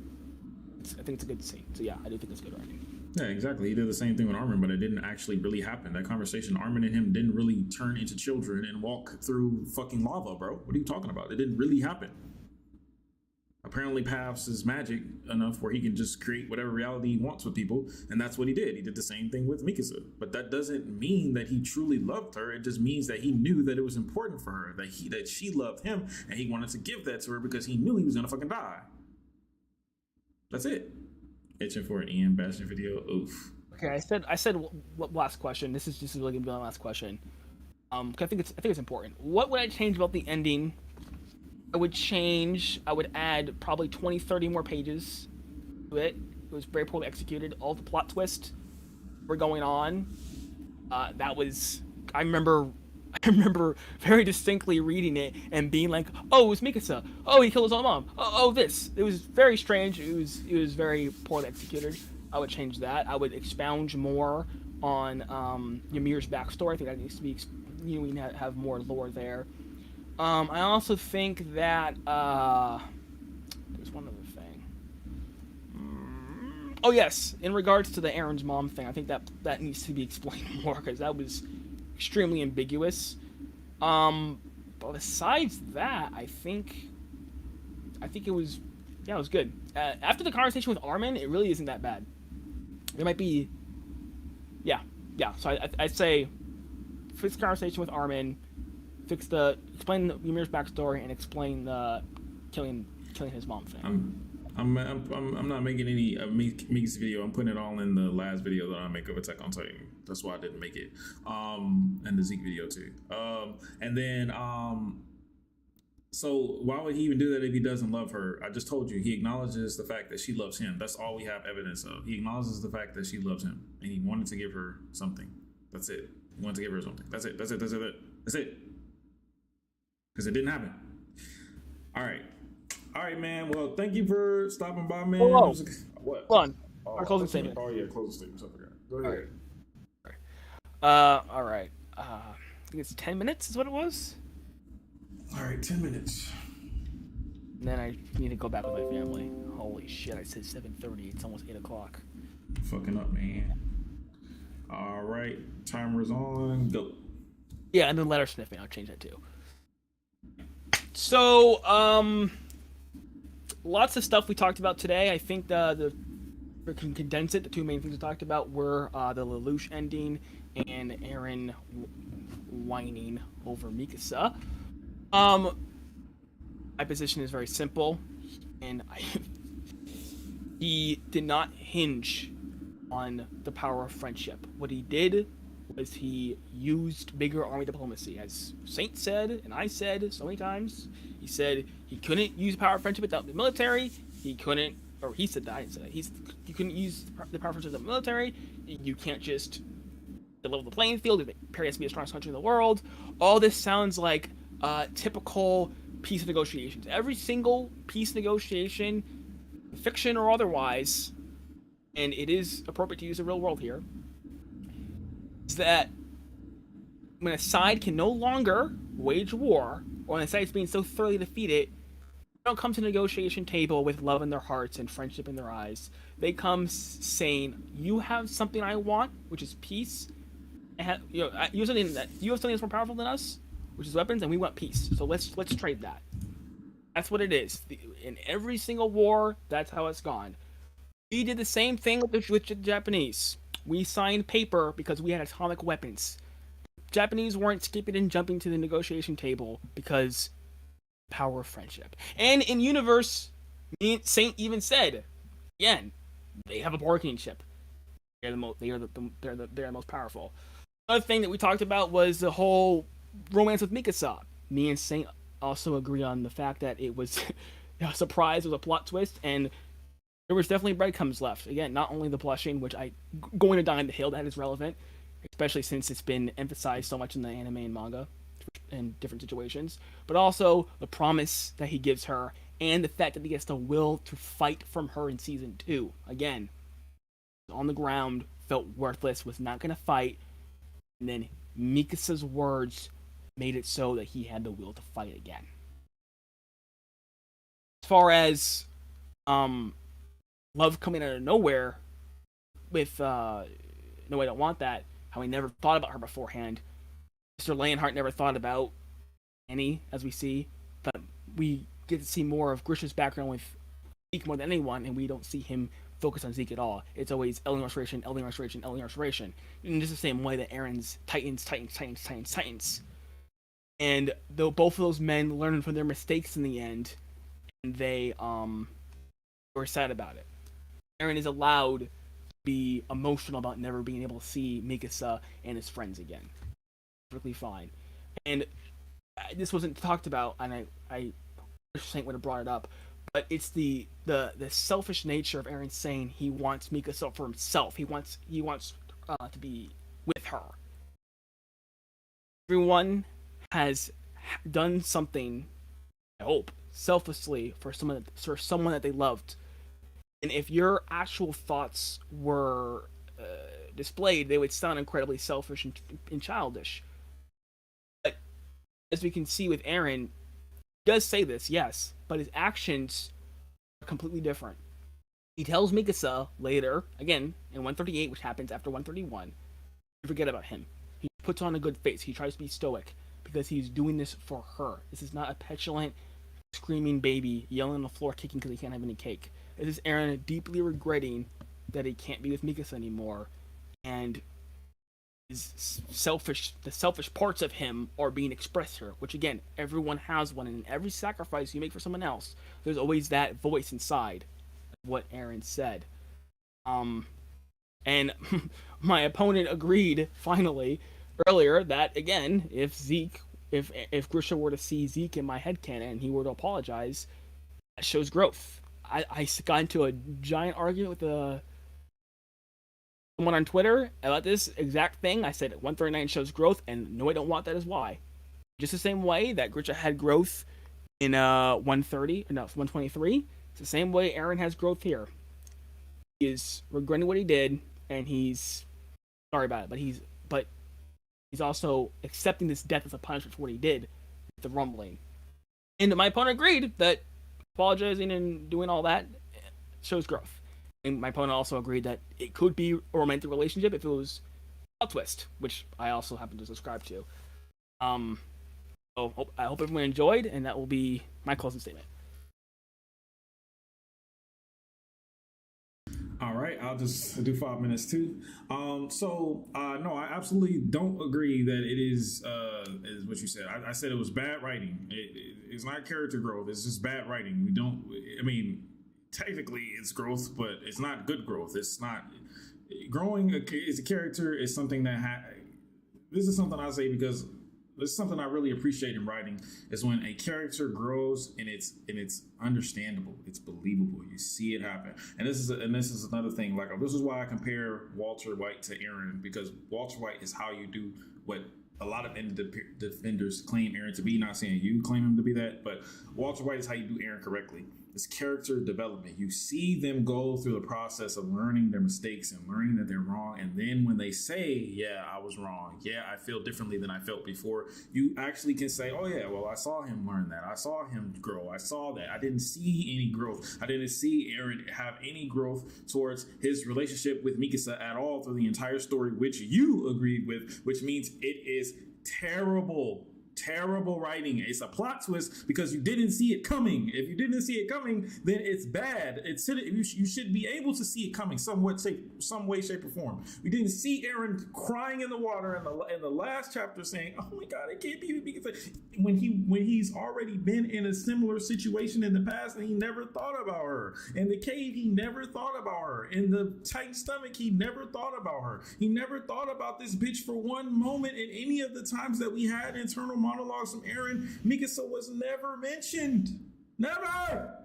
I think it's a good scene. So yeah, I do think it's good writing. Yeah, exactly. He did the same thing with Armin, but it didn't actually really happen. That conversation, Armin and him didn't really turn into children and walk through fucking lava, bro. What are you talking about? It didn't really happen. Apparently, Paths is magic enough where he can just create whatever reality he wants with people, and that's what he did. He did the same thing with Mikasa. But that doesn't mean that he truly loved her. It just means that he knew that it was important for her, that she loved him, and he wanted to give that to her because he knew he was gonna fucking die. That's it. Itching for an Ian Bastion video. Oof. Okay, I said last question. This is really gonna be my last question. 'Cause I think it's important. What would I change about the ending? I would add probably 20, 30 more pages to it. It was very poorly executed. All the plot twists were going on. I remember very distinctly reading it and being like, "Oh, it was Mikasa. Oh, he killed his own mom. Oh, this." It was very strange. It was very poorly executed. I would change that. I would expound more on Ymir's backstory. I think that needs to be, we need to have more lore there. I also think that there's one other thing. Oh yes, in regards to the Aaron's mom thing, I think that needs to be explained more because that was extremely ambiguous. But besides that, I think it was good. After the conversation with Armin, it really isn't that bad. There might be, yeah. So I'd say fix the conversation with Armin. Explain Ymir's backstory and explain the killing his mom thing. I'm not making any Mikasa video. I'm putting it all in the last video that I make of Attack on Titan. That's why I didn't make it. And the Zeke video too. And then so why would he even do that if he doesn't love her? I just told you he acknowledges the fact that she loves him. That's all we have evidence of. He acknowledges the fact that she loves him and he wanted to give her something. That's it. He wanted to give her something. That's it. Because it didn't happen. All right, man. Well, thank you for stopping by, man. Whoa. What? Hold on. Our closing statement. Oh yeah, closing statement. I forgot. Go ahead. All right. I think it's 10 minutes is what it was. All right, 10 minutes. And then I need to go back with my family. Holy shit! I said 7:30. It's almost 8 o'clock. Fucking up, man. All right, timer's on. Go. Yeah, and then letter sniffing. I'll change that too. So, lots of stuff we talked about today. I think we can condense it. The two main things we talked about were the Lelouch ending and Aaron whining over Mikasa. My position is very simple, and he did not hinge on the power of friendship. What he did was he used bigger army diplomacy. As Saint said, and I said so many times, he said he couldn't use power of friendship without the military. He couldn't, or he said that, I didn't say that. You couldn't use the power of friendship without the military. You can't just level the playing field. Perry has to be the strongest country in the world. All this sounds like typical peace negotiations. Every single peace negotiation, fiction or otherwise, and it is appropriate to use the real world here, is that when a side can no longer wage war, or when a side is being so thoroughly defeated, they don't come to the negotiation table with love in their hearts and friendship in their eyes. They come saying, "You have something I want, which is peace. You have something that's more powerful than us, which is weapons, and we want peace. So let's trade that." That's what it is. In every single war, that's how it's gone. We did the same thing with the Japanese. We signed paper because we had atomic weapons. Japanese weren't skipping and jumping to the negotiation table because power of friendship. And in universe, Saint even said, again, they have a bargaining chip. They're the most powerful. Another thing that we talked about was the whole romance with Mikasa. Me and Saint also agree on the fact that it was a surprise, it was a plot twist, and there was definitely breadcrumbs left. Again, not only the blushing, which going to die on the hill, that is relevant, especially since it's been emphasized so much in the anime and manga in different situations, but also the promise that he gives her and the fact that he gets the will to fight from her in season 2. Again, on the ground, felt worthless, was not going to fight, and then Mikasa's words made it so that he had the will to fight again. As far as love coming out of nowhere with No, I Don't Want That, how he never thought about her beforehand. Mr. Leonhardt never thought about Annie, as we see, but we get to see more of Grisha's background with Zeke more than anyone, and we don't see him focus on Zeke at all. It's always Ellie restoration, Ellie restoration, Ellie restoration. In just the same way that Aaron's Titans. And though both of those men learned from their mistakes in the end, and they were sad about it. Aaron is allowed to be emotional about never being able to see Mikasa and his friends again. Perfectly fine. And this wasn't talked about, and I wish Saint would have brought it up, but it's the selfish nature of Aaron saying he wants Mikasa for himself. He wants to be with her. Everyone has done something, I hope, selflessly for someone that they loved. And if your actual thoughts were displayed, they would sound incredibly selfish and childish. But as we can see with Aaron, he does say this, yes, but his actions are completely different. He tells Mikasa later, again, in 138, which happens after 131, to forget about him. He puts on a good face. He tries to be stoic because he's doing this for her. This is not a petulant, screaming baby yelling on the floor, kicking because he can't have any cake. This is Aaron deeply regretting that he can't be with Mikasa anymore, and the selfish parts of him are being expressed here, which again, everyone has one, and in every sacrifice you make for someone else, there's always that voice inside of what Aaron said. And my opponent agreed finally earlier that again, if Grisha were to see Zeke in my headcanon and he were to apologize, that shows growth. I got into a giant argument with someone on Twitter about this exact thing. I said 139 shows growth, and no, I don't want that is why. Just the same way that Grisha had growth in 123, it's the same way Aaron has growth here. He is regretting what he did, and he's sorry about it, but he's also accepting this death as a punishment for what he did, the rumbling. And my opponent agreed that apologizing and doing all that shows growth. And my opponent also agreed that it could be a romantic relationship if it was a twist, which I also happen to subscribe to. So I hope everyone enjoyed, and that will be my closing statement. All right, I'll just do 5 minutes too. No, I absolutely don't agree that it is what you said. I said it was bad writing. It's not character growth. It's just bad writing. Technically it's growth, but it's not good growth. It's not growing as a character is something that this is something I say because this is something I really appreciate in writing is when a character grows and it's understandable, it's believable. You see it happen, and this is another thing. Like this is why I compare Walter White to Aaron, because Walter White is how you do what a lot of defenders claim Aaron to be. Not saying you claim him to be that, but Walter White is how you do Aaron correctly. It's character development. You see them go through the process of learning their mistakes and learning that they're wrong. And then when they say, yeah, I was wrong. Yeah, I feel differently than I felt before. You actually can say, oh yeah, well, I saw him learn that. I saw him grow. I saw that. I didn't see any growth. I didn't see Aaron have any growth towards his relationship with Mikasa at all through the entire story, which you agreed with, which means it is terrible writing. It's a plot twist because you didn't see it coming. If you didn't see it coming, then it's bad. You should be able to see it coming some way, shape, or form. We didn't see Aaron crying in the water in the last chapter saying, "Oh my God, it can't be when he's already been in a similar situation in the past and he never thought about her. In the cave, he never thought about her. In the tight stomach, he never thought about her. He never thought about this bitch for one moment in any of the times that we had internal monologues from Aaron. Mikasa was never mentioned. Never!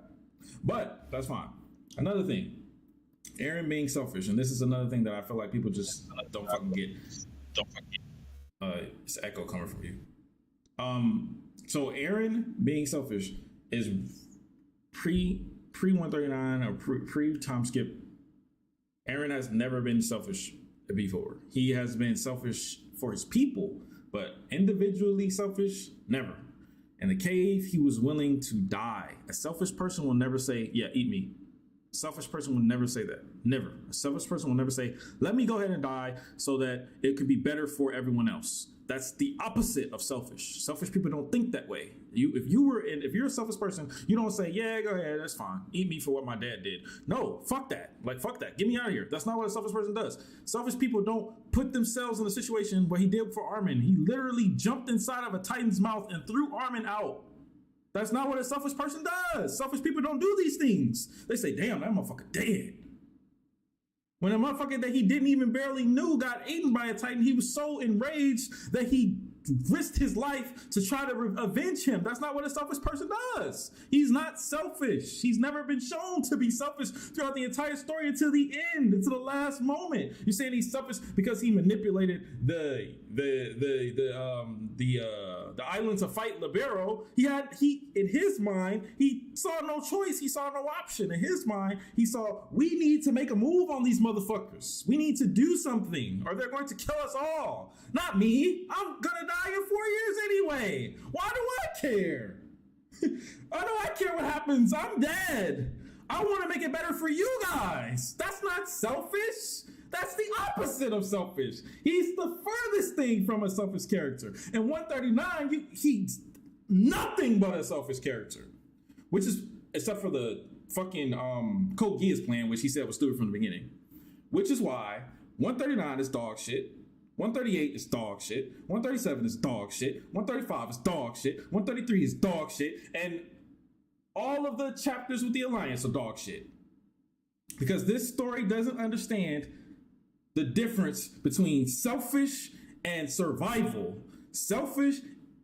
But that's fine. Another thing, Aaron being selfish, and this is another thing that I feel like people just don't fucking get. It's an echo coming from you. So Aaron being selfish is pre 139 or pre time skip, Eren has never been selfish before. He has been selfish for his people, but individually selfish, never. In the cave, he was willing to die. A selfish person will never say, yeah, eat me. A selfish person will never say that. Never. A selfish person will never say, let me go ahead and die so that it could be better for everyone else. That's the opposite of selfish. Selfish people don't think that way. If you're a selfish person, you don't say, yeah, go ahead, that's fine. Eat me for what my dad did. No, fuck that. Like, fuck that. Get me out of here. That's not what a selfish person does. Selfish people don't put themselves in a situation where he did for Armin. He literally jumped inside of a Titan's mouth and threw Armin out. That's not what a selfish person does. Selfish people don't do these things. They say, damn, that motherfucker dead. When a motherfucker that he didn't even barely knew got eaten by a Titan, he was so enraged that he risked his life to try to avenge him. That's not what a selfish person does. He's not selfish. He's never been shown to be selfish throughout the entire story until the end, until the last moment. You're saying he's selfish because he manipulated the island to fight Libero. He in his mind, he saw no choice. He saw no option. In his mind, he saw, we need to make a move on these motherfuckers. We need to do something or they're going to kill us all. Not me. I'm gonna die in 4 years anyway. Why do I care? Why do I care what happens? I'm dead. I want to make it better for you guys. That's not selfish. That's the opposite of selfish. He's the furthest thing from a selfish character. In 139, he's nothing but a selfish character. Which is, except for the fucking Code Geass plan, which he said was stupid from the beginning. Which is why 139 is dog shit. 138 is dog shit. 137 is dog shit. 135 is dog shit. 133 is dog shit. And all of the chapters with the Alliance are dog shit. Because this story doesn't understand the difference between selfish and survival. Selfish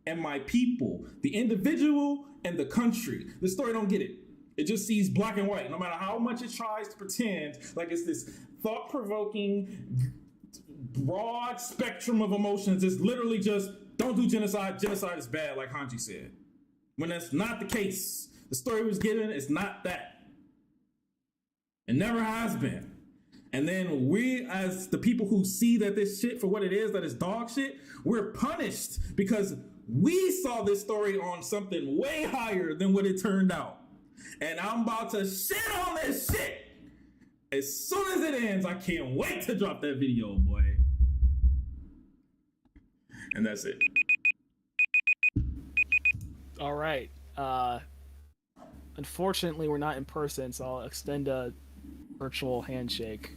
and my people. The individual and the country. The story don't get it. It just sees black and white. No matter how much it tries to pretend like it's this thought-provoking, broad spectrum of emotions, it's literally just, don't do genocide. Genocide is bad, like Hanji said. When that's not the case. The story was given, it's not that. It never has been. And then we, as the people who see that this shit for what it is, that is dog shit, we're punished because we saw this story on something way higher than what it turned out. And I'm about to shit on this shit. As soon as it ends, I can't wait to drop that video, boy. And that's it. All right. Unfortunately, we're not in person, so I'll extend a virtual handshake.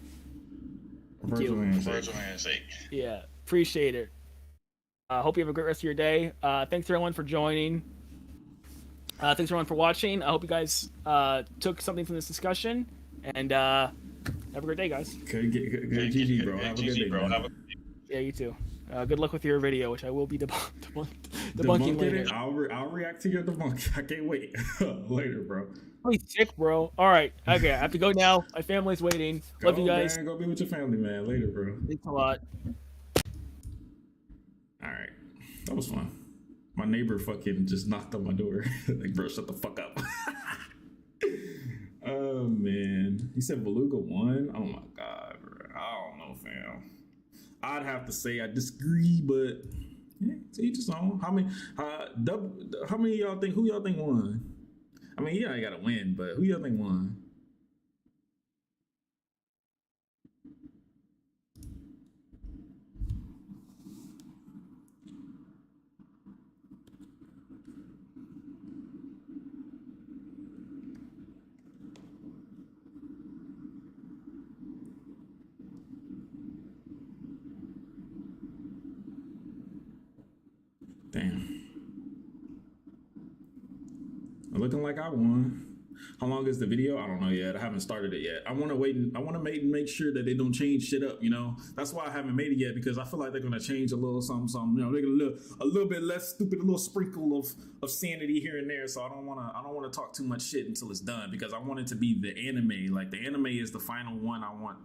Virtual handshake. Yeah, appreciate it. Hope you have a great rest of your day. Thanks everyone for joining. Thanks everyone for watching. I hope you guys took something from this discussion, and have a great day, guys. Good GG, bro. Have a good day, bro. Yeah, you too. Good luck with your video, which I will be debunking later. I'll react to your debunk. I can't wait. Later, bro. Oh, he's sick, bro. All right. Okay, I have to go now. My family's waiting. Love you guys. Man, go be with your family, man. Later, bro. Thanks a lot. All right. That was fun. My neighbor fucking just knocked on my door. Like, bro, shut the fuck up. Oh, man. He said Beluga won? Oh, my God, bro. I don't know, fam. I'd have to say I disagree, but yeah, to each his own. How many of y'all think, who y'all think won? I mean, yeah, I gotta win, but who y'all think won? Damn. Looking like I won. How long is the video? I don't know yet. I haven't started it yet. I want to wait. I want to make sure that they don't change shit up. You know, that's why I haven't made it yet, because I feel like they're gonna change a little something. You know, they're gonna a little bit less stupid, a little sprinkle of sanity here and there. So I don't want to talk too much shit until it's done, because I want it to be the anime. Like, the anime is the final one. I want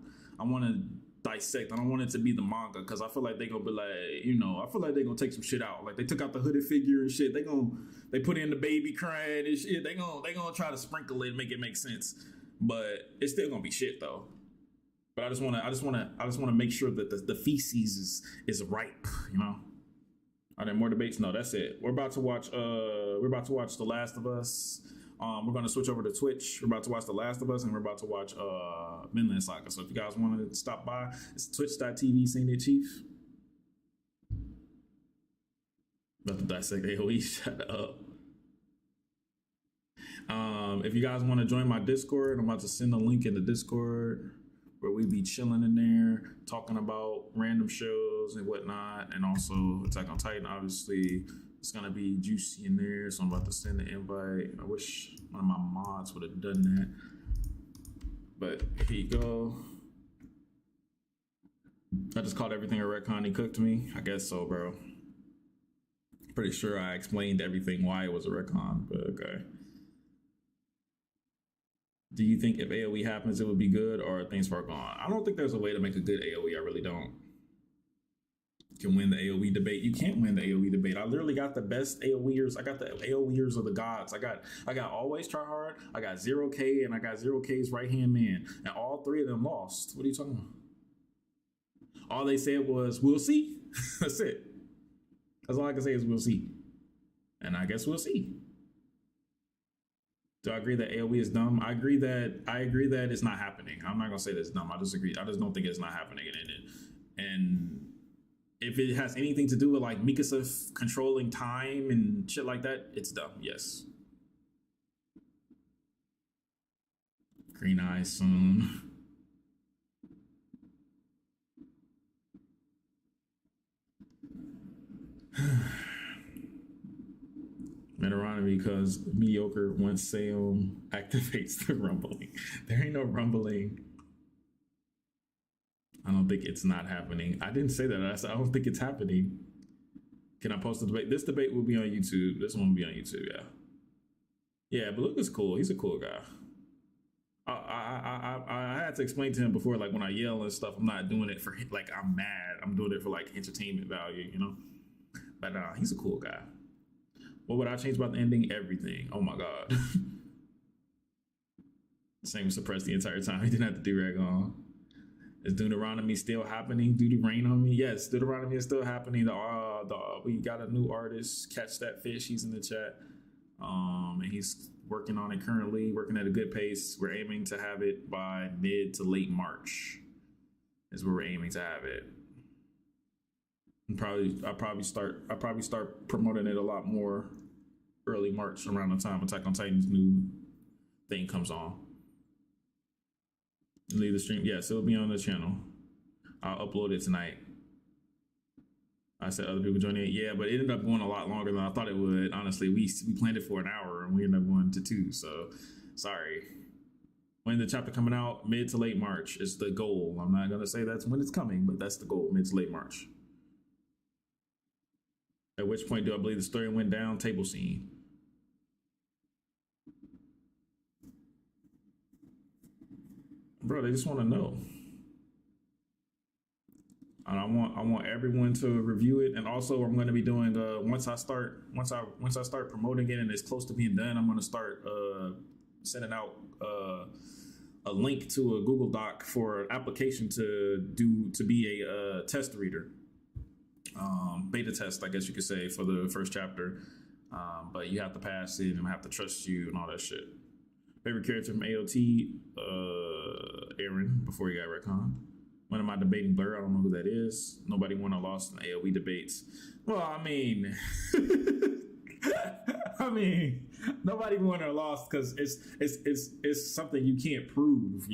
to dissect. I don't want it to be the manga because I feel like they gonna be like, I feel like they gonna take some shit out. Like they took out the hooded figure and shit. They put in the baby crying and shit. They gonna try to sprinkle it and make it make sense. But it's still gonna be shit though. But I just wanna make sure that the feces is ripe. Are there more debates? No, that's it. We're about to watch The Last of Us. We're going to switch over to Twitch. We're about to watch The Last of Us, and we're about to watch Vinland Saga. So if you guys want to stop by, it's twitch.tv, Senior Chief. About to dissect AOE, shut up. If you guys want to join my Discord, I'm about to send a link in the Discord where we be chilling in there, talking about random shows and whatnot, and also Attack on Titan, obviously. It's gonna be juicy in there, so I'm about to send the invite. I wish one of my mods would have done that. But here you go. I just called everything a retcon. He cooked me. I guess so, bro. Pretty sure I explained everything why it was a retcon, but okay. Do you think if AoE happens, it would be good, or are things far gone? I don't think there's a way to make a good AoE. I really don't. You can win the AoE debate. You can't win the AoE debate. I literally got the best AoEers. I got the AoEers of the gods. I got Always Try Hard. I got 0K, and I got 0K's Right Hand Man, and all three of them lost. What are you talking about? All they said was, "We'll see." That's it. That's all I can say is, "We'll see," and I guess we'll see. Do I agree that AoE is dumb? I agree that it's not happening. I'm not gonna say that it's dumb. I disagree. I just don't think it's not happening. And if it has anything to do with like Mikasa controlling time and shit like that, it's dumb. Yes. Green eyes soon. Deuteronomy, because mediocre once Sam activates the rumbling. There ain't no rumbling. I don't think it's not happening. I didn't say that. I said I don't think it's happening. Can I post the debate? This debate will be on YouTube. This one will be on YouTube, yeah. Yeah, but Luke is cool. He's a cool guy. I had to explain to him before, like when I yell and stuff, I'm not doing it for like I'm mad. I'm doing it for like entertainment value, But he's a cool guy. What would I change about the ending? Everything. Oh my God. Same suppressed the entire time. He didn't have to do rag on. Is Deuteronomy still happening? Do the rain on me? Yes, Deuteronomy is still happening. We got a new artist, Catch That Fish. He's in the chat. And he's working on it currently, working at a good pace. We're aiming to have it by mid to late March is where we're aiming to have it. I'll probably start promoting it a lot more early March, around the time Attack on Titan's new thing comes on. Leave the stream. Yes, it'll be on the channel. I'll upload it tonight. I said other people joining it. Yeah, but it ended up going a lot longer than I thought it would. Honestly, we planned it for an hour and we ended up going to 2. So sorry. When the chapter coming out, mid to late March is the goal. I'm not gonna say that's when it's coming, but that's the goal, mid to late March. At which point do I believe the story went down? Table scene. Bro, they just want to know. And I want everyone to review it. And also I'm going to be doing once I start promoting it and it's close to being done, I'm going to start sending out a link to a Google Doc for an application to be a test reader. Beta test, I guess you could say, for the first chapter. But you have to pass it and I have to trust you and all that shit. Favorite character from AOT, Aaron, before he got retcon. When am I debating Blur? I don't know who that is. Nobody won or lost in AOE debates. Well, I mean, nobody won or lost because it's something you can't prove,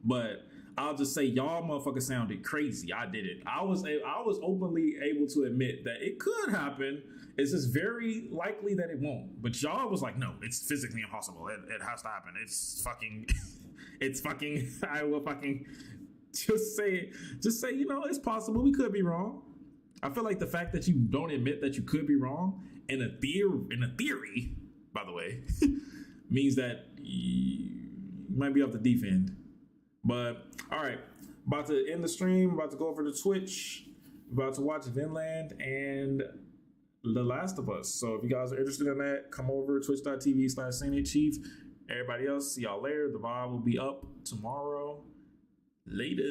But I'll just say y'all motherfuckers sounded crazy. I did it. I was openly able to admit that it could happen. It's just very likely that it won't. But y'all was like, no, it's physically impossible. It has to happen. It's fucking, I will fucking just say, it's possible. We could be wrong. I feel like the fact that you don't admit that you could be wrong in a theory, by the way, means that you might be off the deep end. But all right, about to end the stream. About to go over to Twitch. About to watch Vinland and The Last of Us. So if you guys are interested in that, come over twitch.tv/CNAChief. Everybody else, see y'all later. The VOD will be up tomorrow. Later.